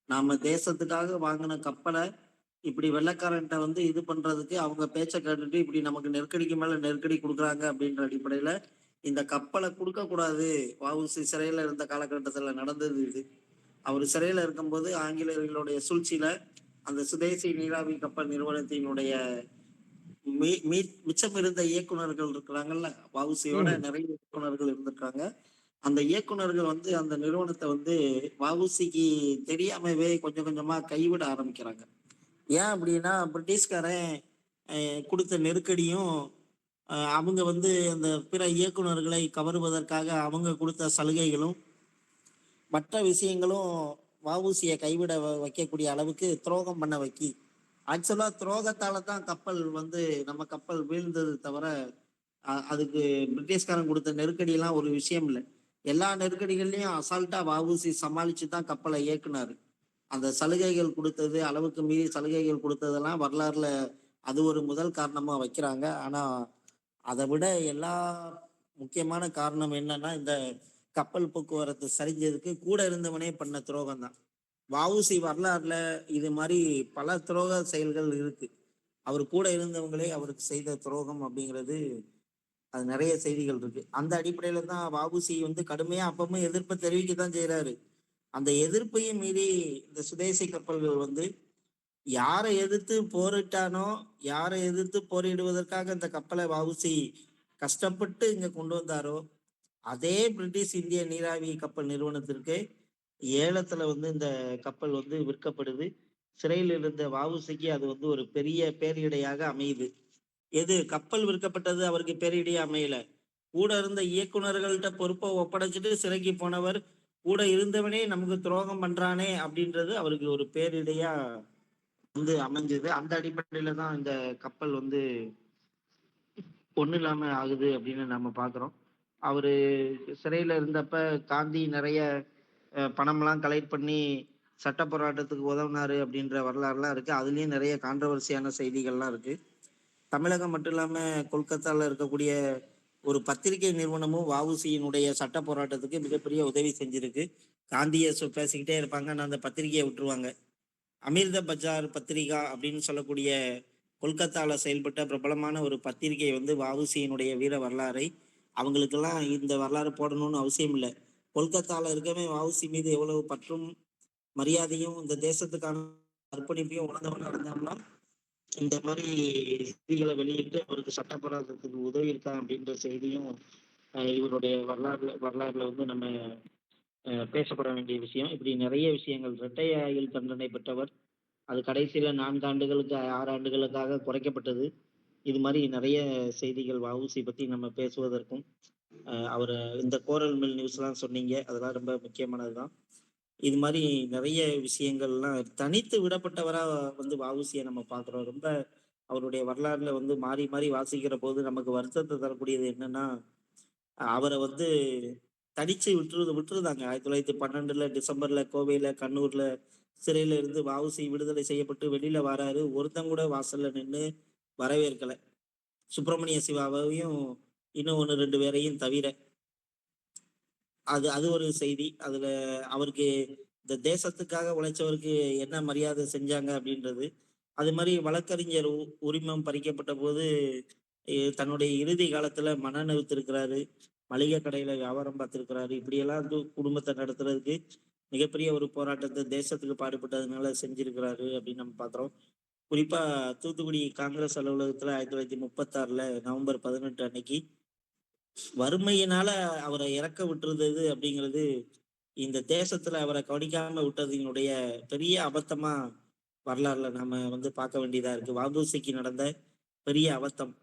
நாம தேசத்துக்காக வாங்கின கப்பலை இப்படி வெள்ளைக்காரன்ட்ட இது பண்றதுக்கு அவங்க பேச்ச கேட்டுட்டு இப்படி நமக்கு நெருக்கடிக்கு மேல நெருக்கடி கொடுக்குறாங்க அப்படின்ற அடிப்படையில இந்த கப்பலை கொடுக்க கூடாது. வஉசி சிறையில இருந்த காலகட்டத்துல நடந்தது இது. அவர் சிறையில இருக்கும்போது ஆங்கிலேயர்களுடைய சூழ்ச்சியில அந்த சுதேசி நீராவி கப்பல் நிறுவனத்தினுடைய மிச்சம் இருந்த இயக்குனர்கள் இருக்கிறாங்கல்ல, வஉசியோட நிறைய இயக்குனர்கள் இருந்திருக்காங்க. அந்த இயக்குனர்கள் அந்த நிறுவனத்தை வஉசிக்கு தெரியாமவே கொஞ்சம் கொஞ்சமா கைவிட ஆரம்பிக்கிறாங்க. ஏன் அப்படின்னா பிரிட்டிஷ்காரன் கொடுத்த நெருக்கடியும் அவங்க அந்த பிற இயக்குனர்களை கவருவதற்காக அவங்க கொடுத்த சலுகைகளும் மற்ற விஷயங்களும் வஉசியை கைவிட வைக்கக்கூடிய அளவுக்கு துரோகம் பண்ண வைக்கி. ஆக்சுவலா துரோகத்தால தான் கப்பல் நம்ம கப்பல் வீழ்ந்தது தவிர அதுக்கு பிரிட்டிஷ்காரன் கொடுத்த நெருக்கடி எல்லாம் ஒரு விஷயம் இல்லை. எல்லா நெருக்கடிகள்லயும் அசால்ட்டா வஉசி சமாளிச்சு தான் கப்பலை இயக்குனாரு. அந்த சலுகைகள் கொடுத்தது, அளவுக்கு மீறி சலுகைகள் கொடுத்ததெல்லாம் வரலாறுல அது ஒரு முதல் காரணமா வைக்கிறாங்க. ஆனா அதை விட எல்லா முக்கியமான காரணம் என்னன்னா, இந்த கப்பல் போக்குவரத்து சரிஞ்சதுக்கு கூட இருந்தவனே பண்ண துரோகம் தான். வஉசி வரலாறுல இது மாதிரி பல துரோக செயல்கள் இருக்கு. அவர் கூட இருந்தவங்களே அவருக்கு செய்த துரோகம் அப்படிங்கிறது அது நிறைய செய்திகள் இருக்கு. அந்த அடிப்படையில தான் வஉசி வந்து கடுமையா அப்பவும் எதிர்ப்பை தெரிவிக்க தான் செய்யறாரு. அந்த எதிர்ப்பையும் மீறி இந்த சுதேசி கப்பல்கள் வந்து யாரை எதிர்த்து போரிட்டானோ, யாரை எதிர்த்து போரிடுவதற்காக இந்த கப்பலை வஉசி கஷ்டப்பட்டு இங்க கொண்டு வந்தாரோ, அதே பிரிட்டிஷ் இந்திய நீராவி கப்பல் நிறுவனத்திற்கு ஏலத்துல வந்து இந்த கப்பல் வந்து விற்கப்படுது. சிறையில் இருந்த வஉசிக்கு அது வந்து ஒரு பெரிய பேரிடையாக அமையுது. எது கப்பல் விற்கப்பட்டது அவருக்கு பேரிடியா அமையல. கூட இருந்த இயக்குனர்கள்ட்ட பொறுப்பை ஒப்படைச்சிட்டு சிறைக்கு போனவர், கூட இருந்தவனே நமக்கு துரோகம் பண்றானே அப்படின்றது அவருக்கு ஒரு பேரிடையா வந்து அமைஞ்சது. அந்த அடிப்படையில தான் இந்த கப்பல் வந்து ஒண்ணும் இல்லாம ஆகுது அப்படின்னு நம்ம பாக்குறோம். அவரு சிறையில இருந்தப்ப காந்தி நிறைய பணம்லாம் கலெக்ட் பண்ணி சட்ட போராட்டத்துக்கு உதவுனாரு அப்படின்ற வரலாறுலாம் இருக்கு. அதுலயும் நிறைய கான்ட்ரவர்சியான செய்திகள்லாம் இருக்கு. தமிழகம் மட்டும் இல்லாம கொல்கத்தால இருக்கக்கூடிய ஒரு பத்திரிகை நிறுவனமும் வஉசியினுடைய சட்ட போராட்டத்துக்கு மிகப்பெரிய உதவி செஞ்சிருக்கு. காந்தியை பேசிக்கிட்டே இருப்பாங்க, ஆனா அந்த பத்திரிகையை விட்டுருவாங்க. அமிர்த பஜார் பத்திரிகா அப்படின்னு சொல்லக்கூடிய கொல்கத்தால செயல்பட்ட பிரபலமான ஒரு பத்திரிகை வந்து வஉசியினுடைய வீர வரலாறை, அவங்களுக்கெல்லாம் இந்த வரலாறு போடணும்னு அவசியம் இல்லை. கொல்கத்தால இருக்கவே வஉசி மீது எவ்வளவு பற்றும் மரியாதையும் இந்த தேசத்துக்கான அர்ப்பணிப்பையும் உணர்ந்தவனா இருந்தாங்கன்னா இந்த மாதிரி செய்திகளை வெளியிட்டு அவருக்கு சட்ட போராட்டத்துக்கு உதவி இருக்கான் அப்படின்ற செய்தியும் இவருடைய வரலாறுல வந்து நம்ம பேசப்பட வேண்டிய விஷயம். இப்படி நிறைய விஷயங்கள். இரட்டை ஆயுள் தண்டனை பெற்றவர், அது கடைசியில 4 ஆண்டுகளுக்கு 6 ஆண்டுகளுக்காக குறைக்கப்பட்டது. இது மாதிரி நிறைய செய்திகள் வஉசி பத்தி நம்ம பேசுவதற்கும் அவரை இந்த கோரல் மில் நியூஸ்லாம் சொன்னீங்க, அதெல்லாம் ரொம்ப முக்கியமானதுதான். இது மாதிரி நிறைய விஷயங்கள்லாம் தனித்து விடப்பட்டவரா வந்து வஉசியை நம்ம பார்க்குறோம். ரொம்ப அவருடைய வரலாறுல வந்து மாறி மாறி வாசிக்கிற போது நமக்கு வருத்தத்தை தரக்கூடியது என்னன்னா, அவரை வந்து தனிச்சு விட்டுருந்தாங்க. 1912 டிசம்பர்ல கோவையில கண்ணூர்ல சிறையில இருந்து வஉசி விடுதலை செய்யப்பட்டு வெளியில வராரு. ஒருத்தன் கூட வாசல்ல நின்று வரவேற்கல. சுப்பிரமணிய சிவாவையும் இன்னும் 1, 2 பேரையும் தவிர. அது அது ஒரு செய்தி. அதுல அவருக்கு இந்த தேசத்துக்காக உழைச்சவருக்கு என்ன மரியாதை செஞ்சாங்க அப்படின்றது. அது மாதிரி வழக்கறிஞர் உரிமம் பறிக்கப்பட்ட போது தன்னுடைய இறுதி காலத்துல மனநிறுத்திருக்கிறாரு. மளிகை கடையில வியாபாரம் பார்த்திருக்கிறாரு. இப்படியெல்லாம் வந்து குடும்பத்தை நடத்துறதுக்கு மிகப்பெரிய ஒரு போராட்டத்தை தேசத்துக்கு பாடுபட்டதுனால செஞ்சிருக்கிறாரு அப்படின்னு நம்ம பாக்குறோம். குறிப்பா தூத்துக்குடி காங்கிரஸ் அலுவலகத்துல 1936 நவம்பர் 18 அன்னைக்கு வறுமையினால அவரை இறக்க விட்டுருந்தது அப்படிங்கிறது இந்த தேசத்துல அவரை கவனிக்காம விட்டதினுடைய பெரிய அபத்தமா வரலாறுல நாம வந்து பார்க்க வேண்டியதா இருக்கு. வஉசிக்கு நடந்த பெரிய அபத்தம்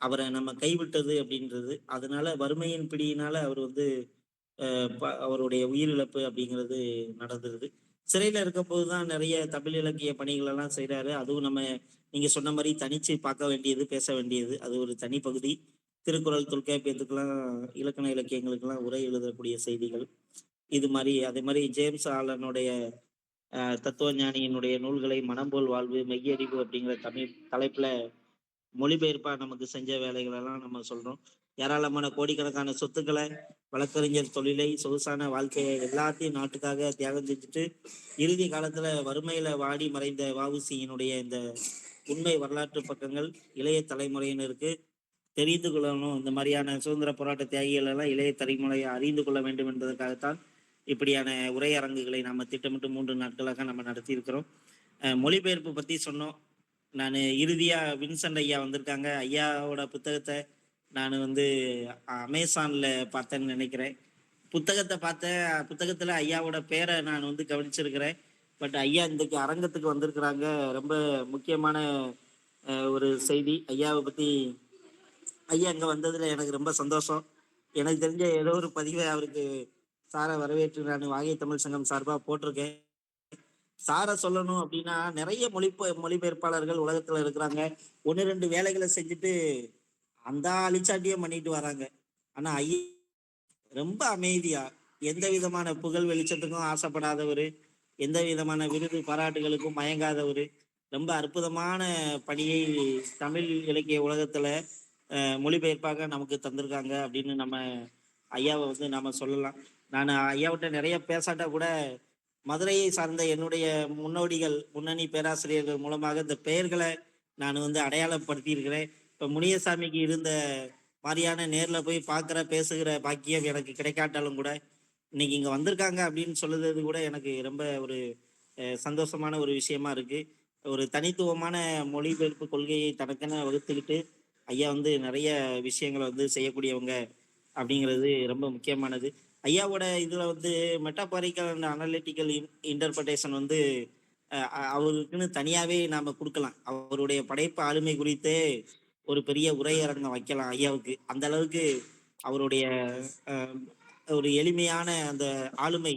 அவரை நம்ம கைவிட்டது அப்படின்றது. அதனால வறுமையின் பிடியினால அவர் வந்து அவருடைய உயிரிழப்பு அப்படிங்கிறது நடந்துருது. சிறையில இருக்கும் போதுதான் நிறைய தமிழ் இலக்கிய பணிகள் எல்லாம் செய்யறாரு. அதுவும் நம்ம நீங்க சொன்ன மாதிரி தனிச்சு பார்க்க வேண்டியது, பேச வேண்டியது. அது ஒரு தனி பகுதி. திருக்குறள், தொல்காப்பியத்துக்கெல்லாம், இலக்கண இலக்கியங்களுக்கெல்லாம் உரை எழுதக்கூடிய செய்திகள் இது மாதிரி. அதே மாதிரி ஜேம்ஸ் ஆலனுடைய தத்துவ ஞானியினுடைய நூல்களை மனம் போல் வாழ்வு, மெய்யறிவு அப்படிங்கிற தலைப்புல மொழிபெயர்ப்பா நமக்கு செஞ்ச வேலைகள் எல்லாம் நம்ம சொல்றோம். ஏராளமான கோடிக்கணக்கான சொத்துக்களை, வழக்கறிஞர் தொழிலை, சொகுசான வாழ்க்கையை எல்லாத்தையும் நாட்டுக்காக தியாகம் செஞ்சுட்டு இறுதி காலத்துல வறுமையில வாடி மறைந்த வஉசியினுடைய இந்த உண்மை வரலாற்று பக்கங்கள் இளைய தலைமுறையினருக்கு தெரிந்து கொள்ளணும். இந்த மாதிரியான சுதந்திர போராட்ட தியாகிகள் எல்லாம் இளைய தலைமுறையை அறிந்து கொள்ள வேண்டும் என்பதற்காகத்தான் இப்படியான உரையரங்குகளை நம்ம திட்டமிட்டு 3 நாட்களாக நம்ம நடத்தி இருக்கிறோம். மொழிபெயர்ப்பு பத்தி சொன்னோம். நான் இறுதியா வின்சென்ட் ஐயா வந்திருக்காங்க. ஐயாவோட புத்தகத்தை நான் வந்து அமேசான்ல பார்த்தேன்னு நினைக்கிறேன். புத்தகத்தை பார்த்தேன். புத்தகத்துல ஐயாவோட பேரை நான் வந்து கவனிச்சிருக்கிறேன். பட் ஐயா இன்றைக்கு அரங்கத்துக்கு வந்திருக்கிறாங்க. ரொம்ப முக்கியமான ஒரு செய்தி. ஐயாவை பத்தி ஐயா இங்க வந்ததுல எனக்கு ரொம்ப சந்தோஷம். எனக்கு தெரிஞ்ச ஏதோ ஒரு பதிவை அவருக்கு சாரை வரவேற்று நான் வாகை தமிழ் சங்கம் சார்பா போட்டிருக்கேன். சாரை சொல்லணும் அப்படின்னா நிறைய மொழிபெயர்ப்பாளர்கள் உலகத்துல இருக்கிறாங்க. 1, 2 வேலைகளை செஞ்சுட்டு அந்த அழிச்சாட்டியம் பண்ணிட்டு வராங்க. ஆனா ஐயா ரொம்ப அமைதியா, எந்த விதமான புகழ் வெளிச்சத்துக்கும் ஆசைப்படாதவர், எந்த விதமான விருது பாராட்டுகளுக்கும் மயங்காதவர், ரொம்ப அற்புதமான பணியை தமிழ் இலக்கிய உலகத்துல மொழிபெயர்ப்பாக நமக்கு தந்திருக்காங்க அப்படின்னு நம்ம ஐயாவை வந்து நாம சொல்லலாம். நான் ஐயாவிட்ட நிறைய பேசாட்டா கூட மதுரையை சார்ந்த என்னுடைய முன்னோடிகள், முன்னணி பேராசிரியர்கள் மூலமாக இந்த பெயர்களை நான் வந்து அடையாளப்படுத்தி இருக்கிறேன். இப்ப முனியசாமிக்கு இருந்த மாரியான நேர்ல போய் பார்க்குற, பேசுகிற பாக்கியம் எனக்கு கிடைக்காட்டாலும் கூட, இன்னைக்கு இங்க வந்திருக்காங்க அப்படின்னு சொல்லுறது கூட எனக்கு ரொம்ப ஒரு சந்தோஷமான ஒரு விஷயமா இருக்கு. ஒரு தனித்துவமான மொழிபெயர்ப்பு கொள்கையை தனக்கென வகுத்துக்கிட்டு, ஐயா வந்து நெறைய விஷயங்கள வந்து செய்யக்கூடியவங்க அப்படிங்கிறது ரொம்ப முக்கியமானது. ஐயாவோட இதுல வந்து மெட்டாபாரிக்கல் அண்ட் அனலிட்டிக்கல் இன்டர்பிரட்டேஷன் வந்து அவருக்குன்னு தனியாவே நாம குடுக்கலாம். அவருடைய படைப்பு ஆளுமை குறித்தே ஒரு பெரிய உரையரங்கம் வைக்கலாம் ஐயாவுக்கு. அந்த அளவுக்கு அவருடைய அ ஒரு எளிமையான அந்த ஆளுமை,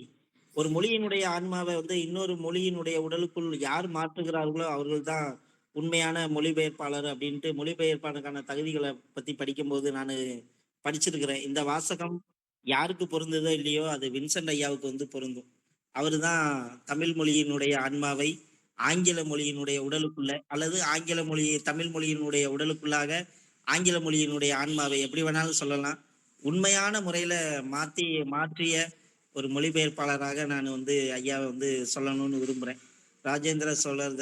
ஒரு மொழியினுடைய ஆன்மாவ வந்து இன்னொரு மொழியினுடைய உடலுக்குள் யார் மாற்றுகிறார்களோ அவர்கள் தான் உண்மையான மொழிபெயர்ப்பாளர் அப்படின்ட்டு மொழிபெயர்ப்பாளருக்கான தகுதிகள பத்தி படிக்கும்போது நானு படிச்சிருக்கிறேன். இந்த வாசகம் யாருக்கு பொருந்துதோ இல்லையோ, அது வின்சென்ட் ஐயாவுக்கு வந்து பொருந்தும். அவருதான் தமிழ் மொழியினுடைய ஆன்மாவை ஆங்கில மொழியினுடைய உடலுக்குள்ள அல்லது ஆங்கில மொழியை தமிழ் மொழியினுடைய உடலுக்குள்ளாக ஆங்கில மொழியினுடைய ஆன்மாவை எப்படி வேணாலும் சொல்லலாம். உண்மையான முறையில மாற்றிய ஒரு மொழிபெயர்ப்பாளராக நான் வந்து ஐயாவ வந்து சொல்லணும்னு விரும்புறேன். ராஜேந்திர சோழர்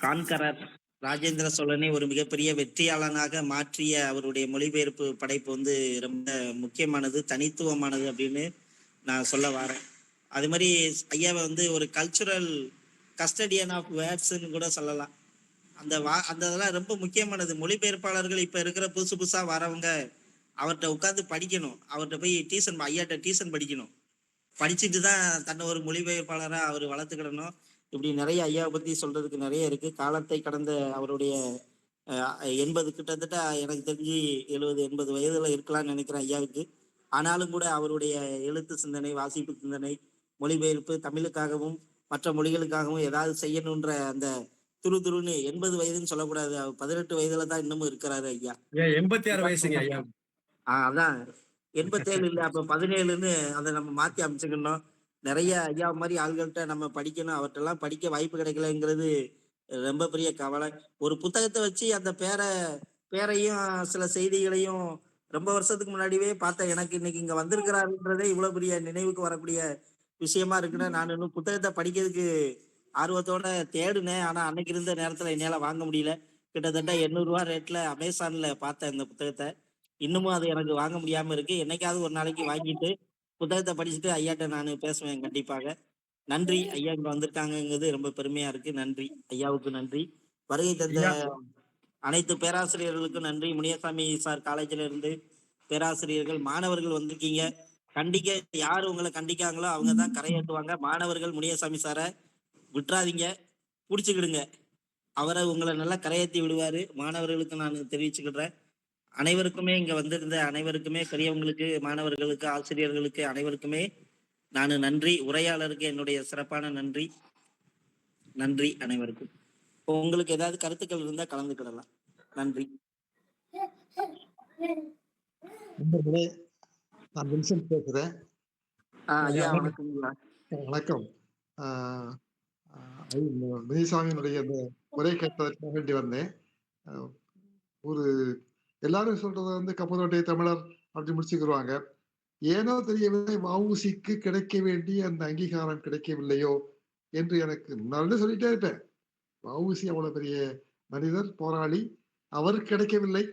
கான்கரர் ராஜேந்திர சோழனை ஒரு மிகப்பெரிய வெற்றியாளனாக மாற்றிய அவருடைய மொழிபெயர்ப்பு படைப்பு வந்து ரொம்ப முக்கியமானது, தனித்துவமானது அப்படின்னு நான் சொல்ல வரேன். அது மாதிரி ஐயாவ வந்து ஒரு கல்ச்சுரல் கஸ்டடியன் ஆஃப் வேர்ட்ஸ்ன்னு கூட சொல்லலாம். அந்த இதெல்லாம் ரொம்ப முக்கியமானது. மொழிபெயர்ப்பாளர்கள் இப்ப இருக்கிற புதுசு புதுசா வரவங்க அவர்ட்ட உட்கார்ந்து படிக்கணும். அவர்ட்ட போய் ஐயாட்ட டியூஷன் படிக்கணும். படிச்சுட்டு தான் தன்னை ஒரு மொழிபெயர்ப்பாளரா அவர் வளர்த்துக்கிடணும். இப்படி நிறைய ஐயாவை பத்தி சொல்றதுக்கு நிறைய இருக்கு. காலத்தை கடந்த அவருடைய 80 கிட்டத்தட்ட எனக்கு தெரிஞ்சு 70, 80 வயதுல இருக்கலாம்னு நினைக்கிறேன் ஐயாவுக்கு. ஆனாலும் கூட அவருடைய எழுத்து சிந்தனை, வாசிப்பு சிந்தனை, மொழிபெயர்ப்பு தமிழுக்காகவும் மற்ற மொழிகளுக்காகவும் ஏதாவது செய்யணுன்ற அந்த துருதுருன்னு 80 வயதுன்னு சொல்லக்கூடாது. அவர் 18 வயதுல தான் இன்னமும் இருக்கிறாரு ஐயா. ஏன் 86 வயசுங்க ஐயா. அதான் 87 இல்ல, அப்ப 17ன்னு அதை நம்ம மாத்தி அமைச்சுக்கணும். நிறைய ஐயா மாதிரி ஆள்கள்ட்ட நம்ம படிக்கணும். அவர்ட்டெல்லாம் படிக்க வாய்ப்பு கிடைக்கலங்கிறது ரொம்ப பெரிய கவலை. ஒரு புத்தகத்தை வச்சு அந்த பேரையும் சில செய்திகளையும் ரொம்ப வருஷத்துக்கு முன்னாடியே பார்த்தேன். எனக்கு இன்னைக்கு இங்க வந்திருக்கிறாருன்றதே இவ்வளவு பெரிய நினைவுக்கு வரக்கூடிய விஷயமா இருக்குன்னு நான் இன்னும் புத்தகத்தை படிக்கிறதுக்கு ஆர்வத்தோட தேடுனேன். ஆனா அன்னைக்கு இருந்த நேரத்துல என்னால வாங்க முடியல. கிட்டத்தட்ட 800 ரூபாய் ரேட்ல அமேசான்ல பார்த்தேன் இந்த புத்தகத்தை. இன்னமும் அது எனக்கு வாங்க முடியாம இருக்கு. என்னைக்காவது ஒரு நாளைக்கு வாங்கிட்டு புத்தகத்தை படிச்சுட்டு ஐயாட்ட நான் பேசுவேன் கண்டிப்பாக. நன்றி ஐயா, இங்க வந்திருக்காங்கங்கிறது ரொம்ப பெருமையா இருக்கு. நன்றி ஐயாவுக்கு நன்றி. வருகை தந்த ஐயா அனைத்து பேராசிரியர்களுக்கும் நன்றி. முனியசாமி சார் காலேஜ்ல இருந்து பேராசிரியர்கள், மாணவர்கள் வந்திருக்கீங்க. கண்டிக்க யாரு உங்களை கண்டிக்காங்களோ அவங்க தான் கரையேற்றுவாங்க. மாணவர்கள் முனியசாமி சாரை விட்டுறாதீங்க, புடிச்சுக்கிடுங்க. அவரை உங்களை நல்லா கரையேற்றி விடுவாரு. மாணவர்களுக்கு நான் தெரிவிச்சுக்கிடுறேன். அனைவருக்குமே இங்க வந்திருந்த அனைவருக்குமே, பெரியவங்களுக்கு, மாணவர்களுக்கு, ஆசிரியர்களுக்கு அனைவருக்குமே நான் நன்றி. உரையாளருக்கு என்னுடைய சிறப்பான நன்றி. நன்றி அனைவருக்கும். இப்போ உங்களுக்கு ஏதாவது கருத்துக்கள் இருந்தா கலந்துக்கிடலாம். நன்றி. நண்பர்களே, நான் வின்சென்ட் பேசுறேன். ஐயா வணக்கம்ங்களா. வணக்கம். முனிசாமியினுடைய அந்த உரை கேட்பதற்காக வேண்டி வந்தேன். ஒரு எல்லாரும் சொல்றத வந்து கப்பலோட்டை தமிழர் அப்படி முடிச்சுக்கிடுவாங்க. ஏனோ தெரியவில்லை, வஉசிக்கு கிடைக்க வேண்டிய அந்த அங்கீகாரம் கிடைக்கவில்லையோ என்று எனக்கு முன்னாடி சொல்லிட்டே இருப்பேன். வஉசி அவ்வளவு பெரிய மனிதர், போராளி, அவருக்கு கிடைக்கவில்லை.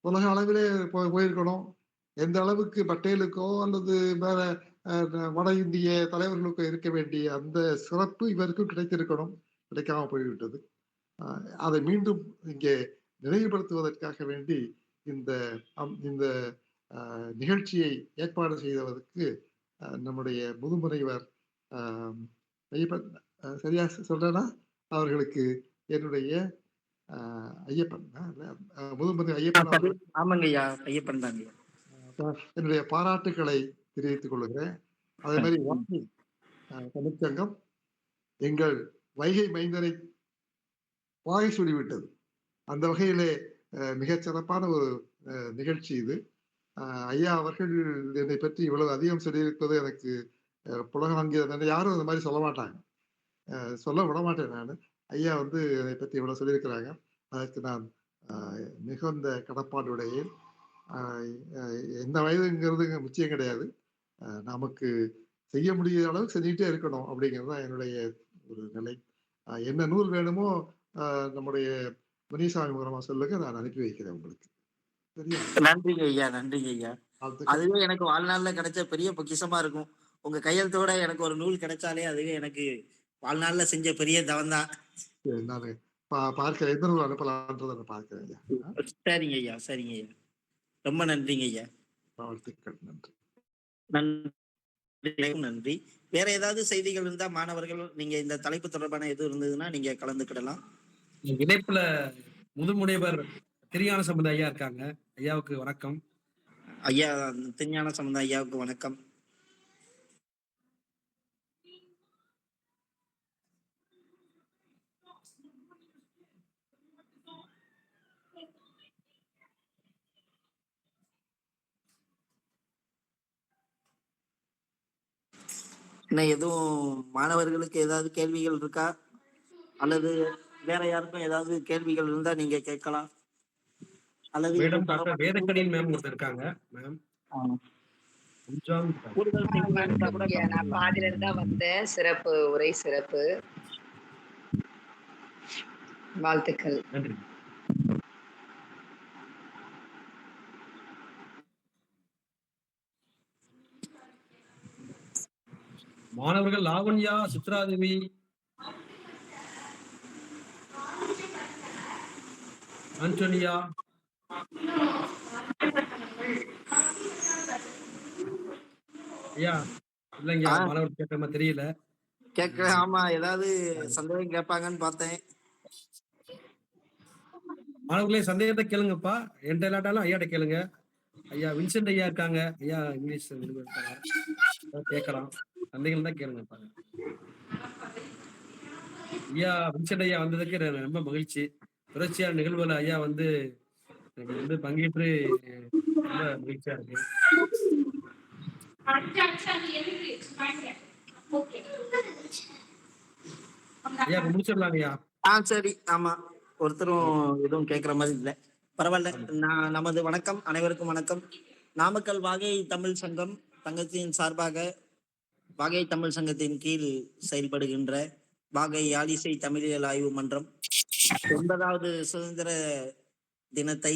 உலக அளவிலே போயிருக்கணும். எந்த அளவுக்கு பட்டேலுக்கோ அல்லது வேற வட இந்திய தலைவர்களுக்கோ இருக்க வேண்டிய அந்த சிறப்பு இவருக்கும் கிடைத்திருக்கணும். கிடைக்காம போய்விட்டது. அதை மீண்டும் இங்கே நினைவுபடுத்துவதற்காக வேண்டி இந்த இந்த நிகழ்ச்சியை ஏற்பாடு செய்ததற்கு நம்முடைய முதுமுனைவர் ஐயப்பன், சரியா சொல்றேன்னா, அவர்களுக்கு என்னுடைய ஐயப்பன் முதுமுனை ஐயப்பன், ஆமாங்க ஐயா, ஐயப்பன் தாங்க. என்னுடைய பாராட்டுக்களை தெரிவித்துக் கொள்கிறேன். அதே மாதிரி தமிழ்ச்சங்கம் எங்கள் வைகை மைந்தனை வாகை சொல்லிவிட்டது. அந்த வகையிலே மிகச் சிறப்பான ஒரு நிகழ்ச்சி இது. ஐயா அவர்கள் என்னை பற்றி இவ்வளவு அதிகம் சொல்லியிருப்பது எனக்கு புலகாங்கிய, யாரும் அந்த மாதிரி சொல்ல மாட்டாங்க, சொல்ல விட மாட்டேன் நான். ஐயா வந்து என்னை பற்றி இவ்வளவு சொல்லியிருக்கிறாங்க. அதற்கு நான் மிகுந்த கடப்பாடுடையேன். எந்த வயதுங்கிறது முக்கியம் கிடையாது. நமக்கு செய்ய முடியாத அளவுக்கு செஞ்சுக்கிட்டே இருக்கணும் அப்படிங்கிறது தான் என்னுடைய ஒரு நிலை. என்ன நூல் வேணுமோ நம்முடைய முனிசாமி மூலமா சொல்லுங்க, நான் அனுப்பி வைக்கிறேன் உங்களுக்கு. சரியா? நன்றிங்க ஐயா, நன்றிங்க ஐயா. வாழ்த்துக்கள். அதுவே எனக்கு வாழ்நாள்ல கிடைச்ச பெரிய பொக்கிஷமா இருக்கும். உங்க கையெழுத்தோட எனக்கு ஒரு நூல் கிடைச்சாலே அதுவே எனக்கு வாழ்நாள்ல செஞ்ச பெரிய தவம்தான். சரி, நானு பார்க்கிறேன். எந்த நூல் அனுப்பலான்றதை நான் பார்க்கிறேன் ஐயா. சரிங்க ஐயா, சரிங்க ஐயா. ரொம்ப நன்றிங்க ஐயா. வாழ்த்துக்கள். நன்றி. நன்றி, நன்றி. வேற ஏதாவது செய்திகள் இருந்தா மாணவர்கள் நீங்க இந்த தலைப்பு தொடர்பான எது இருந்ததுன்னா நீங்க கலந்துக்கிடலாம். இணைப்புல முதுமுனைவர் திருஞான சம்பந்த ஐயா இருக்காங்க. ஐயாவுக்கு வணக்கம். ஐயா, திருஞான சம்பந்த ஐயாவுக்கு வணக்கம். இன்னும் எதுவும் மாணவர்களுக்கு ஏதாவது கேள்விகள் இருக்கா? அல்லது வேற யாருக்கும் ஏதாவது கேள்விகள் இருந்தா நீங்க கேட்கலாம். அல்லது மேடம் டாக்டர் வேதக்கணியன் மேம் ஒருத்தர் இருக்காங்க. மேம் கூடுதல் செய்திகள் இருந்தா கூட நான் பாதியில இருந்தா வந்தேன். சிறப்பு உரை, சிறப்பு. வாழ்த்துக்கள். நன்றி. மாணவர்கள் லாவண்யா, சித்ராதேவி, ஆண்டோனியா, ஐயா இல்லைங்க, மாணவர்கள் கேட்க மாதிரி தெரியல. கேட்க ஆமா, ஏதாவது சந்தேகம் கேட்பாங்கன்னு பார்த்தேன். மாணவர்களே சந்தேகத்தை கேளுங்கப்பா. என்கிட்ட இல்லாட்டாலும் ஐயாட்ட கேளுங்க. ஐயா வின்சென்ட் ஐயா இருக்காங்க. ஐயா இங்கிலீஷ் கேட்கலாம். சந்தேகம் தான் கேளுங்கப்பா. ஐயா வின்சென்ட் ஐயா வந்ததுக்கு ரொம்ப மகிழ்ச்சி. தொடர்ச்சியான நிகழ்வுல ஐயா வந்து எனக்கு வந்து பங்கேற்று ரொம்ப மகிழ்ச்சியா இருக்கு. ஐயா முடிச்சிடலாங்க ஐயா. சரி, ஆமா, ஒருத்தரும் எதுவும் கேட்கிற மாதிரி இல்லை. பரவாயில்ல. நமது வணக்கம், அனைவருக்கும் வணக்கம். நாமக்கல் வாகை தமிழ் சங்கம் தங்கத்தின் சார்பாக வாகை தமிழ் சங்கத்தின் கீழ் செயல்படுகின்ற வாகை யாழிசை தமிழியல் ஆய்வு மன்றம் 80வது சுதந்திர தினத்தை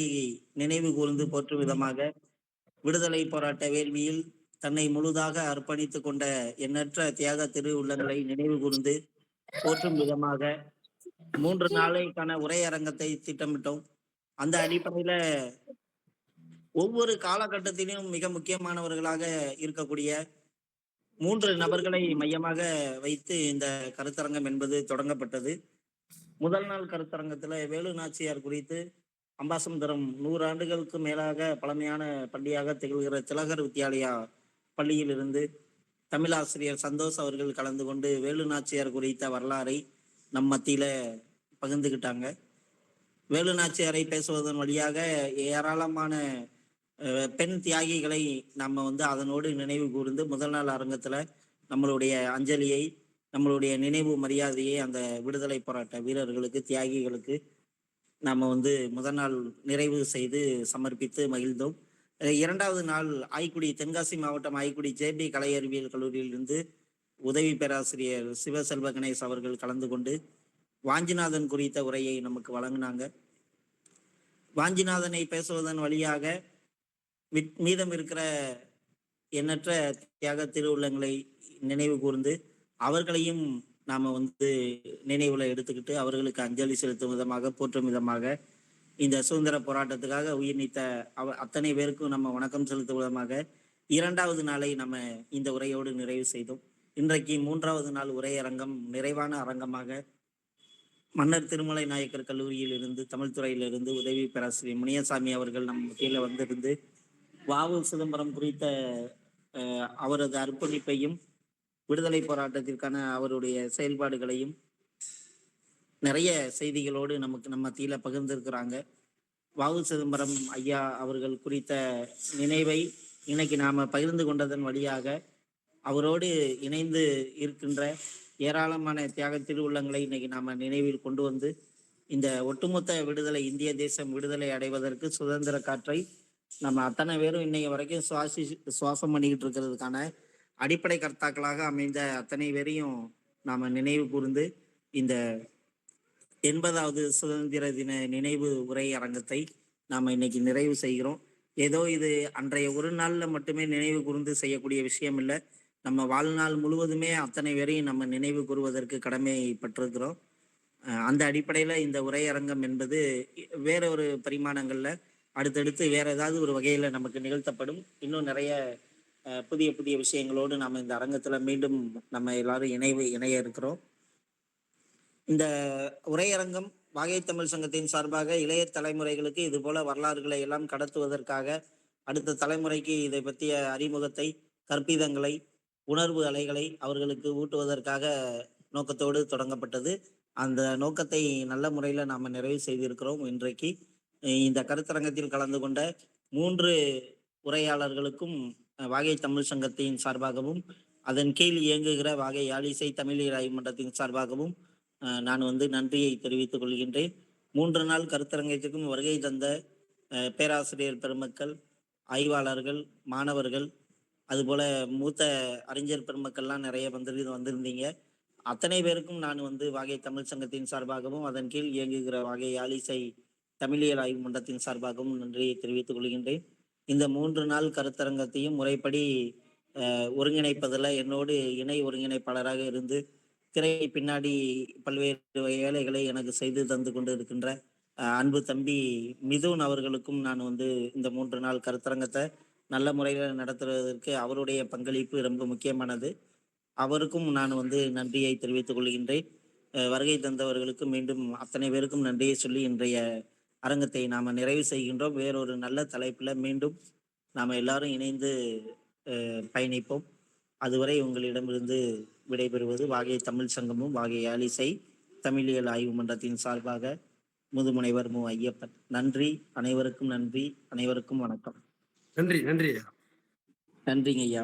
நினைவு கூர்ந்து போற்றும் விதமாக விடுதலை போராட்ட வேள்வியில் தன்னை முழுதாக அர்ப்பணித்துக் கொண்ட எண்ணற்ற தியாக திரு உள்ளங்களை நினைவு கூர்ந்து போற்றும் விதமாக 3 நாளைக்கான உரையரங்கத்தை திட்டமிட்டோம். அந்த அடிப்படையில ஒவ்வொரு காலகட்டத்திலும் மிக முக்கியமானவர்களாக இருக்கக்கூடிய 3 நபர்களை மையமாக வைத்து இந்த கருத்தரங்கம் என்பது தொடங்கப்பட்டது. முதல் நாள் கருத்தரங்கத்துல வேலு நாச்சியார் குறித்து அம்பாசமுத்திரம் 100 ஆண்டுகளுக்கு மேலாக பழமையான பள்ளியாக திகழ்கிற திலகர் வித்யாலயா பள்ளியில் இருந்து தமிழாசிரியர் சந்தோஷ் அவர்கள் கலந்து கொண்டு வேலு நாச்சியார் குறித்த வரலாறை நம் மத்தியில பகிர்ந்துகிட்டாங்க. வேலு நாச்சியாரை பேசுவதன் வழியாக ஏராளமான பெண் தியாகிகளை நம்ம வந்து அதனோடு நினைவு கூர்ந்து முதல் நாள் அரங்கத்துல நம்மளுடைய அஞ்சலியை, நம்மளுடைய நினைவு மரியாதையை அந்த விடுதலை போராட்ட வீரர்களுக்கு, தியாகிகளுக்கு நாம வந்து முதல் நாள் நிறைவு செய்து சமர்ப்பித்து மகிழ்ந்தோம். 2வது நாள் ஆய்க்குடி, தென்காசி மாவட்டம் ஆய்க்குடி ஜேபி கலை அறிவியல் கல்லூரியிலிருந்து உதவி பேராசிரியர் சிவசெல்வ கணேஷ் அவர்கள் கலந்து கொண்டு வாஞ்சிநாதன் குறித்த உரையை நமக்கு வழங்கினாங்க. வாஞ்சிநாதனை பேசுவதன் வழியாக மீதம் இருக்கிற எண்ணற்ற தியாக திருவுள்ளங்களை நினைவு கூர்ந்து அவர்களையும் நாம வந்து நினைவுல எடுத்துக்கிட்டு அவர்களுக்கு அஞ்சலி செலுத்தும் விதமாக, போற்றும் விதமாக, இந்த சுதந்திர போராட்டத்துக்காக உயிர் நீத்த அத்தனை பேருக்கும் நம்ம வணக்கம் செலுத்தும் விதமாக 2வது நாளை நம்ம இந்த உரையோடு நிறைவு செய்தோம். இன்றைக்கு 3வது நாள் உரையரங்கம் நிறைவான அரங்கமாக மன்னர் திருமலை நாயக்கர் கல்லூரியில் இருந்து, தமிழ் துறையிலிருந்து உதவி பேராசிரியர் முனியசாமி அவர்கள் நம் மத்தியில வந்திருந்து வாவு சிதம்பரம் குறித்த அவரது அர்ப்பணிப்பையும் விடுதலை போராட்டத்திற்கான அவருடைய செயல்பாடுகளையும் நிறைய செய்திகளோடு நம்ம மத்தியில பகிர்ந்திருக்கிறாங்க. வாவு சிதம்பரம் ஐயா அவர்கள் குறித்த நினைவை இன்னைக்கு நாம பகிர்ந்து கொண்டதன் வழியாக அவரோடு இணைந்து இருக்கின்ற ஏராளமான தியாக திருவுள்ளங்களை இன்னைக்கு நாம நினைவில் கொண்டு வந்து இந்த ஒட்டுமொத்த விடுதலை, இந்திய தேசம் விடுதலை அடைவதற்கு, சுதந்திர காற்றை நம்ம அத்தனை பேரும் இன்னைக்கு வரைக்கும் சுவாசம் பண்ணிக்கிட்டு இருக்கிறதுக்கான அடிப்படை கர்த்தாக்களாக அமைந்த அத்தனை பேரையும் நாம நினைவு கூர்ந்து இந்த 80வது சுதந்திர தின நினைவு உரை அரங்கத்தை நாம இன்னைக்கு நிறைவு செய்கிறோம். ஏதோ இது அன்றைய ஒரு நாள்ல மட்டுமே நினைவு கூர்ந்து செய்யக்கூடிய விஷயம் இல்லை. நம்ம வாழ்நாள் முழுவதுமே அத்தனை பேரையும் நம்ம நினைவு கூறுவதற்கு கடமைப்பட்டிருக்கிறோம். அந்த அடிப்படையில இந்த உரையரங்கம் என்பது வேற ஒரு பரிமாணங்கள்ல அடுத்தடுத்து வேற ஏதாவது ஒரு வகையில நமக்கு நிகழ்த்தப்படும். இன்னும் நிறைய புதிய புதிய விஷயங்களோடு நாம இந்த அரங்கத்துல மீண்டும் நம்ம எல்லாரும் இணைய இருக்கிறோம். இந்த உரையரங்கம் வாகை தமிழ் சங்கத்தின் சார்பாக இளைய தலைமுறைகளுக்கு இது போல வரலாறுகளை எல்லாம் கடத்துவதற்காக, அடுத்த தலைமுறைக்கு இதை பற்றிய அறிமுகத்தை, கற்பிதங்களை, உணர்வு அலைகளை அவர்களுக்கு ஊட்டுவதற்காக நோக்கத்தோடு தொடங்கப்பட்டது. அந்த நோக்கத்தை நல்ல முறையில நாம நிறைவு செய்திருக்கிறோம். இன்றைக்கு இந்த கருத்தரங்கத்தில் கலந்து கொண்ட 3 உரையாளர்களுக்கும் வாகை தமிழ் சங்கத்தின் சார்பாகவும், அதன் கீழ் இயங்குகிற வாகை யாழிசை தமிழியல் ஆய்வு மன்றத்தின் சார்பாகவும் நான் நன்றியை தெரிவித்துக் கொள்கின்றேன். 3 நாள் கருத்தரங்கத்திற்கும் வருகை தந்த பேராசிரியர் பெருமக்கள், ஆய்வாளர்கள், மாணவர்கள், அதுபோல மூத்த அறிஞர் பெருமக்கள்லாம் நிறைய வந்திருந்தீங்க. அத்தனை பேருக்கும் நான் வாகை தமிழ் சங்கத்தின் சார்பாகவும், அதன் கீழ் இயங்குகிற வாகை யாழிசை தமிழியல் ஆய்வு மன்றத்தின் சார்பாகவும் நன்றியை தெரிவித்துக் கொள்கின்றேன். இந்த 3 நாள் கருத்தரங்கத்தையும் முறைப்படி ஒருங்கிணைப்பதில் என்னோடு இணை ஒருங்கிணைப்பாளராக இருந்து திரை பின்னாடி பல்வேறு வேலைகளை எனக்கு செய்து தந்து கொண்டு இருக்கின்ற அன்பு தம்பி மிதுன் அவர்களுக்கும் நான் இந்த 3 நாள் கருத்தரங்கத்தை நல்ல முறையில் நடத்துவதற்கு அவருடைய பங்களிப்பு ரொம்ப முக்கியமானது. அவருக்கும் நான் நன்றியை தெரிவித்துக் கொள்கின்றேன். வருகை தந்தவர்களுக்கு மீண்டும் அத்தனை பேருக்கும் நன்றியை சொல்லி இன்றைய அரங்கத்தை நாம நிறைவு செய்கின்றோம். வேறொரு நல்ல தலைப்புல மீண்டும் நாம எல்லாரும் இணைந்து பயணிப்போம். அதுவரை உங்களிடமிருந்து விடைபெறுவது வாகை தமிழ் சங்கமும் வாகை யாழிசை தமிழியல் ஆய்வு மன்றத்தின் சார்பாக முதுமுனைவர் மு. ஐயப்பன். நன்றி, அனைவருக்கும் நன்றி, அனைவருக்கும் வணக்கம். நன்றி. நன்றிங்க ஐயா.